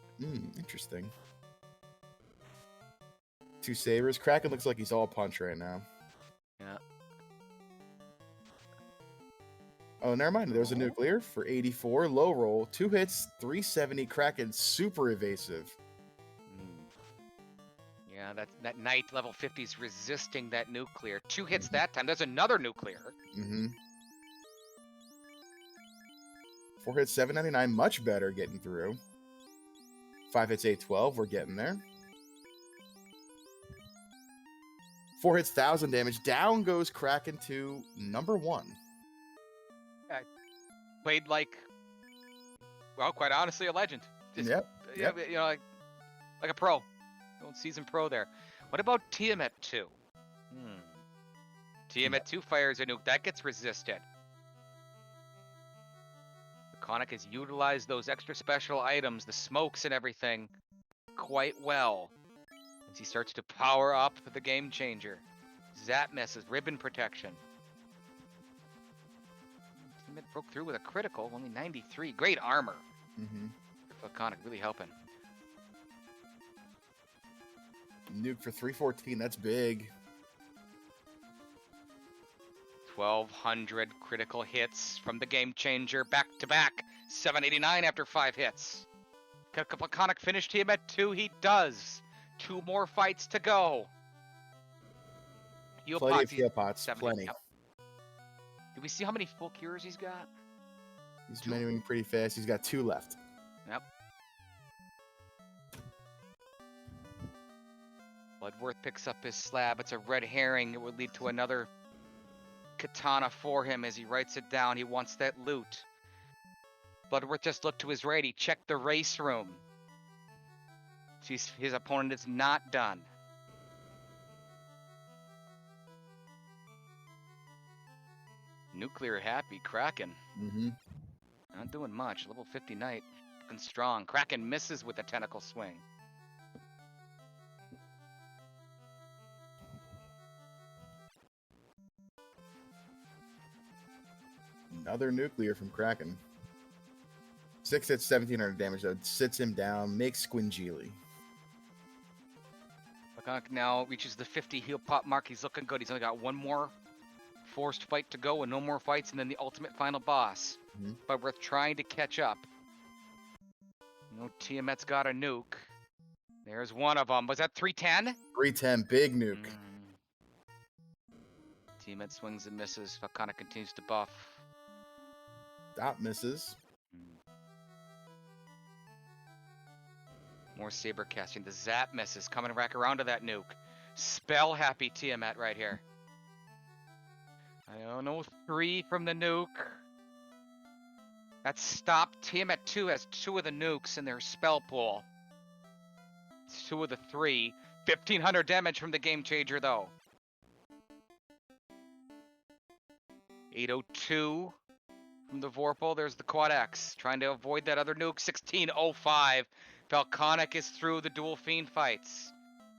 Interesting. 2 sabers. Kraken looks like he's all punch right now. Yeah. Oh, never mind. There's a nuclear for 84. Low roll. 2 hits, 370. Kraken super evasive. Yeah, that knight level 50 is resisting that nuclear. 2 hits that time. There's another nuclear. 4 hits, 799. Much better getting through. 5 hits, 812. We're getting there. 4 hits, 1,000 damage. Down goes Kraken to number 1. Played like, well, quite honestly, a legend. Just, Yep. You know, like a pro. Old seasoned pro there. What about Tiamat 2? Tiamat 2 fires a nuke. That gets resisted. Conic has utilized those extra special items, the smokes and everything, quite well. As he starts to power up the game changer. Zap misses, ribbon protection. Tiamat broke through with a critical, only 93. Great armor. Conic really helping. Nuke for 314. That's big. 1,200 critical hits from the game changer, back to back. 789 after 5 hits. Can Conic finish Tiamat 2? He does. 2 more fights to go. Heal Plenty pots, of heal pots. 70. Plenty. Yep. Did we see how many full cures he's got? He's moving pretty fast. He's got 2 left. Yep. Bloodworth picks up his slab. It's a red herring. It would lead to another katana for him as he writes it down. He wants that loot. Bloodworth just looked to his right. He checked the race room. His opponent is not done. Nuclear happy Kraken. Not doing much. Level 50 knight. Looking strong. Kraken misses with a tentacle swing. Another nuclear from Kraken. 6 hits, 1,700 damage, though. Sits him down, makes Squingeely. Conic now reaches the 50 heal pot mark. He's looking good. He's only got 1 more forced fight to go and no more fights, and then the ultimate final boss. But we're trying to catch up. You know, Tiamat's got a nuke. There's one of them. Was that 310? 310, big nuke. Tiamat swings and misses. Falcana continues to buff. Dot misses. More saber casting. The zap misses. Coming back around to that nuke. Spell happy Tiamat right here. I don't know. 3 from the nuke. That's stopped. Tiamat 2 has 2 of the nukes in their spell pool. It's 2 of the 3. 1,500 damage from the game changer though. 802 from the Vorpal. There's the Quad X. Trying to avoid that other nuke. 1605. Falconic is through the dual Fiend fights.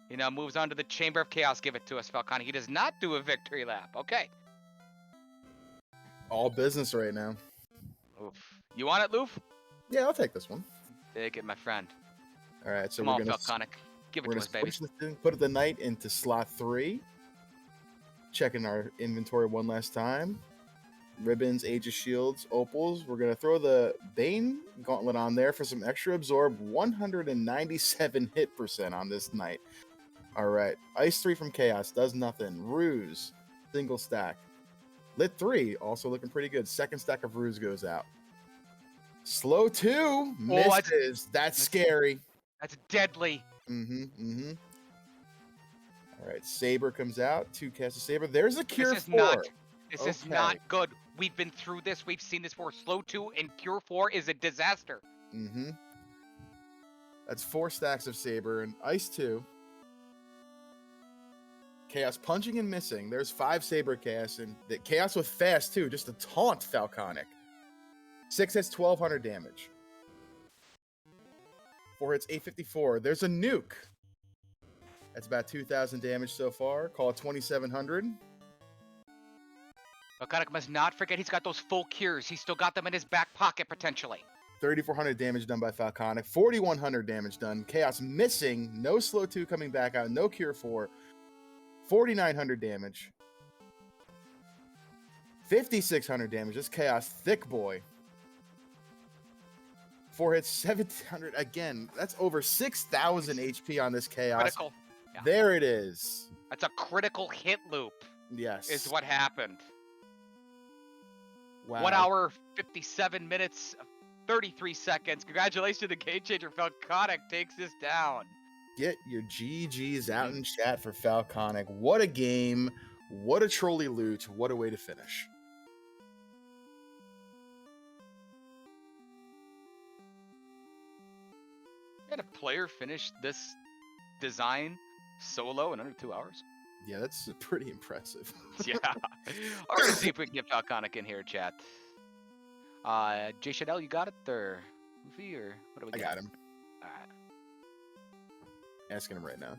He now moves on to the Chamber of Chaos. Give it to us, Falconic. He does not do a victory lap. Okay. All business right now. Oof. You want it, Loof? Yeah, I'll take this one. Take it, my friend. All right, so Come we're on, gonna Falconic. Give it we're to gonna us, baby. switch this thing, put the knight into slot 3. Checking our inventory one last time. Ribbons, Age of Shields, Opals. We're gonna throw the Bane Gauntlet on there for some extra absorb. 197 hit percent on this knight. All right, Ice 3 from Chaos does nothing. Ruse, single stack. Lit 3 also looking pretty good. Second stack of Ruse goes out. Slow 2 misses. That's scary. That's deadly. All right, Saber comes out. 2 cast a Saber. There's a Cure 4. This is not good. We've been through this. We've seen this before. Slow 2 and Cure 4 is a disaster. That's 4 stacks of Saber and Ice 2. Chaos punching and missing. There's 5 Saber casts and the Chaos with fast too, just to taunt Falconic. 6 hits, 1,200 damage. 4 hits, 854. There's a nuke. That's about 2,000 damage so far. Call it 2,700. Falconic must not forget he's got those full cures. He's still got them in his back pocket, potentially. 3,400 damage done by Falconic. 4,100 damage done. Chaos missing. No slow 2 coming back out. No cure 4. 4,900 damage. 5,600 damage. This Chaos thick boy. 4 hits, 1,700. Again, that's over 6,000 HP on this Chaos. Critical. Yeah. There it is. That's a critical hit loop. Yes. Is what happened. Wow. 1 hour, 57 minutes, 33 seconds. Congratulations to the game changer. Falconic takes this down. Get your GGs out in chat for Falconic. What a game. What a trolley loot. What a way to finish. Had a player finish this design solo in under 2 hours? Yeah, that's pretty impressive. Yeah. All right, let's see if we can get Falconic in here, chat. Jay Chanel, you got it? Or Luffy, or what do we I got him. All right. Asking him right now.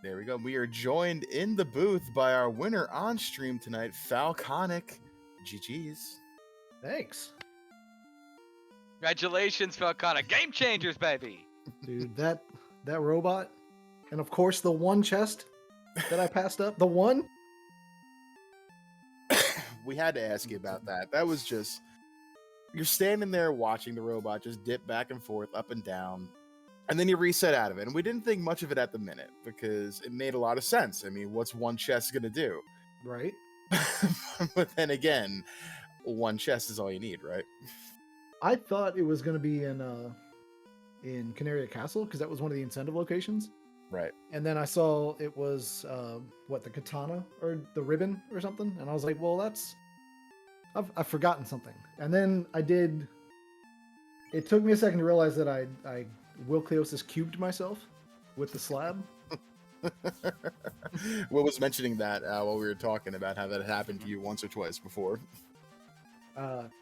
There we go. We are joined in the booth by our winner on stream tonight, Falconic. GG's. Thanks. Congratulations, Falconic. Game changers, baby. Dude, that robot, and of course the one chest that I passed up, the one. We had to ask you about that. That was just, you're standing there watching the robot just dip back and forth, up and down, and then you reset out of it. And we didn't think much of it at the minute because it made a lot of sense. I mean, what's one chest going to do? Right. But then again, one chest is all you need, right? I thought it was going to be in Canaria Castle because that was one of the incentive locations. Right. And then I saw it was the katana or the ribbon or something, and I was like, well, I've forgotten something. And then I did. It took me a second to realize that I Will Cleosis cubed myself with the slab. Will was mentioning that while we were talking about how that happened to you once or twice before.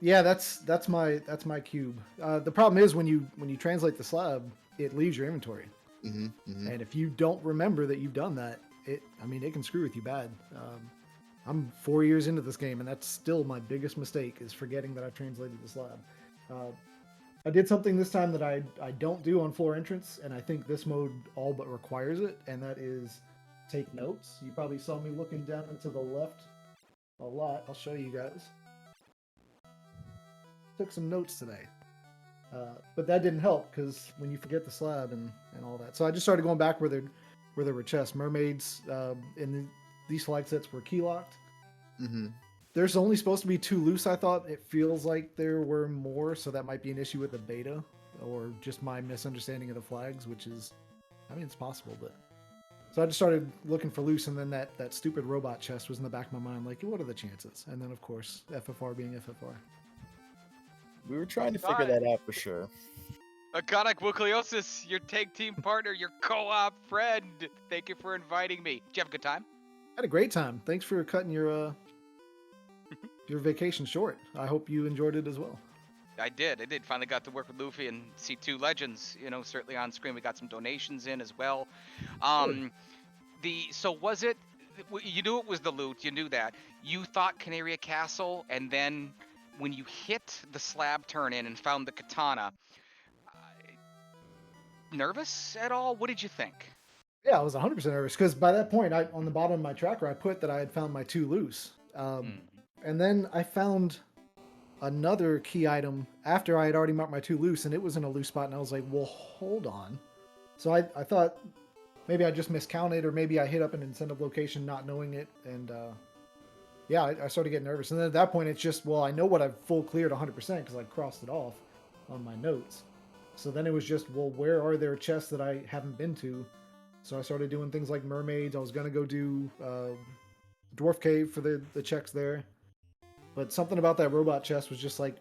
Yeah, that's my cube. The problem is when you translate the slab, it leaves your inventory. Mm-hmm, mm-hmm. And if you don't remember that you've done that, it can screw with you bad. I'm 4 years into this game, and that's still my biggest mistake is forgetting that I translated the slab. I did something this time that I don't do on floor entrance, and I think this mode all but requires it, and that is take notes. You probably saw me looking down and to the left a lot. I'll show you guys. Took some notes today. But that didn't help because when you forget the slab and all that. So I just started going back where there were chests. Mermaids these flag sets were key locked. Mm-hmm. There's only supposed to be 2 loose, I thought. It feels like there were more, so that might be an issue with the beta or just my misunderstanding of the flags, which is, it's possible, but. So I just started looking for loose, and then that stupid robot chest was in the back of my mind, like, what are the chances? And then, of course, FFR being FFR. We were trying to figure that out for sure. Iconic Wukliosis, your tag team partner, your co-op friend. Thank you for inviting me. Did you have a good time? I had a great time. Thanks for cutting your vacation short. I hope you enjoyed it as well. I did. Finally got to work with Luffy and see 2 legends. Certainly on screen. We got some donations in as well. So was it? You knew it was the loot. You knew that. You thought Canaria Castle, and then when you hit the slab turn in and found the katana, nervous at all? What did you think? Yeah, I was 100% nervous because by that point, on the bottom of my tracker, I put that I had found my 2 loose. And then I found another key item after I had already marked my 2 loose, and it was in a loose spot, and I was like, well, hold on. So I thought maybe I just miscounted, or maybe I hit up an incentive location not knowing it, and yeah, I started getting nervous. And then at that point, it's just, well, I know what I've full cleared 100% because I crossed it off on my notes. So then it was just, well, where are there chests that I haven't been to? So I started doing things like mermaids. I was going to go do Dwarf Cave for the checks there. But something about that robot chest was just like,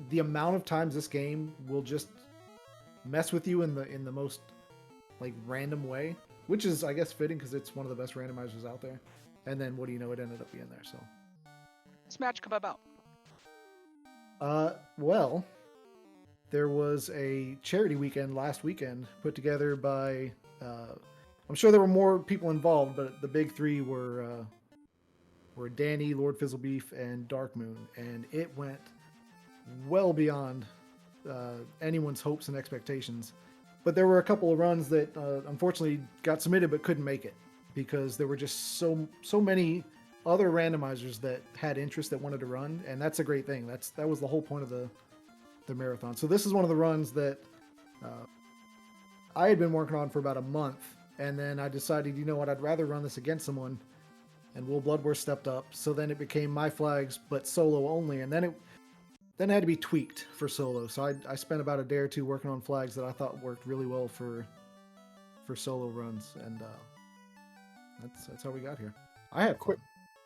the amount of times this game will just mess with you in the most like random way. which is, I guess, fitting because it's one of the best randomizers out there. And then, what do you know, it ended up being there. So, This match come about. well, there was a charity weekend last weekend put together by. I'm sure there were more people involved, but the big three were Danny, Lord Fizzlebeef, and Dark Moon, and it went well beyond anyone's hopes and expectations. But there were a couple of runs that unfortunately got submitted but couldn't make it because there were just so many other randomizers that had interest that wanted to run, and that's a great thing. That was the whole point of the marathon. So this is one of the runs that I had been working on for about a month, and then I decided, you know what, I'd rather run this against someone, and Will Bloodworth stepped up. So then it became my flags, but solo only, and then it had to be tweaked for solo. So I spent about a day or two working on flags that I thought worked really well for solo runs, and that's how we got here. I have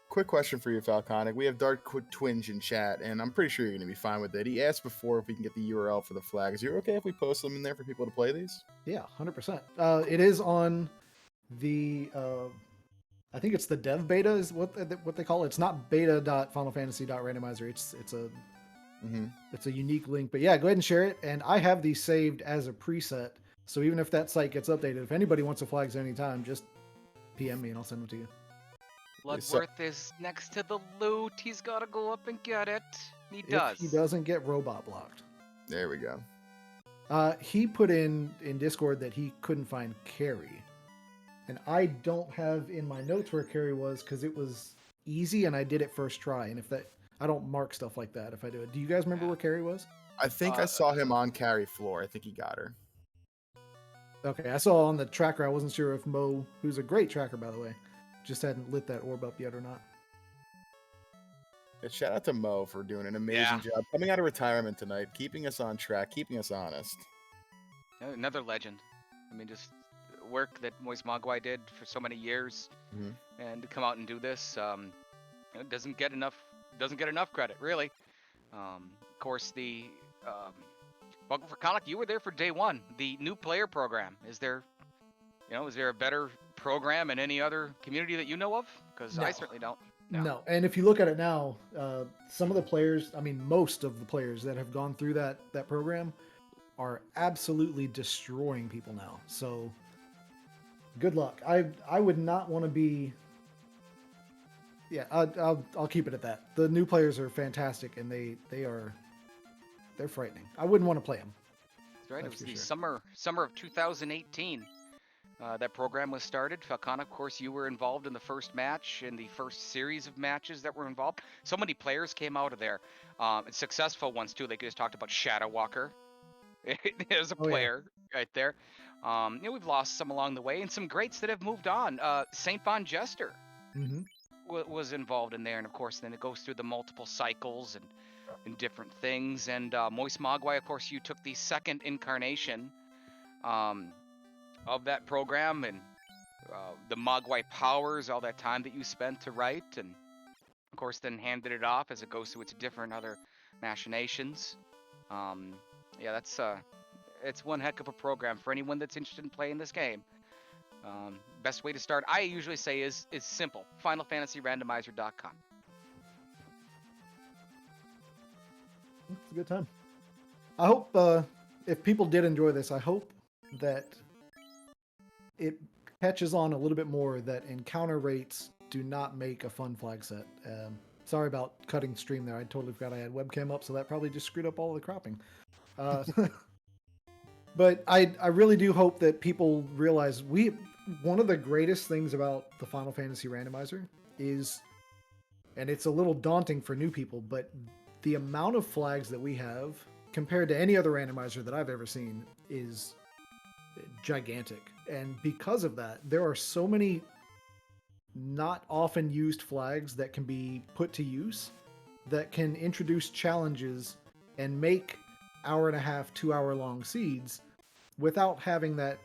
Quick question for you, Falconic. We have Dark Twinge in chat, and I'm pretty sure you're going to be fine with it. He asked before if we can get the URL for the flags. You're okay if we post them in there for people to play these? Yeah, 100%. It is on the, I think it's the dev beta is what they call it. It's not beta.finalfantasy.randomizer. It's a unique link. But yeah, go ahead and share it. And I have these saved as a preset. So even if that site gets updated, if anybody wants the flags at any time, just PM me and I'll send them to you. Bloodworth is next to the loot. He's got to go up and get it. He does. If he doesn't get robot blocked. There we go. He put in Discord that he couldn't find Carrie. And I don't have in my notes where Carrie was because it was easy and I did it first try. And I don't mark stuff like that if I do it. Do you guys remember where Carrie was? I think I saw him on carry floor. I think he got her. Okay, I saw on the tracker. I wasn't sure if Mo, who's a great tracker by the way, just hadn't lit that orb up yet or not. Yeah, shout out to Mo for doing an amazing job coming out of retirement tonight, keeping us on track, keeping us honest. Another legend. I mean, just work that Moise Mogwai did for so many years, and to come out and do this, it doesn't get enough credit, really. Of course, welcome for Conic. You were there for day one. The new player program. Is there a better program in any other community that you know of? Because I certainly don't. No. And if you look at it now, some of the players, I mean, most of the players that have gone through that program are absolutely destroying people now. So good luck. I would not want to be. Yeah, I'll keep it at that. The new players are fantastic, and they're frightening. I wouldn't want to play them. That's right. It was the summer of 2018. That program was started. Falcon, of course, you were involved in the first match, in the first series of matches that were involved. So many players came out of there, and successful ones too. They just talked about Shadow Walker as a player right there. We've lost some along the way, and some greats that have moved on. Saint Von Jester was involved in there, and of course, then it goes through the multiple cycles and different things. And Moise Mogwai, of course, you took the second incarnation of that program, and the Mogwai powers, all that time that you spent to write, and of course then handed it off as it goes through its different other machinations. It's one heck of a program for anyone that's interested in playing this game. Best way to start, I usually say, is simple. FinalFantasyRandomizer.com. It's a good time. I hope if people did enjoy this, I hope that it catches on a little bit more that encounter rates do not make a fun flag set. Sorry about cutting stream there. I totally forgot I had webcam up, so that probably just screwed up all the cropping. But I really do hope that people realize one of the greatest things about the Final Fantasy Randomizer is, and it's a little daunting for new people, but the amount of flags that we have compared to any other randomizer that I've ever seen is gigantic. And because of that, there are so many not often used flags that can be put to use that can introduce challenges and make 1.5-hour, 2-hour long seeds without having that,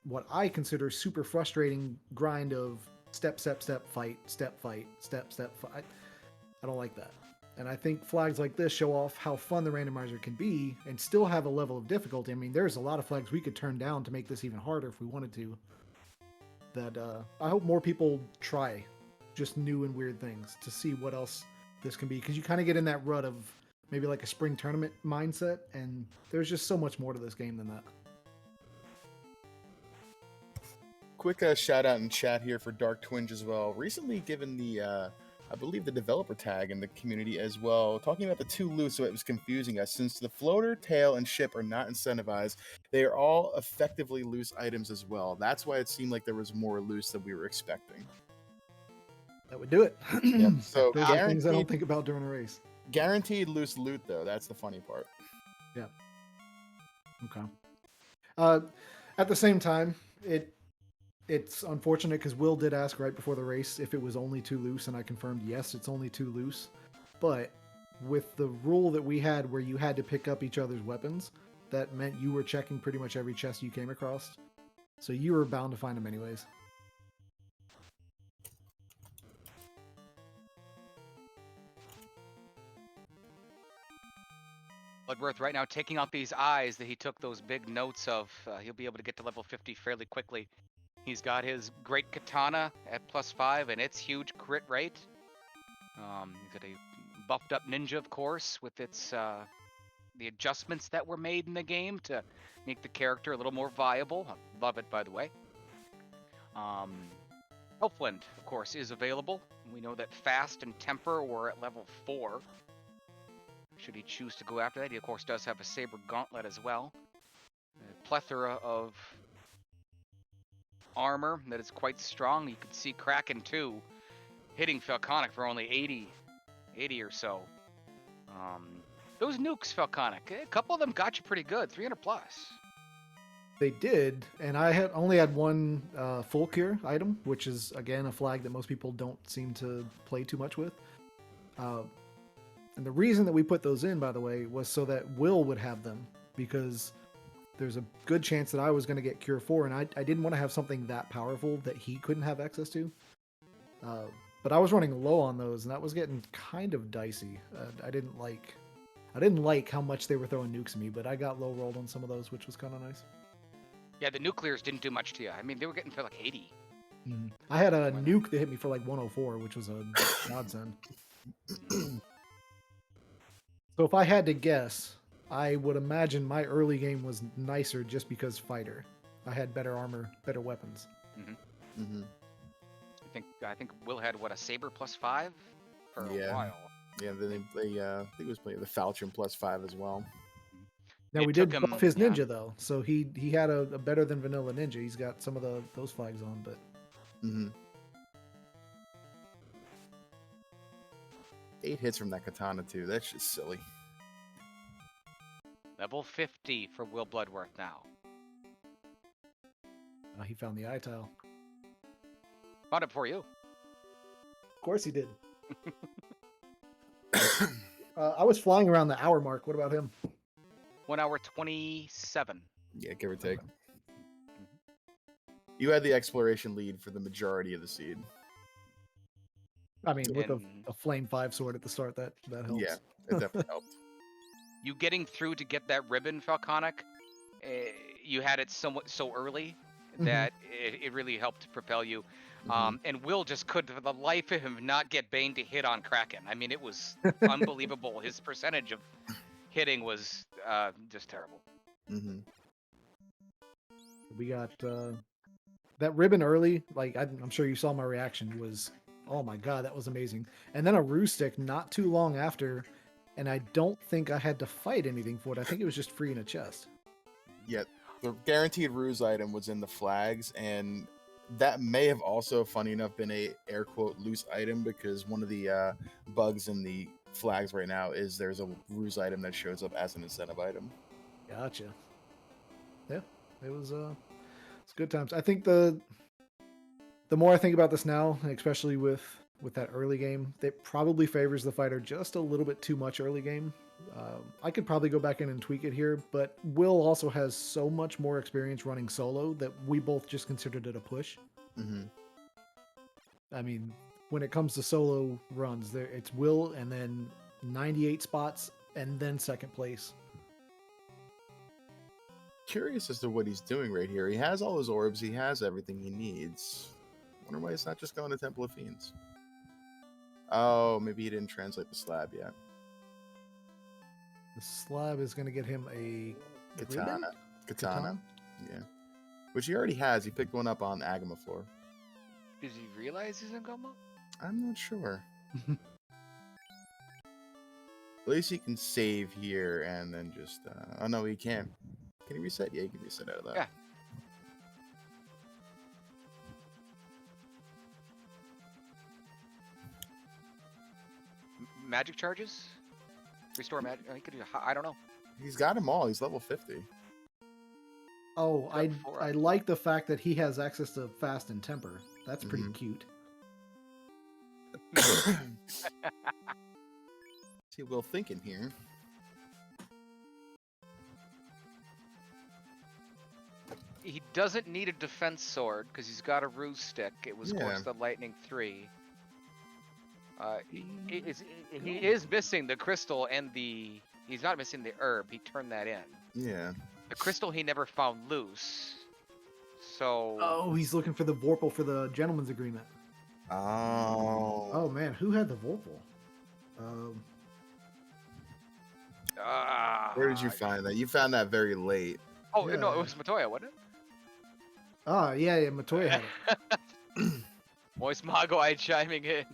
what I consider super frustrating grind of step, fight, step, fight, step, fight. I don't like that. And I think flags like this show off how fun the randomizer can be and still have a level of difficulty. I mean, there's a lot of flags we could turn down to make this even harder if we wanted to. that I hope more people try just new and weird things to see what else this can be, because you kind of get in that rut of maybe like a spring tournament mindset, and there's just so much more to this game than that. Quick shout out in chat here for Dark Twinge as well. Recently given the, I believe, the developer tag in the community as well, talking about the two loose, so it was confusing us. Since the floater, tail, and ship are not incentivized, they are all effectively loose items as well. That's why it seemed like there was more loose than we were expecting. That would do it. Yep. So Those are things I don't guaranteed, think about during a race. guaranteed loose loot, though. That's the funny part. Yeah. Okay. At the same time, it's unfortunate because Will did ask right before the race if it was only 2 loose, and I confirmed yes, it's only 2 loose. But with the rule that we had where you had to pick up each other's weapons, that meant you were checking pretty much every chest you came across. So you were bound to find them anyways. Bloodworth right now taking out these eyes that he took those big notes of. He'll be able to get to level 50 fairly quickly. He's got his great katana at +5 and its huge crit rate. He's got a buffed up ninja, of course, with its the adjustments that were made in the game to make the character a little more viable. I love it, by the way. Elfwind, of course, is available. We know that Fast and Temper were at level 4. Should he choose to go after that, he of course does have a saber gauntlet as well. A plethora of armor that is quite strong. You could see Kraken too hitting Falconic for only 80 or so. Those nukes, Falconic, a couple of them got you pretty good, 300 plus. They did, and I only had one full cure item, which is again a flag that most people don't seem to play too much with. And the reason that we put those in, by the way, was so that Will would have them, because there's a good chance that I was going to get Cure 4, and I didn't want to have something that powerful that he couldn't have access to. But I was running low on those, and that was getting kind of dicey. I didn't like how much they were throwing nukes at me, but I got low rolled on some of those, which was kind of nice. Yeah, the nuclears didn't do much to you. I mean, they were getting for like 80. Mm-hmm. I had a nuke that hit me for like 104, which was a godsend. So if I had to guess, I would imagine my early game was nicer just because fighter. I had better armor, better weapons. Mm-hmm. Mm-hmm. I think Will had what, a saber +5 for a while. Yeah, then they I think it was playing the Falchion +5 as well. Now we did buff his ninja though, so he had a better than vanilla ninja. He's got some of those flags on, but. Mm-hmm. 8 hits from that katana too. That's just silly. Level 50 for Will Bloodworth now. He found the eye tile. Found it for you. Of course he did. I was flying around the hour mark. What about him? 1 hour 27. Yeah, give or take. Okay. You had the exploration lead for the majority of the seed. I mean, with a flame 5 sword at the start, that helps. Yeah, it definitely helped. You getting through to get that ribbon, Falconic, you had it so early that it really helped propel you. And Will just could, for the life of him, not get Bane to hit on Kraken. I mean, it was unbelievable. His percentage of hitting was just terrible. Mm-hmm. We got that ribbon early. Like, I'm sure you saw my reaction was, oh my god, that was amazing. And then a ruse stick not too long after, and I don't think I had to fight anything for it. I think it was just free in a chest. Yeah, the guaranteed ruse item was in the flags, and that may have also, funny enough, been a air quote loose item, because one of the bugs in the flags right now is there's a ruse item that shows up as an incentive item. Gotcha. Yeah, it was it's good times. I think the more I think about this now, especially with that early game, it probably favors the fighter just a little bit too much early game. I could probably go back in and tweak it here, but Will also has so much more experience running solo that we both just considered it a push. Mm-hmm. I mean, when it comes to solo runs, it's Will and then 98 spots and then second place. curious as to what he's doing right here. He has all his orbs. He has everything he needs. Wonder why he's not just going to Temple of Fiends. Oh, maybe he didn't translate the slab yet. The slab is going to get him a ribbon? Katana. Yeah. Which he already has. He picked one up on Agama floor. Does he realize he's in Goma? I'm not sure. At least he can save here and then just... oh, no, he can't. Can he reset? Yeah, he can reset out of that. Yeah. Magic charges? Restore magic? He could do, I don't know. He's got them all. He's level 50. Oh, Got four. I like the fact that he has access to fast and temper. That's pretty Mhm. cute. See, Will thinking here. He doesn't need a defense sword because he's got a ruse stick. It was, of Yeah. course, the Lightning 3. He is missing the crystal and the... He's not missing the herb. He turned that in. Yeah. The crystal he never found loose. So... Oh, he's looking for the Vorpal for the gentleman's agreement. Oh. Oh man, who had the Vorpal? Where did you find that? You found that very late. Oh, no, Yeah. it was Matoya, wasn't it? Oh yeah, Matoya had it. Moist Mogwai chiming in.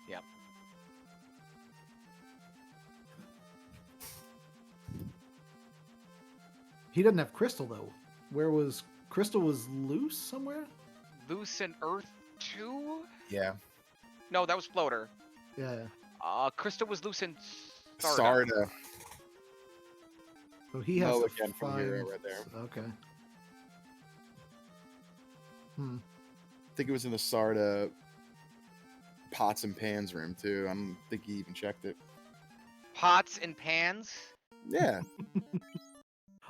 Yep. He doesn't have crystal though. Where was crystal was loose somewhere? Loose in Earth 2? Yeah. No, that was Floater. Yeah. Crystal was loose in Sarda. Sarda. So he has Oh, to again from find... here right there. Okay. I think it was in the Sarda pots and pans room too. I don't think he even checked it. Pots and pans? Yeah.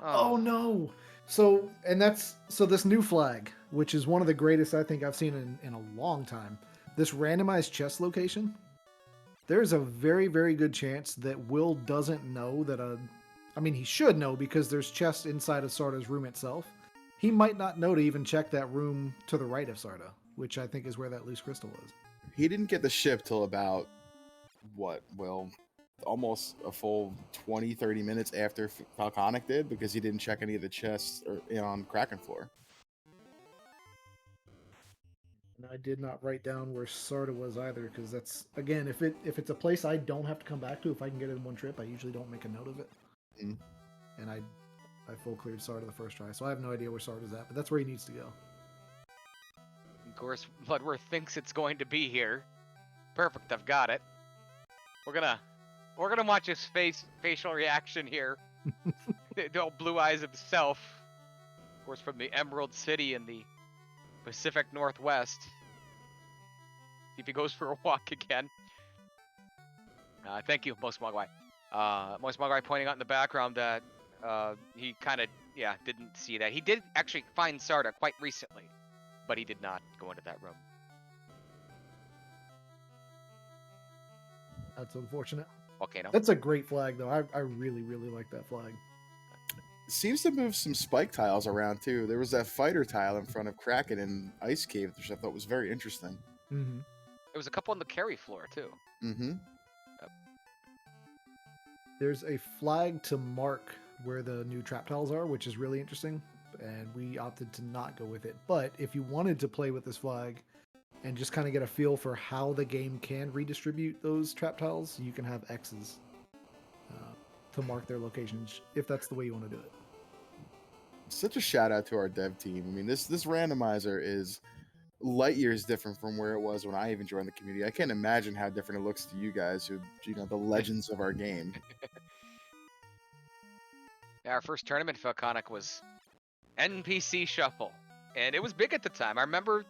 Oh no. So this new flag, which is one of the greatest I think I've seen in a long time. This randomized chest location. There's a very, very good chance that Will doesn't know that he should know because there's chests inside of Sarda's room itself. He might not know to even check that room to the right of Sarda, which I think is where that loose crystal was. He didn't get the ship till about, almost a full 20, 30 minutes after Falconic did because he didn't check any of the chests on Kraken floor. And I did not write down where Sarda was either because that's, again, if it's a place I don't have to come back to, if I can get it in one trip, I usually don't make a note of it. Mm. And I full cleared Sarda the first try, so I have no idea where Sarda's at, but that's where he needs to go. Of course, Bloodworth thinks it's going to be here. Perfect, I've got it. We're gonna watch his facial reaction here. The old blue eyes himself. Of course, from the Emerald City in the Pacific Northwest. See if he goes for a walk again. Thank you, Moist Mogwai. Moist Mogwai pointing out in the background that he kind of, didn't see that. He did actually find Sarda quite recently, but he did not go into that room. That's unfortunate. Volcano. That's a great flag, though. I really, really like that flag. Seems to move some spike tiles around too. There was that fighter tile in front of Kraken and Ice Cave, which I thought was very interesting. Mm-hmm. There was a couple on the carry floor, too. Mm-hmm. There's a flag to mark where the new trap tiles are, which is really interesting, and we opted to not go with it. But if you wanted to play with this flag and just kind of get a feel for how the game can redistribute those trap tiles, you can have X's to mark their locations if that's the way you want to do it. Such a shout out to our dev team. I mean, this randomizer is light years different from where it was when I even joined the community. I can't imagine how different it looks to you guys, who the legends of our game. Our first tournament Falconic was NPC Shuffle, and it was big at the time. I remember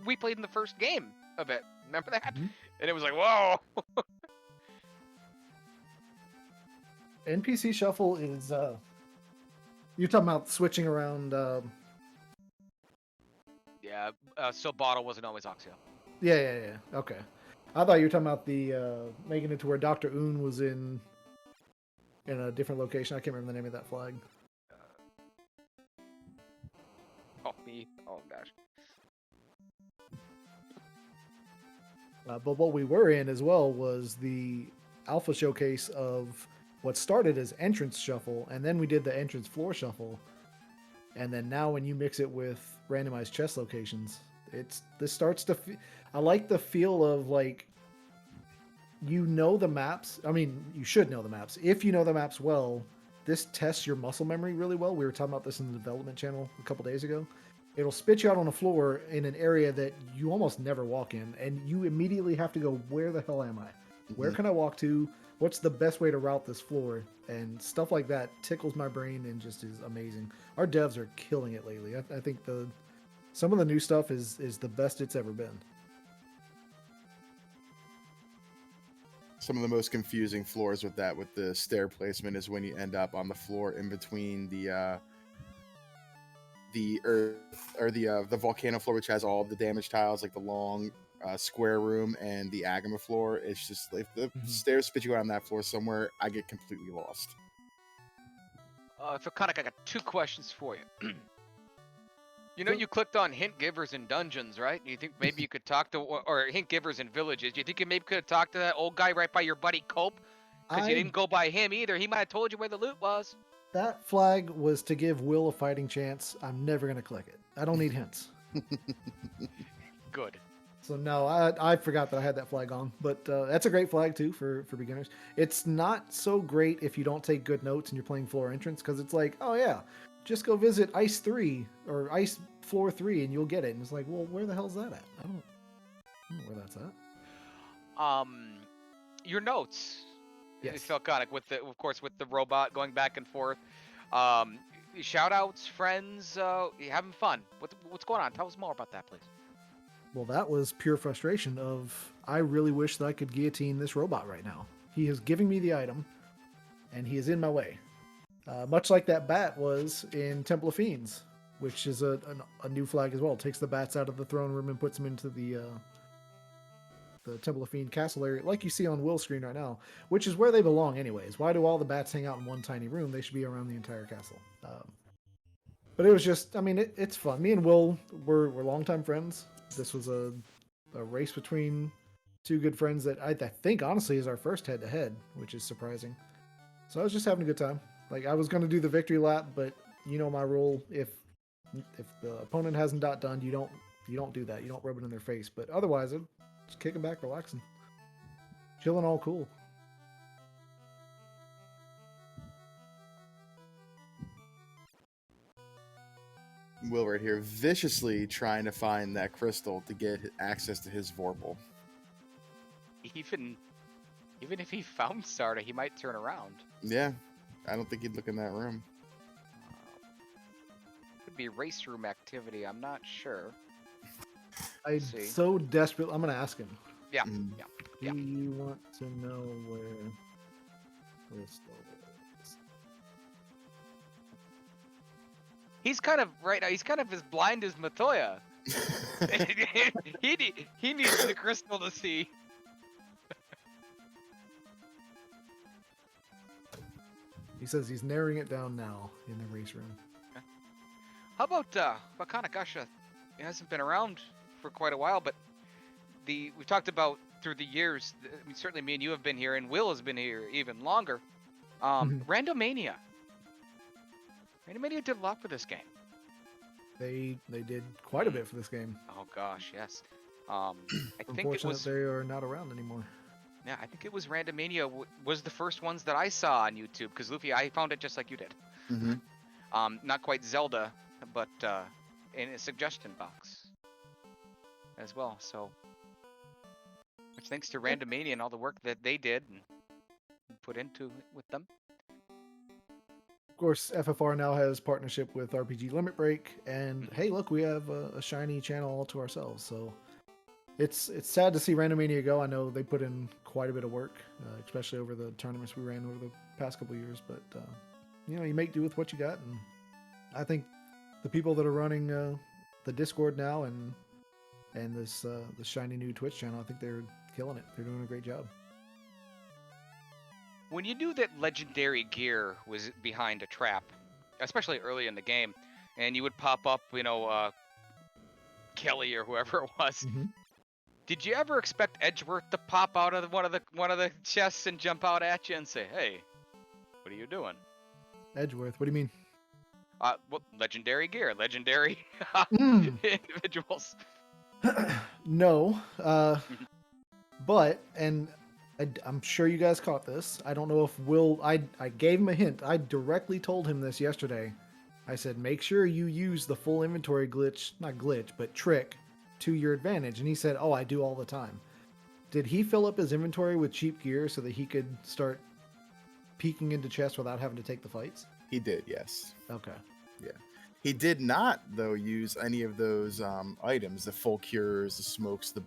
we played in the first game of it. Remember that? Mm-hmm. And it was like, whoa! NPC Shuffle is you're talking about switching around. Yeah, so Bottle wasn't always Oxio. Yeah. Okay. I thought you were talking about the making it to where Dr. Un was in in a different location. I can't remember the name of that flag. Oh, me. Oh, gosh. But what we were in as well was the alpha showcase of what started as entrance shuffle, and then we did the entrance floor shuffle, and then now when you mix it with randomized chess locations, this starts to. I like the feel of like, you know the maps. I mean, you should know the maps. If you know the maps well, this tests your muscle memory really well. We were talking about this in the development channel a couple days ago. It'll spit you out on a floor in an area that you almost never walk in, and you immediately have to go, where the hell am I? Where can I walk to? What's the best way to route this floor? And stuff like that tickles my brain and just is amazing. Our devs are killing it lately. I think some of the new stuff is the best it's ever been. Some of the most confusing floors with the stair placement is when you end up on the floor in between the earth or the volcano floor, which has all of the damage tiles, like the long square room, and the agama floor. It's just like the stairs spit you out on that floor somewhere, I get completely lost. So Kanak, I got 2 questions for you. You know, you clicked on hint givers in dungeons, right? You think maybe you could talk to, or hint givers in villages. Do you think you maybe could have talked to that old guy right by your buddy Cope? Because you didn't go by him either. He might have told you where the loot was. That flag was to give Will a fighting chance. I'm never going to click it. I don't need hints. Good. So no, I forgot that I had that flag on, but that's a great flag too for beginners. It's not so great if you don't take good notes and you're playing floor entrance, because it's like, oh yeah, just go visit Ice 3 or Ice Floor 3 and you'll get it. And it's like, well, where the hell's that at? I don't know where that's at. Your notes. Yes. It felt Kanak with the robot going back and forth. Shout outs, friends, you having fun. What's going on? Tell us more about that, please. Well, that was pure frustration of, I really wish that I could guillotine this robot right now. He is giving me the item, and he is in my way. Much like that bat was in Temple of Fiends, which is a new flag as well. It takes the bats out of the throne room and puts them into the Temple of Fiend castle area, like you see on Will's screen right now, which is where they belong anyways. Why do all the bats hang out in one tiny room? They should be around the entire castle. But it was just, I mean, it's fun. Me and Will were longtime friends. This was a race between 2 good friends that I think honestly is our first head-to-head, which is surprising. So I was just having a good time. Like, I was going to do the victory lap, but you know my rule: if the opponent hasn't done, you don't do that. You don't rub it in their face. But otherwise, I'm just kicking back, relaxing, chilling, all cool. Will right here viciously trying to find that crystal to get access to his Vorpal. Even if he found Sarda, he might turn around. Yeah, I don't think he'd look in that room. Could be race room activity. I'm not sure. I'm See. so desperate. I'm gonna ask him. Yeah, Mm. yeah. Do you want to know where crystal is? He's kind of right now. He's kind of as blind as Matoya. he needs the crystal to see. He says he's narrowing it down now in the race room. How about Bakanakasha? It hasn't been around for quite a while, but we talked about through the years. I mean, certainly me and you have been here, and Will has been here even longer. Randomania. Randomania did a lot for this game. They did quite a bit for this game. Oh gosh, yes. I think it Unfortunately, was. they are not around anymore. Yeah, I think it was Randomania was the first ones that I saw on YouTube, because Luffy, I found it just like you did. Mm-hmm. Not quite Zelda, but in a suggestion box as well. So, much thanks to Randomania and all the work that they did and put into it with them. Of course, FFR now has partnership with RPG Limit Break, and hey, look, we have a shiny channel all to ourselves. So it's sad to see Randomania go. I know they put in quite a bit of work, especially over the tournaments we ran over the past couple of years. But you know, you make do with what you got, and I think the people that are running the Discord now and this shiny new Twitch channel, I think they're killing it. They're doing a great job. when you knew that legendary gear was behind a trap, especially early in the game, and you would pop up, Kelly or whoever it was. Mhm. Did you ever expect Edgeworth to pop out of one of the chests and jump out at you and say, "Hey, what are you doing?" Edgeworth, what do you mean? Well, legendary gear, legendary Mm. individuals. No, but I'm sure you guys caught this. I don't know if Will. I gave him a hint. I directly told him this yesterday. I said, make sure you use the full inventory glitch, not glitch, but trick to your advantage. And he said, oh, I do all the time. Did he fill up his inventory with cheap gear so that he could start peeking into chests without having to take the fights? He did, yes. Okay. Yeah. He did not, though, use any of those items, the full cures, the smokes, the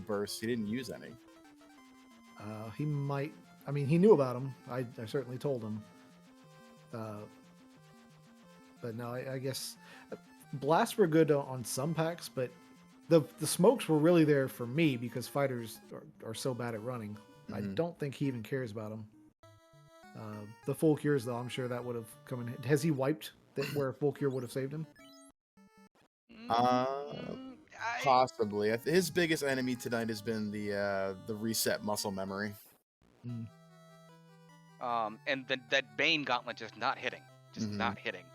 bursts. He didn't use any. He might. I mean, he knew about them. I certainly told him. But no, I guess blasts were good on some packs, but the smokes were really there for me because fighters are so bad at running. I don't think he even cares about them. The full cures, though, I'm sure that would have come in. Has he wiped that where full cure would have saved him? Possibly. His biggest enemy tonight has been the reset muscle memory. And that Bane gauntlet just not hitting, not hitting.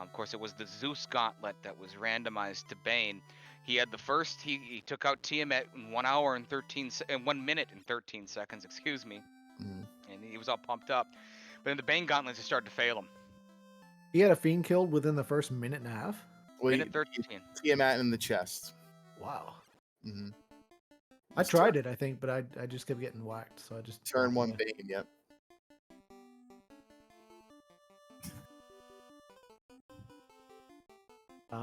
Of course, it was the Zeus gauntlet that was randomized to Bane. He had the first. He took out Tiamat in 1 hour and 1 minute and 13 seconds. Excuse me. And he was all pumped up. But then the Bane gauntlets just started to fail him. He had a Fiend killed within the first minute and a half? Well, minute 13. Tiamat in the chest. Wow. Mm-hmm. I tried it, I think, but I just kept getting whacked. So I just turn one Bane, yep.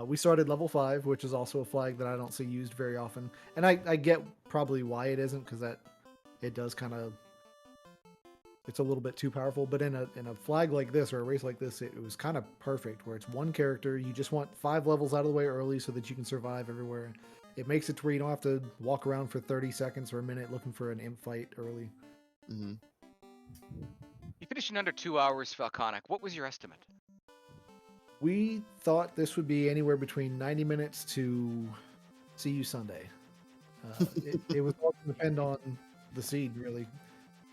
We started level 5, which is also a flag that I don't see used very often. And I get probably why it isn't, because it does kind of... It's a little bit too powerful, but in a flag like this, or a race like this, it was kind of perfect, where it's one character, you just want 5 levels out of the way early so that you can survive everywhere. It makes it to where you don't have to walk around for 30 seconds or a minute looking for an imp fight early. Mm-hmm. You finished in under 2 hours, Falconic. What was your estimate? We thought this would be anywhere between 90 minutes to see you Sunday. It was all going to depend on the seed, really.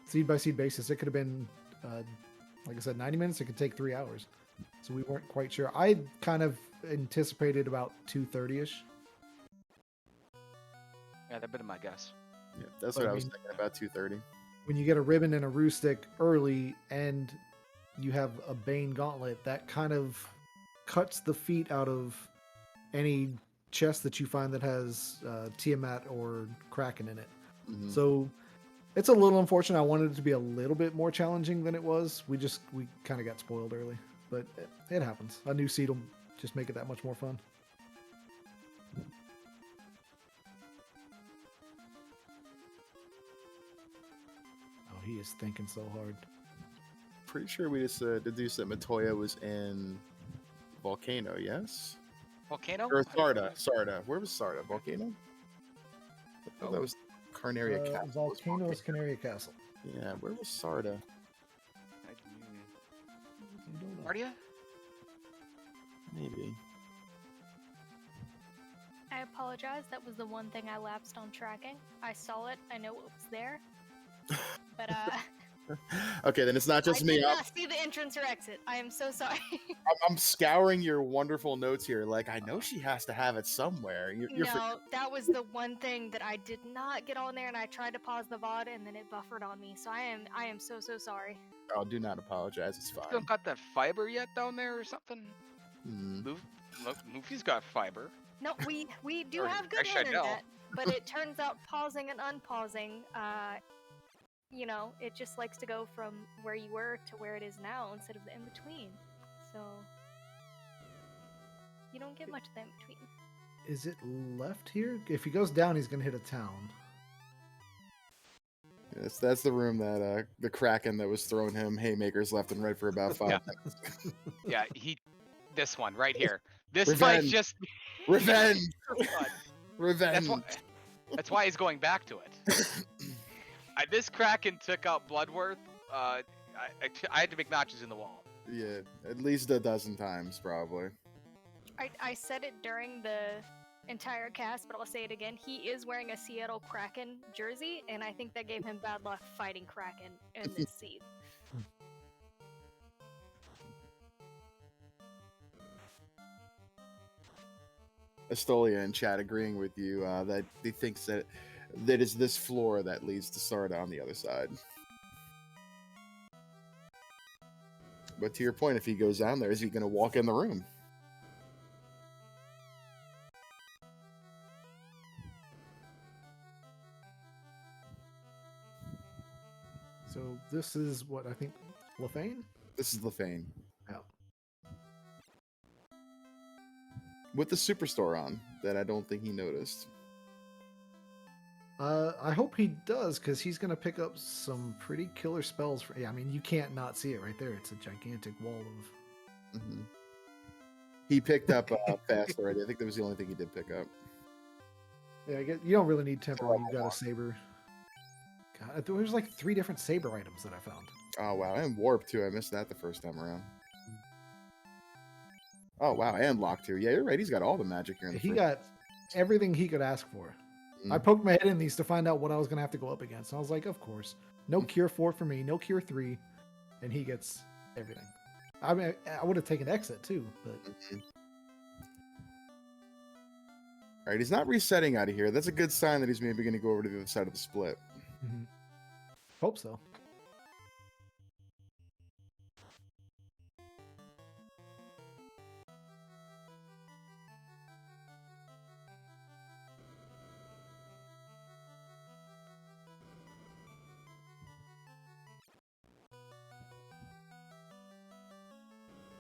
Seed by seed basis. It could have been, like I said, 90 minutes. It could take 3 hours. So we weren't quite sure. I kind of anticipated about 2:30ish. Yeah, that'd been my guess. Yeah, that's what I was thinking, about 2:30. When you get a ribbon and a rue stick early and you have a Bane gauntlet, that kind of cuts the feet out of any chest that you find that has Tiamat or Kraken in it. Mm-hmm. So it's a little unfortunate. I wanted it to be a little bit more challenging than it was. We kind of got spoiled early, but it happens. A new seed will just make it that much more fun. Oh, he is thinking so hard. Pretty sure we just deduced that Matoya was in Volcano, yes? Volcano? Or Sarda. Where was Sarda? Volcano? I thought that was Carnaria Castle. Volcano is Canaria Castle. Yeah, where was Sarda? Ardia? Maybe. I apologize. That was the one thing I lapsed on tracking. I saw it. I know it was there. But Okay, then it's not just I me. did not see the entrance or exit. I am so sorry. I'm scouring your wonderful notes here. Like, I know she has to have it somewhere. No, that was the one thing that I did not get on there, and I tried to pause the VOD, and then it buffered on me. So I am so sorry. Oh, do not apologize. It's fine. Still got that fiber yet down there or something? Mm. Luffy's got fiber. No, we do Or have good actually, I know. internet, but it turns out pausing and unpausing, it just likes to go from where you were to where it is now instead of the in-between. So you don't get much of the in-between. Is it left here? If he goes down, he's going to hit a town. Yes, that's the room that the Kraken that was throwing him haymakers left and right for about 5 minutes. Yeah, this one right here. This Revenge. fight just Revenge! fun. Revenge! That's why he's going back to it. This Kraken took out Bloodworth. I had to make notches in the wall. Yeah, at least a dozen times, probably. I said it during the entire cast, but I'll say it again. He is wearing a Seattle Kraken jersey, and I think that gave him bad luck fighting Kraken in this scene. Estolia in chat agreeing with you that he thinks that it's this floor that leads to Sarda on the other side. But to your point, if he goes down there, is he going to walk in the room? So this is what I think, Lefane? This is Lefane. Oh. With the Superstore on, that I don't think he noticed. I hope he does, because he's going to pick up some pretty killer spells. I mean, you can't not see it right there. It's a gigantic wall of... Mm-hmm. He picked up fast already. I think that was the only thing he did pick up. Yeah, I guess you don't really need temper when you've got a saber. God, there's like 3 different saber items that I found. Oh, wow. And Warp, too. I missed that the first time around. Oh, wow. And Lock, too. Yeah, you're right. He's got all the magic here in the He front. got everything he could ask for. I poked my head in these to find out what I was going to have to go up against. And I was like, of course. No Cure 4 for me. No Cure 3. And he gets everything. I mean, I would have taken Exit, too. But All right, he's not resetting out of here. That's a good sign that he's maybe going to go over to the other side of the split. Hope so.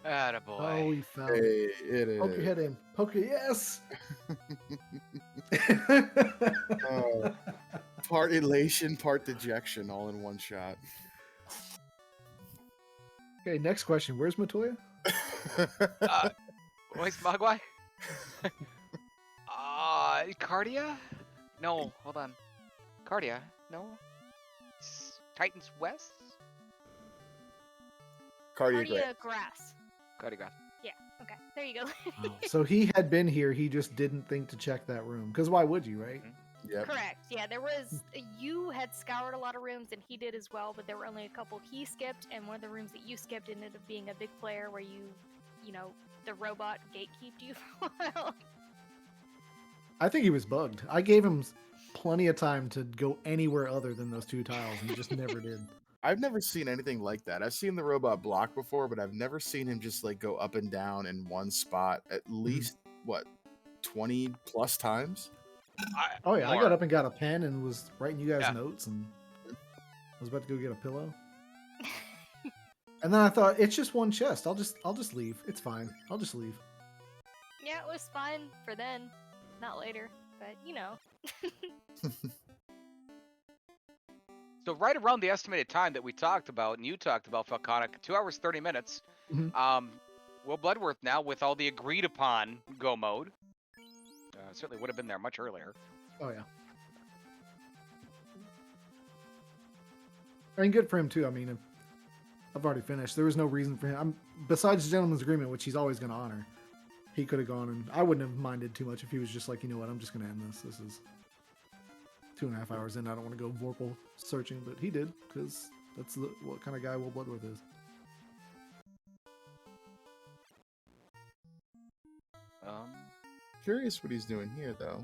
Attaboy. Oh, he found Hey, it. it is. Poke your head in. Poke your... Yes! Oh, part elation, part dejection, all in one shot. Okay, next question. Where's Matoya? Where's Mogwai? Cardia? No, hold on. Cardia? No. Titans West? Cardia Gray. Cardia grass. Cardia Grass. Yeah. Okay. There you go. So he had been here. He just didn't think to check that room. Because why would you, right? Yep. Correct. Yeah, there was. You had scoured a lot of rooms, and he did as well. But there were only a couple he skipped, and one of the rooms that you skipped ended up being a big player where you know, the robot gatekeeped you for a while. I think he was bugged. I gave him plenty of time to go anywhere other than those 2 tiles, and he just never did. I've never seen anything like that. I've seen the robot block before, but I've never seen him just like go up and down in one spot at least, what, 20 plus times? Oh yeah, I More. got up and got a pen and was writing you guys Yeah. notes, and I was about to go get a pillow. And then I thought, it's just one chest. I'll just leave. It's fine. I'll just leave. Yeah, it was fine for then, not later. But you know. So right around the estimated time that we talked about, and you talked about, Falconic, 2 hours, 30 minutes. Mhm. Will Bloodworth now, with all the agreed upon go mode, certainly would have been there much earlier. Oh yeah. I mean, good for him too. I mean, I've already finished. There was no reason for him. Besides the gentleman's agreement, which he's always going to honor. He could have gone, and I wouldn't have minded too much if he was just like, you know what, I'm just going to end this. This is 2.5 hours in. I don't want to go Vorpal searching, but he did, because that's what kind of guy Will Bloodworth is. Curious what he's doing here, though.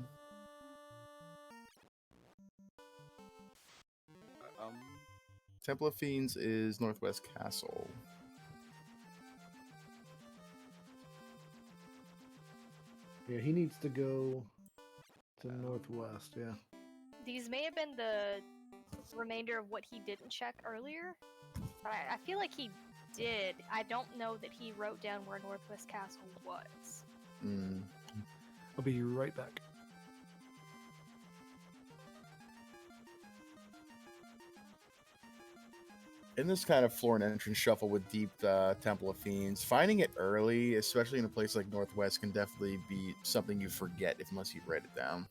Temple of Fiends is Northwest Castle. Yeah, he needs to go to Northwest, yeah. These may have been the remainder of what he didn't check earlier, but I feel like he did. I don't know that he wrote down where Northwest Castle was. I'll be right back. In this kind of floor and entrance shuffle with deep Temple of Fiends, finding it early, especially in a place like Northwest, can definitely be something you forget unless you write it down.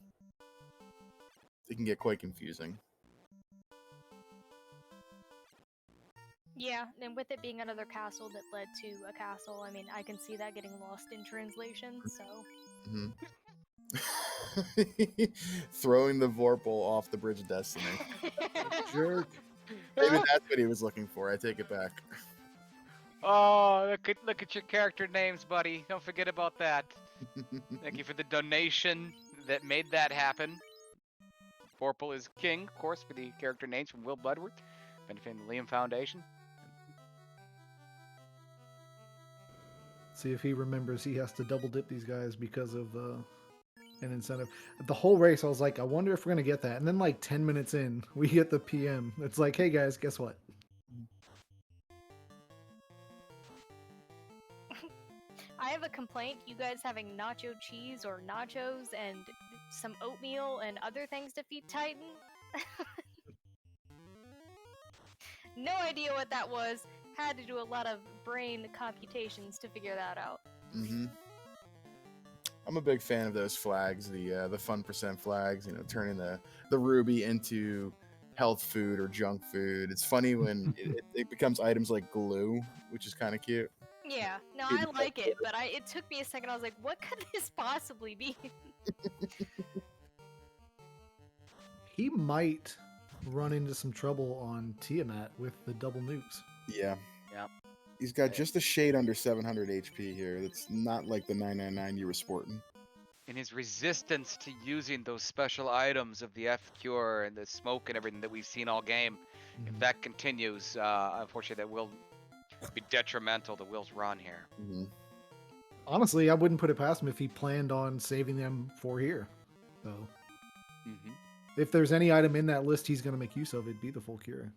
It can get quite confusing. Yeah, and with it being another castle that led to a castle, I mean, I can see that getting lost in translation, so. Mhm. Throwing the Vorpal off the Bridge of Destiny. Jerk. Maybe that's what he was looking for. I take it back. Oh, look at your character names, buddy. Don't forget about that. Thank you for the donation that made that happen. Vorpal is king, of course, for the character names from Will Bloodworth, benefiting the Liam Foundation. See if he remembers he has to double dip these guys because of an incentive. The whole race, I was like, I wonder if we're gonna get that. And then like 10 minutes in, we get the PM. It's like, hey guys, guess what? I have a complaint. You guys having nacho cheese or nachos and some oatmeal and other things to feed Titan? No idea what that was. Had to do a lot of brain computations to figure that out. Mm-hmm. I'm a big fan of those flags, the fun percent flags. You know, turning the ruby into health food or junk food. It's funny when it becomes items like glue, which is kind of cute. Yeah, no, I like it, but it took me a second. I was like, what could this possibly be? He might run into some trouble on Tiamat with the double nukes. Yeah. Yep. He's got just a shade under 700 HP here. That's not like the 999 you were sporting. And his resistance to using those special items of the F cure and the smoke and everything that we've seen all game, if that continues, unfortunately, that will be detrimental to Will's run here. Mm-hmm. Honestly, I wouldn't put it past him if he planned on saving them for here. So, if there's any item in that list he's going to make use of, it'd be the full cure.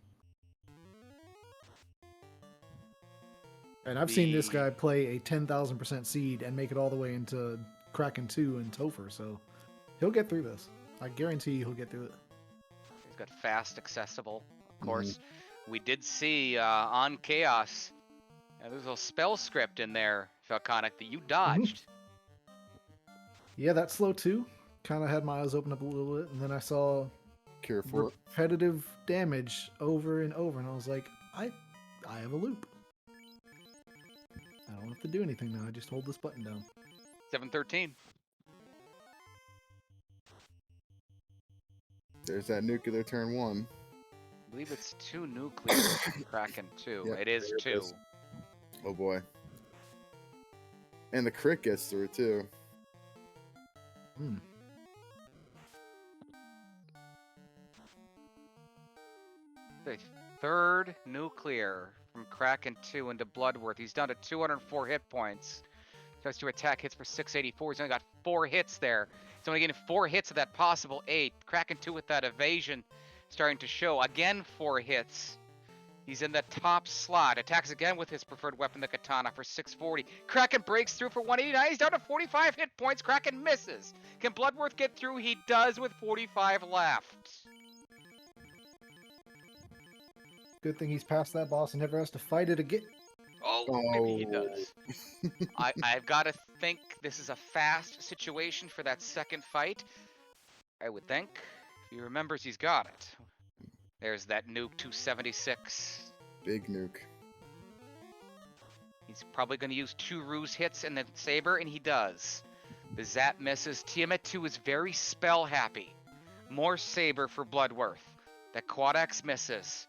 And I've seen this guy play a 10,000% seed and make it all the way into Kraken 2 and Topher, so he'll get through this. I guarantee he'll get through it. He's got fast accessible, of course. We did see on Chaos, there's a little spell script in there, Falconic, that you dodged. Yeah, that slow too. Kind of had my eyes open up a little bit, and then I saw Cure for repetitive damage over and over, and I was like, I have a loop. I don't have to do anything now. I just hold this button down. 713. There's that nuclear turn 1. I believe it's 2 nuclear Kraken 2. Yep, it is there 2. it is. Oh boy. And the crit gets through too. The third nuclear from Kraken 2 into Bloodworth. He's down to 204 hit points. Tries to attack hits for 684. He's only got 4 hits there. He's only getting 4 hits of that possible 8. Kraken 2 with that evasion starting to show. Again, 4 hits. He's in the top slot. Attacks again with his preferred weapon, the katana, for 640. Kraken breaks through for 189. He's down to 45 hit points. Kraken misses. Can Bloodworth get through? He does with 45 left. Good thing he's past that boss and never has to fight it again. Oh, maybe he does. I've got to think this is a fast situation for that second fight. I would think. If he remembers, he's got it. There's that nuke, 276. Big nuke. He's probably going to use 2 ruse hits and then Saber, and he does. The Zap misses. Tiamat 2 is very spell happy. More Saber for Bloodworth. The Quad X misses.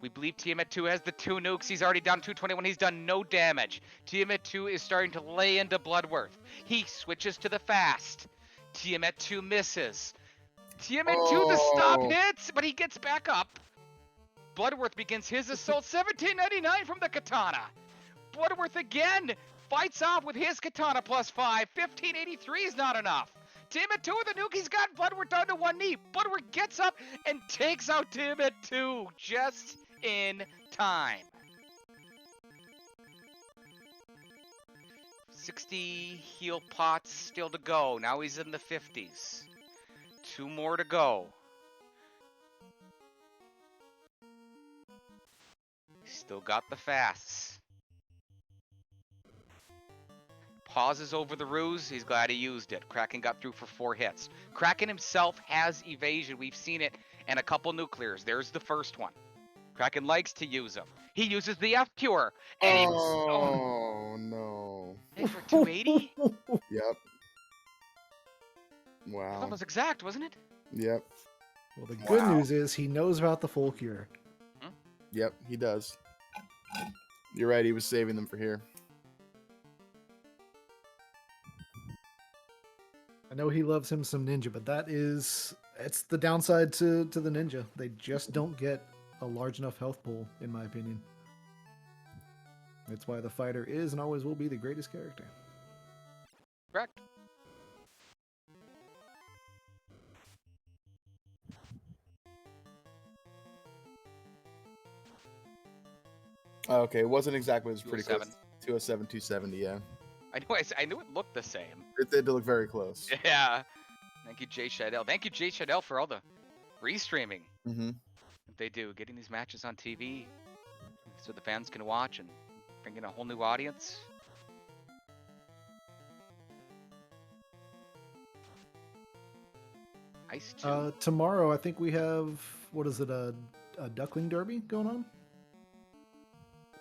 We believe Tiamat 2 has the 2 nukes. He's already down 221. He's done no damage. Tiamat 2 is starting to lay into Bloodworth. He switches to the fast. Tiamat 2 misses. Tiamat 2 the stop hits, but he gets back up. Bloodworth begins his assault. 1799 from the katana. Bloodworth again fights off with his katana plus 5. 1583 is not enough. Tiamat 2 with a nuke. He's got Bloodworth down to 1 knee. Bloodworth gets up and takes out Tiamat 2 just in time. 60 heal pots still to go. Now he's in the 50s. 2 more to go. Still got the fasts. Pauses over the ruse. He's glad he used it. Kraken got through for 4 hits. Kraken himself has evasion. We've seen it and a couple nuclears. There's the first one. Kraken likes to use them. He uses the F Pure. And he was, Oh, no. hit for 280? Yep. I thought Wow. that was exact, wasn't it? Yep. Well, the good Wow. news is he knows about the full cure. Yep, he does. You're right, he was saving them for here. I know he loves him some ninja, but it's the downside to the ninja. They just don't get a large enough health pool, in my opinion. That's why the fighter is and always will be the greatest character. Correct. Okay, it wasn't exactly, it was pretty close. 207. 207, 270, yeah. I knew it looked the same. It did look very close. Yeah. Thank you, Jay Shadell. Thank you, Jay Shadell, for all the restreaming Mm-hmm. that they do, getting these matches on TV so the fans can watch and bring in a whole new audience. Ice 2. Tomorrow, I think we have, what is it, a duckling derby going on?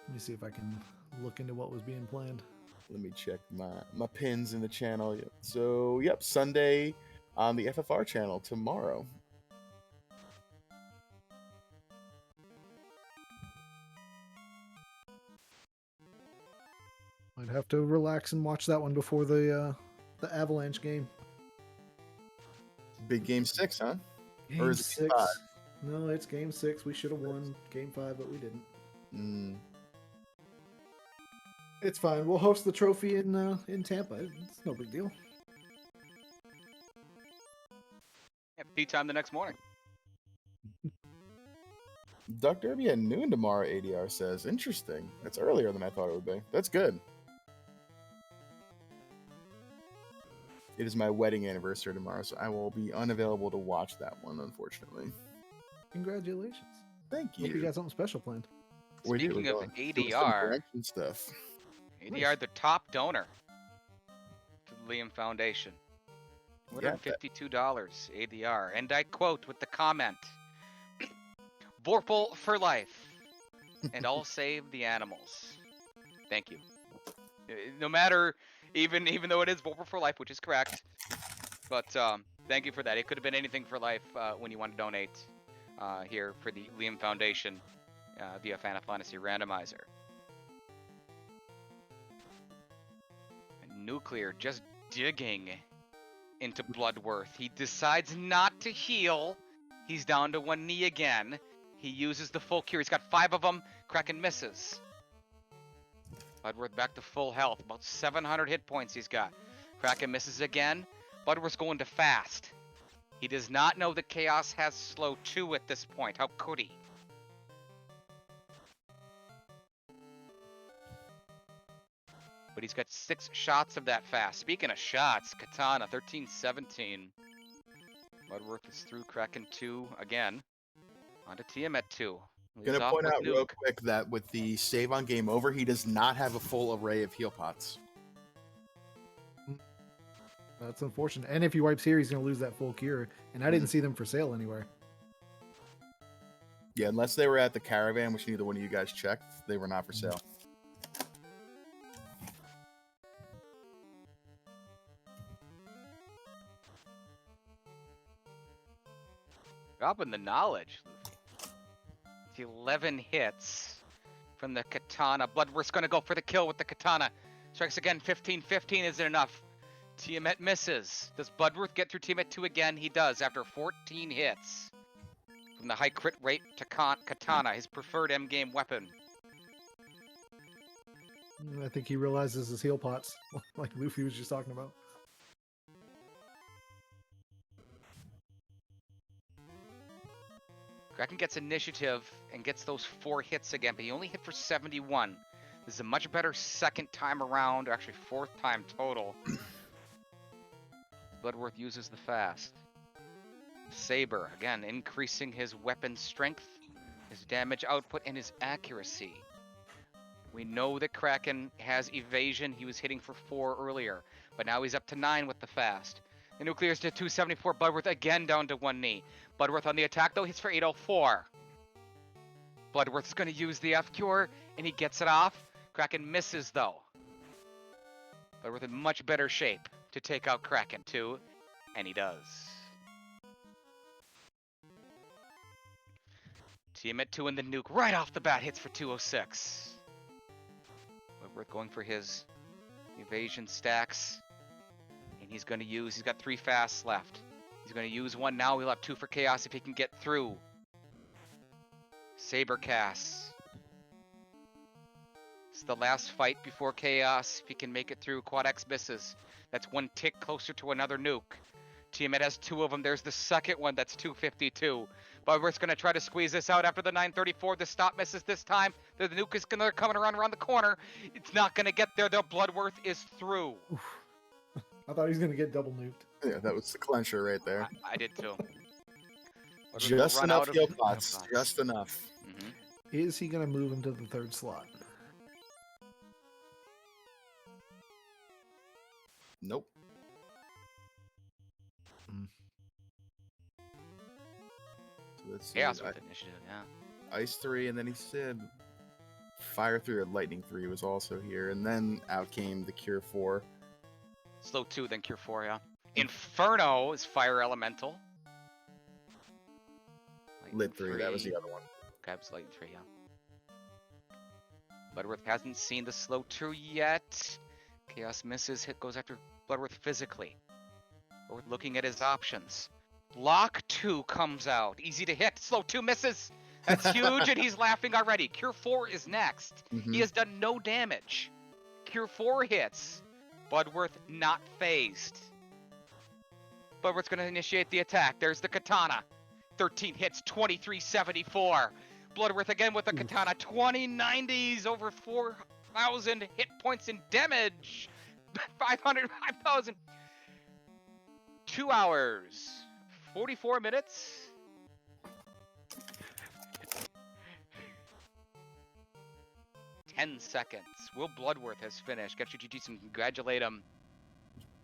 Let me see if I can look into what was being planned. Let me check my pins in the channel. Yep. So, yep, Sunday on the FFR channel tomorrow. I'd have to relax and watch that one before the Avalanche game. Big game 6, huh? Game Or is it 6. 5? No, it's game 6. We should have won game 5, but we didn't. Mm. It's fine. We'll host the trophy in Tampa. It's no big deal. Yeah, tea time the next morning. Duck Derby at noon tomorrow, ADR says. Interesting. That's earlier than I thought it would be. That's good. It is my wedding anniversary tomorrow, so I will be unavailable to watch that one, unfortunately. Congratulations. Thank you. Hope you got something special planned. We do. Speaking We're of going- doing some ADR, correction stuff. ADR, the top donor to the Liam Foundation. Yeah, $252 ADR. And I quote with the comment, Vorpal for life, and I'll save the animals. Thank you. No matter, even though it is Vorpal for life, which is correct, but thank you for that. It could have been anything for life when you want to donate here for the Liam Foundation via Final Fantasy Randomizer. Nuclear just digging into Bloodworth. He decides not to heal. He's down to one knee again. He uses the full cure. He's got 5 of them. Kraken misses. Bloodworth back to full health. About 700 hit points he's got. Kraken misses again. Bloodworth's going to fast. He does not know that Chaos has slow 2 at this point. How could he? But he's got 6 shots of that fast. Speaking of shots, Katana 13-17. Bloodworth is through Kraken 2 again. On to Tiamat 2. Gonna point out real quick that with the save on game over, he does not have a full array of heal pots. That's unfortunate. And if he wipes here, he's going to lose that full cure. And I didn't see them for sale anywhere. Yeah, unless they were at the caravan, which neither one of you guys checked, they were not for sale. Dropping the knowledge, Luffy. It's 11 hits from the Katana. Bloodworth's going to go for the kill with the Katana. Strikes again, 15-15 isn't enough. Tiamat misses. Does Bloodworth get through Tiamat 2 again? He does after 14 hits. From the high crit rate to Katana, his preferred endgame weapon. I think he realizes his heal pots, like Luffy was just talking about. Kraken gets initiative and gets those 4 hits again, but he only hit for 71. This is a much better second time around, or actually 4th time total. Bloodworth uses the fast. Saber, again, increasing his weapon strength, his damage output, and his accuracy. We know that Kraken has evasion. He was hitting for 4 earlier, but now he's up to 9 with the fast. The Nuclear's to 274. Bloodworth again down to one knee. Bloodworth on the attack, though, hits for 804. Bloodworth's going to use the F cure, and he gets it off. Kraken misses, though. Bloodworth in much better shape to take out Kraken, too, and he does. Team at 2 in the nuke right off the bat hits for 206. Bloodworth going for his evasion stacks, and he's got 3 fasts left. He's going to use 1 now. He'll have 2 for Chaos if he can get through. Saber casts. It's the last fight before Chaos. If he can make it through, Quad X misses. That's 1 tick closer to another nuke. Tiamat has 2 of them. There's the second one. That's 252. Bloodworth's going to try to squeeze this out after the 934. The stop misses this time. The nuke is coming around the corner. It's not going to get there, though. Bloodworth is through. I thought he was going to get double nuked. Yeah, that was the clencher right there. I did, too. Just enough heal pots. Just enough. Mm-hmm. Is he going to move him to the 3rd slot? Nope. So let's see. Chaos with initiative, yeah. Ice 3, and then he said Fire 3 or Lightning 3 was also here, and then out came the Cure 4. Slow 2, then Cure 4, yeah. Inferno is Fire Elemental. Lit 3, that was the other one. Okay, it's Lightning 3, yeah. Bloodworth hasn't seen the slow 2 yet. Chaos misses, hit goes after Bloodworth physically. Bloodworth looking at his options. Block 2 comes out. Easy to hit. Slow 2 misses. That's huge, and he's laughing already. Cure 4 is next. Mm-hmm. He has done no damage. Cure 4 hits. Bloodworth not phased. Bloodworth's going to initiate the attack. There's the katana. 13 hits, 2374. Bloodworth again with the katana. 2090s, over 4,000 hit points in damage. 5,000. 2 hours, 44 minutes. Seconds. Will Bloodworth has finished. Get your GGs and congratulate him.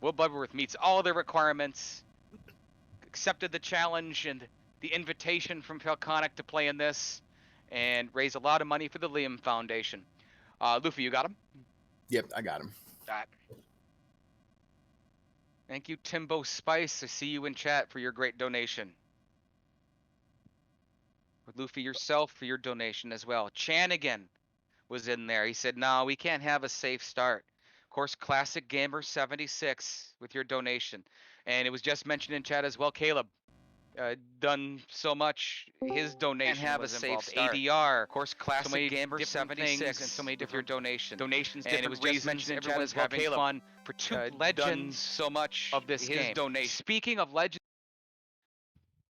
Will Bloodworth meets all the requirements, accepted the challenge and the invitation from Falconic to play in this, and raise a lot of money for the Liam Foundation. Luffy, you got him? Yep, I got him. Thank you, Timbo Spice. I see you in chat for your great donation. Luffy yourself for your donation as well. Chanigan was in there. He said, no, we can't have a safe start. Of course, Classic Gamer 76 with your donation. And it was just mentioned in chat as well, Caleb. Done so much. His donation Can't have was a safe involved. start. ADR, Of course, Classic so many Gamer different 76 things, and so many different donations, donations, and it different was just reasons. mentioned in chat Everyone's as well, having Caleb, fun for 2 done legends so much of this his game. donation. Speaking of legends,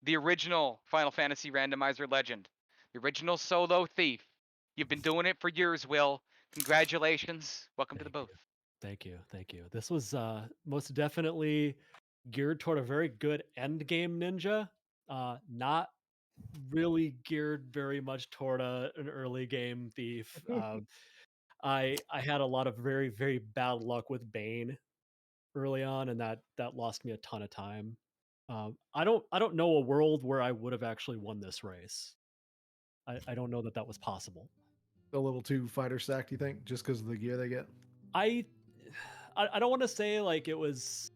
the original Final Fantasy Randomizer legend, the original solo thief. You've been doing it for years, Will. Congratulations. Welcome to the booth. Thank you. Thank you. This was most definitely geared toward a very good end game ninja. Not really geared very much toward an early game thief. I had a lot of very, very bad luck with Bane early on, and that lost me a ton of time. I don't know a world where I would have actually won this race. I don't know that was possible. A little too fighter stacked, you think, just because of the gear they get? I don't want to say like it was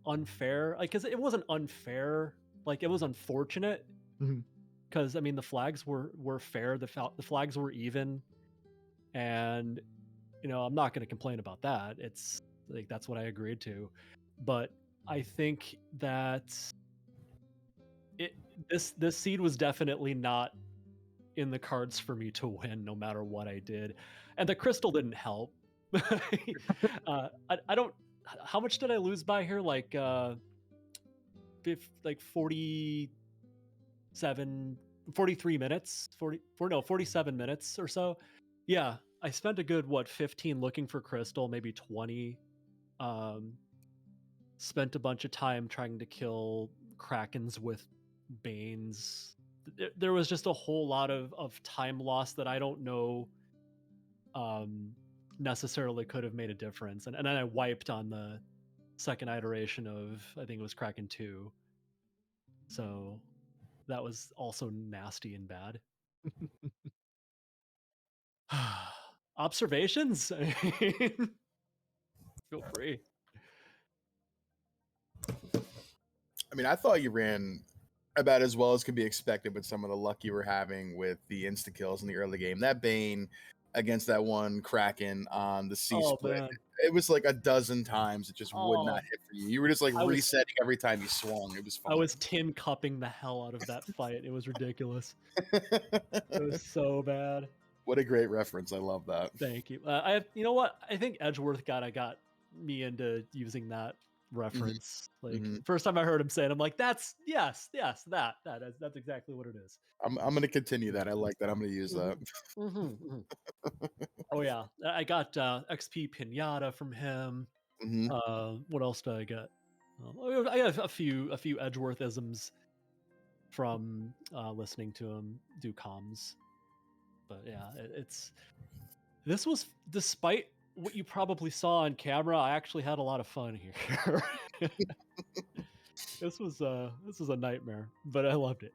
unfair, like, because it wasn't unfair. Like, it was unfortunate. Because I mean, the flags were fair. The flags were even, and I'm not going to complain about that. It's like that's what I agreed to. But I think that this seed was definitely not in the cards for me to win, no matter what I did, and the crystal didn't help. I don't. How much did I lose by here? Like 43 minutes, 47 minutes or so. Yeah, I spent a good 15 looking for crystal, maybe 20. Spent a bunch of time trying to kill krakens with banes. There was just a whole lot of time lost that I don't know necessarily could have made a difference. And then I wiped on the second iteration of, I think it was Kraken 2. So that was also nasty and bad. Observations? I mean, feel free. I mean, I thought you ran about as well as could be expected with some of the luck you were having with the insta kills in the early game. That Bane against that one Kraken on the C Oh split, man. it was like a dozen times it just would not Oh, hit for you. You were just like I was resetting every time you swung. It was I fun. was tin cupping the hell out of that fight. It was ridiculous. It was so bad. What a great reference. I love that. Thank you. I have, you know what? I think Edgeworth got me into using that reference. Like Mhm. first time I heard him say it, I'm like, that's yes, that's exactly what it is. I'm going to continue that. I like that. I'm going to use that. Oh yeah, I got XP Pinata from him. hmm What else did I get? I got a few Edgeworthisms from listening to him do comms. But yeah, this was, despite what you probably saw on camera, I actually had a lot of fun here. This was a nightmare, but I loved it.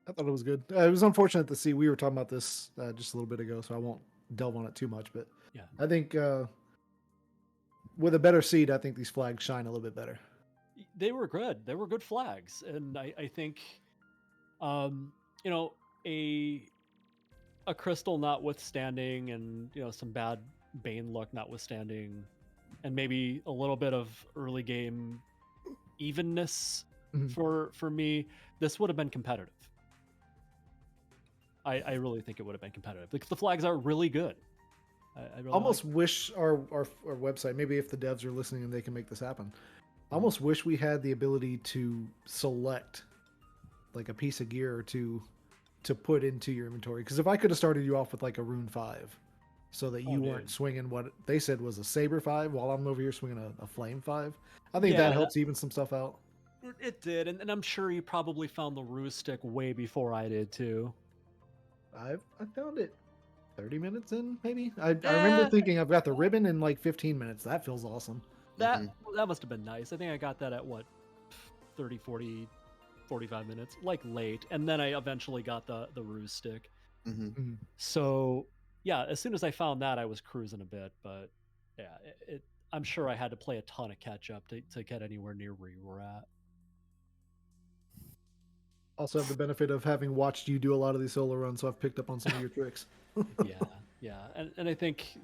I thought it was good. It was unfortunate to see. We were talking about this just a little bit ago, so I won't delve on it too much. But Yeah. I think with a better seed, I think these flags shine a little bit better. They were good. They were good flags, and I think, you know, a crystal notwithstanding, and some bad Bane luck notwithstanding, and maybe a little bit of early game evenness Mhm. for me, this would have been competitive. I really think it would have been competitive because the flags are really good. I really Almost like wish our website, maybe if the devs are listening and they can make this happen, I almost wish we had the ability to select like a piece of gear or two to put into your inventory. Because if I could have started you off with like a rune 5 so that you weren't dude. swinging what they said was a saber 5 while I'm over here swinging a flame 5, I think Yeah, that helps even some stuff out. it did, and I'm sure you probably found the ruse stick way before I did too. I found it 30 minutes in, maybe. I remember thinking I've got the ribbon in like 15 minutes. That feels awesome. That must have been nice. I think I got that at what, 30, 40, 45 minutes, like late, and then I eventually got the ruse stick. hmm So yeah, as soon as I found that, I was cruising a bit, but yeah, I'm sure I had to play a ton of catch up to get anywhere near where you were at. Also have the benefit of having watched you do a lot of these solo runs, so I've picked up on some of your tricks. Yeah, and I think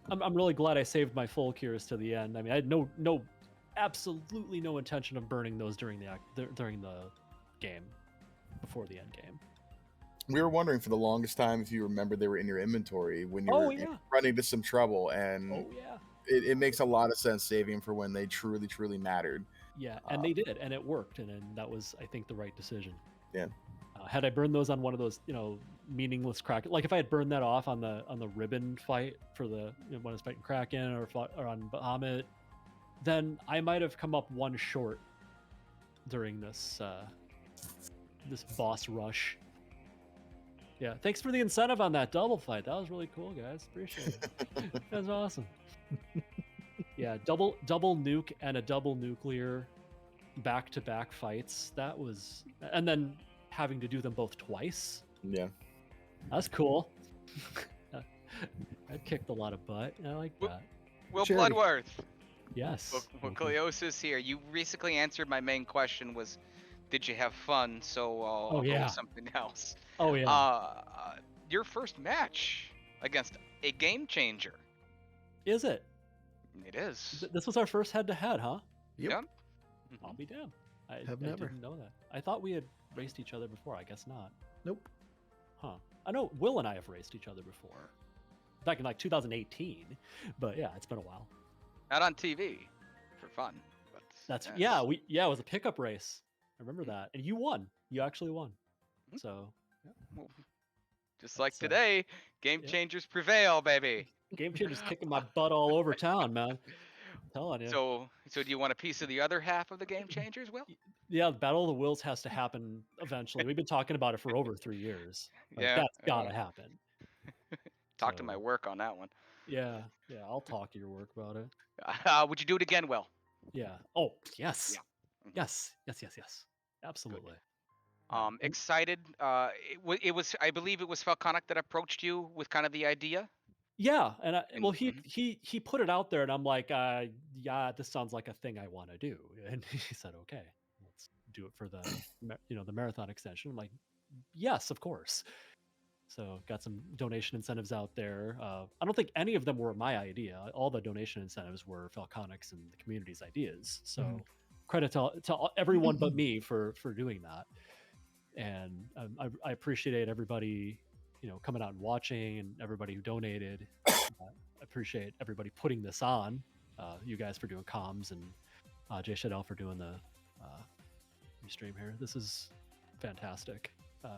I'm really glad I saved my full cures to the end. I mean, I had absolutely no intention of burning those during the game, before the end game. We were wondering for the longest time if you remember they were in your inventory when you Oh were yeah. running into some trouble, and Oh yeah. it makes a lot of sense saving them for when they truly mattered. Yeah, and they did, and it worked, and that was, I think, the right decision. Yeah. Had I burned those on one of those, meaningless Kraken, like if I had burned that off on the ribbon fight for the when I was fighting Kraken or on Bahamut, then I might have come up one short during this boss rush. Yeah, thanks for the incentive on that double fight. That was really cool, guys. Appreciate it. That's awesome. Yeah, double nuke and a double nuclear back-to-back fights. That was, and then having to do them both twice. Yeah. That's cool. That kicked a lot of butt. I like that. Will Charity. Bloodworth. Yes. Well, Cleosis here. You basically answered my main question was, did you have fun? So I'll go yeah. with something else. Oh yeah. Your first match against a game changer. Is it? It is. This was our first head-to-head, huh? Yep. Yep. I'll be damned. I Never. didn't know that. I thought we had raced each other before. I guess not. Nope. Huh. I know Will and I have raced each other before. Back in like 2018. But yeah, it's been a while. Not on TV, for fun. But it was a pickup race. I remember that. And you won. You actually won. So Well, just like That's, today, game changers prevail, baby. Game Changer's kicking my butt all over town, man. I'm telling you. So do you want a piece of the other half of the game changers, Will? Yeah, the Battle of the Wills has to happen eventually. We've been talking about it for over 3 years. Like, Yeah, that's gotta happen. Talk to my work on that one. Yeah, I'll talk to your work about it. Would you do it again, Will? Yeah. Oh, yes. Yeah. Yes. Absolutely. Excited. It was, I believe it was Falconic that approached you with kind of the idea. Yeah, and well, Mhm. he put it out there, and I'm like, yeah, this sounds like a thing I want to do, and he said, okay, let's do it for the the marathon extension. I'm like, yes, of course. So got some donation incentives out there. I don't think any of them were my idea. All the donation incentives were Falconic's and the community's ideas. So credit to everyone but me for doing that. And I appreciate everybody, coming out and watching, and everybody who donated. I appreciate everybody putting this on. You guys for doing comms, and Jay Shadell for doing the stream here. This is fantastic.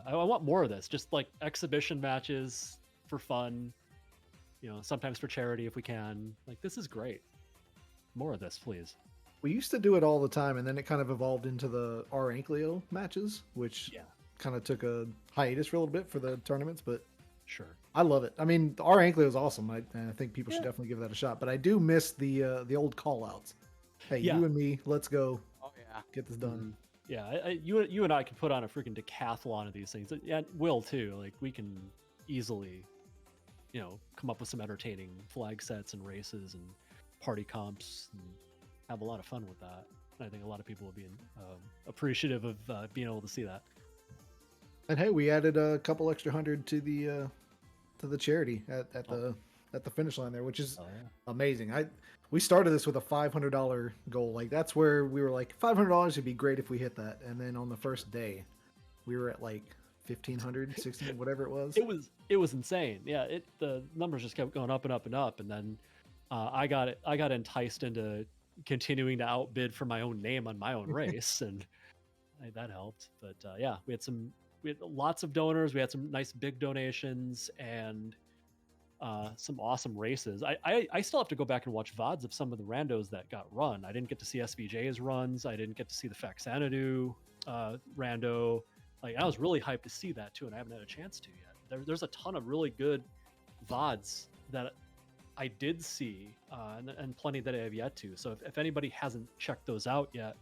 I want more of this, just like exhibition matches for fun, sometimes for charity if we can. Like, this is great. More of this, please. We used to do it all the time, and then it kind of evolved into the R Ankleo matches, which kind of took a hiatus for a little bit for the tournaments, but sure, I love it. I mean, the R Ankleo is awesome. I think people should definitely give that a shot, but I do miss the old call-outs. Hey, you and me, let's go. Oh yeah, get this done. Yeah, you and I can put on a freaking decathlon of these things. Yeah, Will too. Like, we can easily, come up with some entertaining flag sets and races and party comps and have a lot of fun with that. And I think a lot of people will be appreciative of being able to see that. And hey, we added a couple extra hundred to the charity at the finish line there, which is amazing. We started this with a $500 goal. Like, that's where we were like, $500 would be great if we hit that. And then on the first day, we were at like 1,500, 16, whatever it was. It was insane. Yeah, the numbers just kept going up and up and up, and then I got enticed into continuing to outbid for my own name on my own race, and that helped. But yeah, we had lots of donors. We had some nice big donations, and some awesome races. I still have to go back and watch VODs of some of the randos that got run. I didn't get to see SVJ's runs. I didn't get to see the Faxanadu rando. Like, I was really hyped to see that too, and I haven't had a chance to yet. There's a ton of really good VODs that I did see, and plenty that I have yet to. So if anybody hasn't checked those out yet,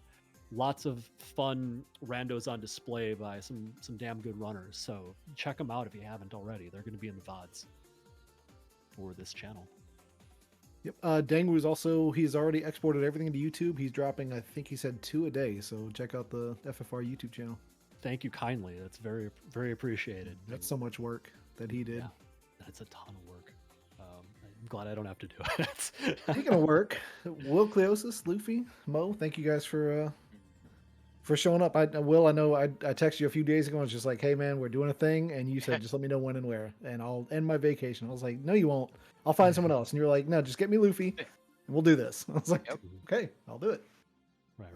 lots of fun randos on display by some damn good runners. So check them out if you haven't already. They're going to be in the VODs for this channel. Yep. Dangu's he's already exported everything to YouTube. He's dropping, I think he said 2 a day. So check out the FFR YouTube channel. Thank you kindly. That's very, very appreciated. That's so much work that he did. Yeah, that's a ton of work. I'm glad I don't have to do it. Speaking of work, Will Cleosis, Luffy, Mo, thank you guys for showing up. Will, I know I texted you a few days ago and was just like, hey man, we're doing a thing, and you said just let me know when and where, and I'll end my vacation. I was like, no you won't, I'll find someone else. And you're like, no, just get me Luffy and we'll do this. I was like, okay, I'll do it. Right.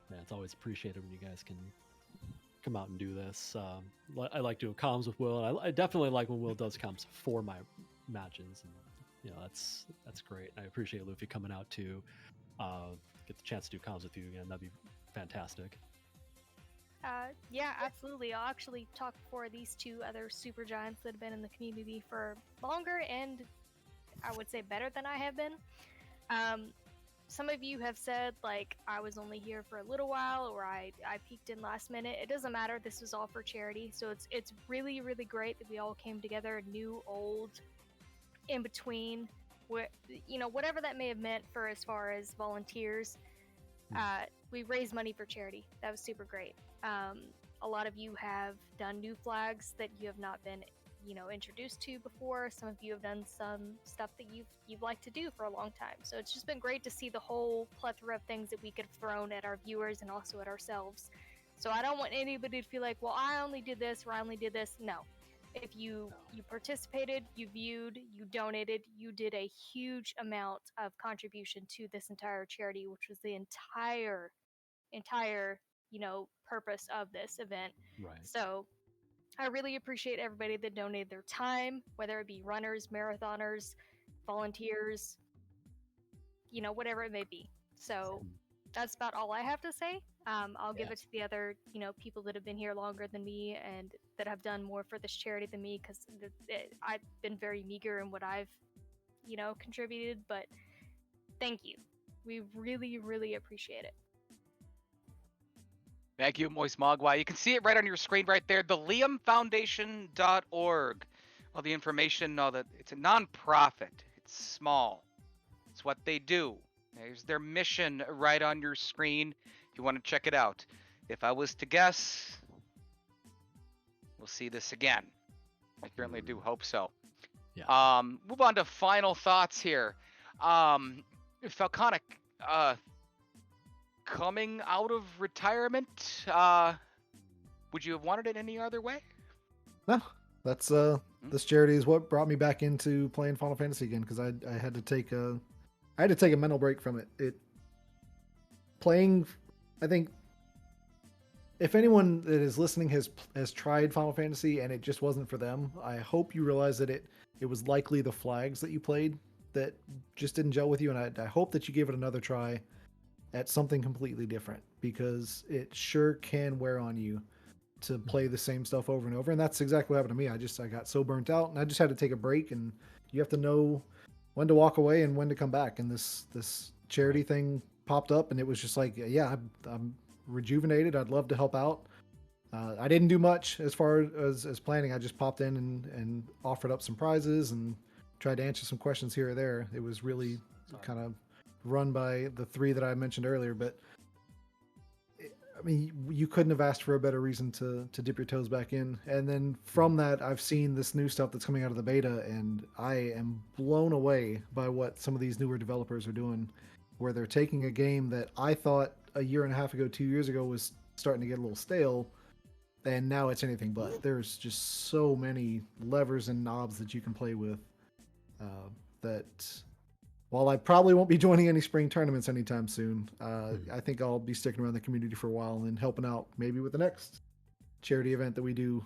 Yeah, it's always appreciated when you guys can come out and do this. I like doing comms with Will, and I definitely like when Will does comms for my matches, and that's great. I appreciate Luffy coming out to get the chance to do comms with you again. That'd be fantastic. Yeah, absolutely. I'll actually talk for these 2 other super giants that have been in the community for longer, and I would say better than I have been. Some of you have said, like, I was only here for a little while, or I peeked in last minute. It doesn't matter. This was all for charity. So it's really, really great that we all came together, new, old, in between, whatever that may have meant for as far as volunteers. We raised money for charity. That was super great. A lot of you have done new flags that you have not been, introduced to before. Some of you have done some stuff that you've liked to do for a long time. So it's just been great to see the whole plethora of things that we could have thrown at our viewers and also at ourselves. So I don't want anybody to feel like, well, I only did this or I only did this. No. If you participated, you viewed, you donated, you did a huge amount of contribution to this entire charity, which was the entire purpose of this event. Right. So I really appreciate everybody that donated their time, whether it be runners, marathoners, volunteers, whatever it may be. So that's about all I have to say. I'll give it to the other, people that have been here longer than me and that have done more for this charity than me, because I've been very meager in what I've, contributed. But thank you. We really, really appreciate it. Thank you, Moist Mogwai. You can see it right on your screen right there, the liamfoundation.org. All the information, all that. It's a nonprofit. It's small. It's what they do. There's their mission right on your screen if you want to check it out. If I was to guess, we'll see this again. I certainly do hope so. Yeah. Move on to final thoughts here. Falconic, coming out of retirement, would you have wanted it any other way? No, that's this charity is what brought me back into playing Final Fantasy again, because I had to take a mental break from it. I think if anyone that is listening has tried Final Fantasy and it just wasn't for them, I hope you realize that it was likely the flags that you played that just didn't gel with you, and I hope that you give it another try at something completely different, because it sure can wear on you to play the same stuff over and over. And that's exactly what happened to me. I got so burnt out, and I just had to take a break, and you have to know when to walk away and when to come back. And this charity thing popped up, and it was just like, yeah, I'm rejuvenated. I'd love to help out. I didn't do much as far as planning. I just popped in and offered up some prizes and tried to answer some questions here or there. It was really kind of run by the three that I mentioned earlier, but I mean, you couldn't have asked for a better reason to dip your toes back in. And then from that, I've seen this new stuff that's coming out of the beta, and I am blown away by what some of these newer developers are doing, where they're taking a game that I thought a year and a half ago, 2 years ago, was starting to get a little stale, and now it's anything but. There's just so many levers and knobs that you can play with, that while I probably won't be joining any spring tournaments anytime soon, I think I'll be sticking around the community for a while and helping out maybe with the next charity event that we do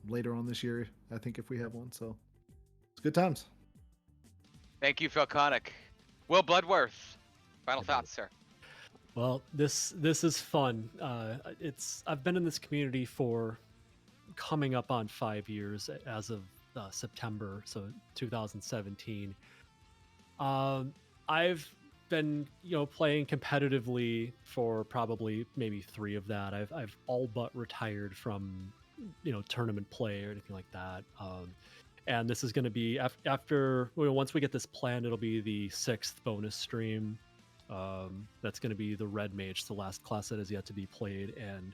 later on this year, I think, if we have one. So it's good times. Thank you, Falconic. Will Bloodworth, final thoughts, sir. Well, this is fun. I've been in this community for coming up on 5 years as of September, so 2017. I've been, playing competitively for probably maybe 3 of that. I've all but retired from, tournament play or anything like that. And this is going to be after once we get this planned, it'll be the 6th bonus stream. That's going to be the Red Mage, the last class that is yet to be played, and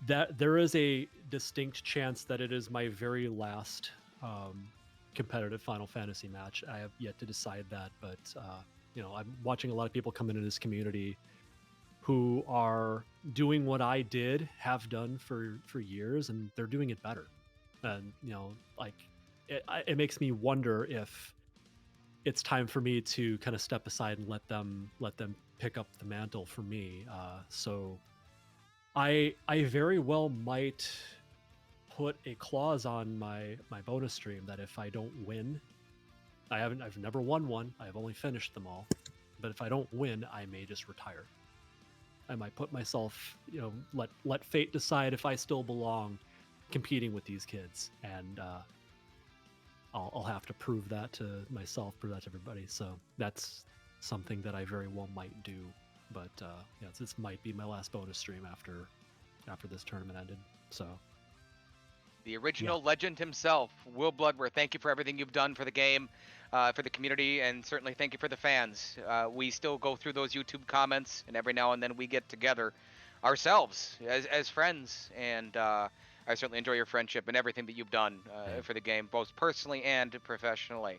that there is a distinct chance that it is my very last competitive Final Fantasy match. I have yet to decide that, but I'm watching a lot of people come into this community who are doing what I have done for years, and they're doing it better. And it makes me wonder if it's time for me to kind of step aside and let them pick up the mantle for me. So I very well might put a clause on my bonus stream that if I don't win, I've never won one. I've only finished them all. But if I don't win, I may just retire. I might put myself, let fate decide if I still belong competing with these kids, and I'll have to prove that to myself, prove that to everybody. So that's something that I very well might do. But this might be my last bonus stream after this tournament ended. So. The original legend himself, Will Bloodworth, thank you for everything you've done for the game, for the community, and certainly thank you for the fans. We still go through those YouTube comments, and every now and then we get together ourselves as friends, and I certainly enjoy your friendship and everything that you've done for the game, both personally and professionally.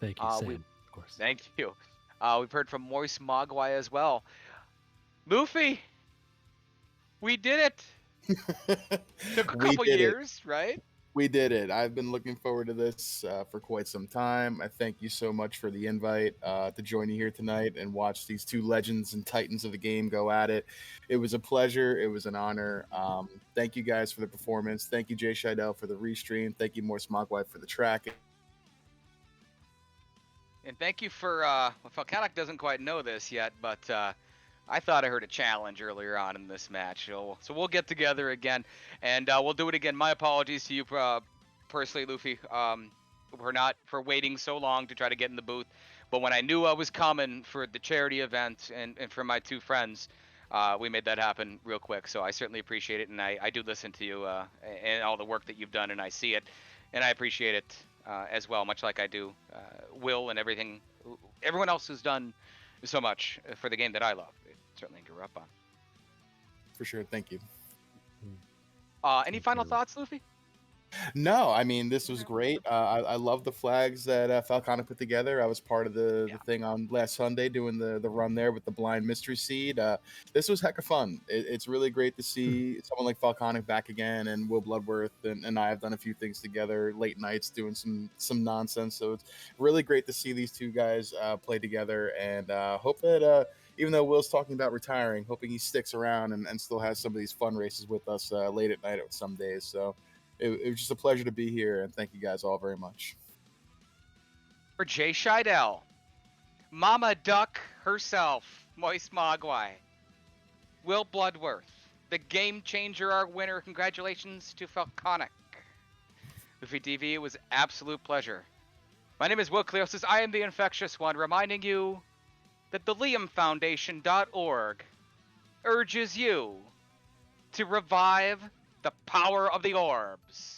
Thank you, Sam, of course. Thank you. We've heard from Moist Mogwai as well. Luffy, we did it! Took a couple years, right? We did it. I've been looking forward to this for quite some time. I thank you so much for the invite to join you here tonight and watch these 2 legends and titans of the game go at it. It was a pleasure. It was an honor. Thank you guys for the performance. Thank you, Jay Scheidel, for the restream. Thank you, Moist Mogwai, for the track. And thank you for, Falconic doesn't quite know this yet, but I thought I heard a challenge earlier on in this match. So we'll get together again, and we'll do it again. My apologies to you personally, Luffy, for waiting so long to try to get in the booth. But when I knew I was coming for the charity event and for my 2 friends, we made that happen real quick. So I certainly appreciate it, and I do listen to you and all the work that you've done, and I see it, and I appreciate it as well, much like I do Will and everyone else who's done so much for the game that I love. It certainly grew up on. For sure. Thank you. Any final thoughts, Luffy? No, I mean, this was great. I love the flags that Falcone put together. I was part of the thing on last Sunday doing the run there with the blind mystery seed. This was heck of fun. It's really great to see someone like Falcone back again, and Will Bloodworth and I have done a few things together, late nights doing some nonsense. So it's really great to see these two guys play together, and hope that even though Will's talking about retiring, hoping he sticks around and still has some of these fun races with us late at night some days. So it was just a pleasure to be here, and thank you guys all very much. For Jay Scheidel, Mama Duck herself, Moist Mogwai, Will Bloodworth, the game changer, our winner. Congratulations to Falconic. Luffy TV, it was an absolute pleasure. My name is Will Cleosis. I am the infectious one, reminding you that the liamfoundation.org urges you to revive the power of the orbs.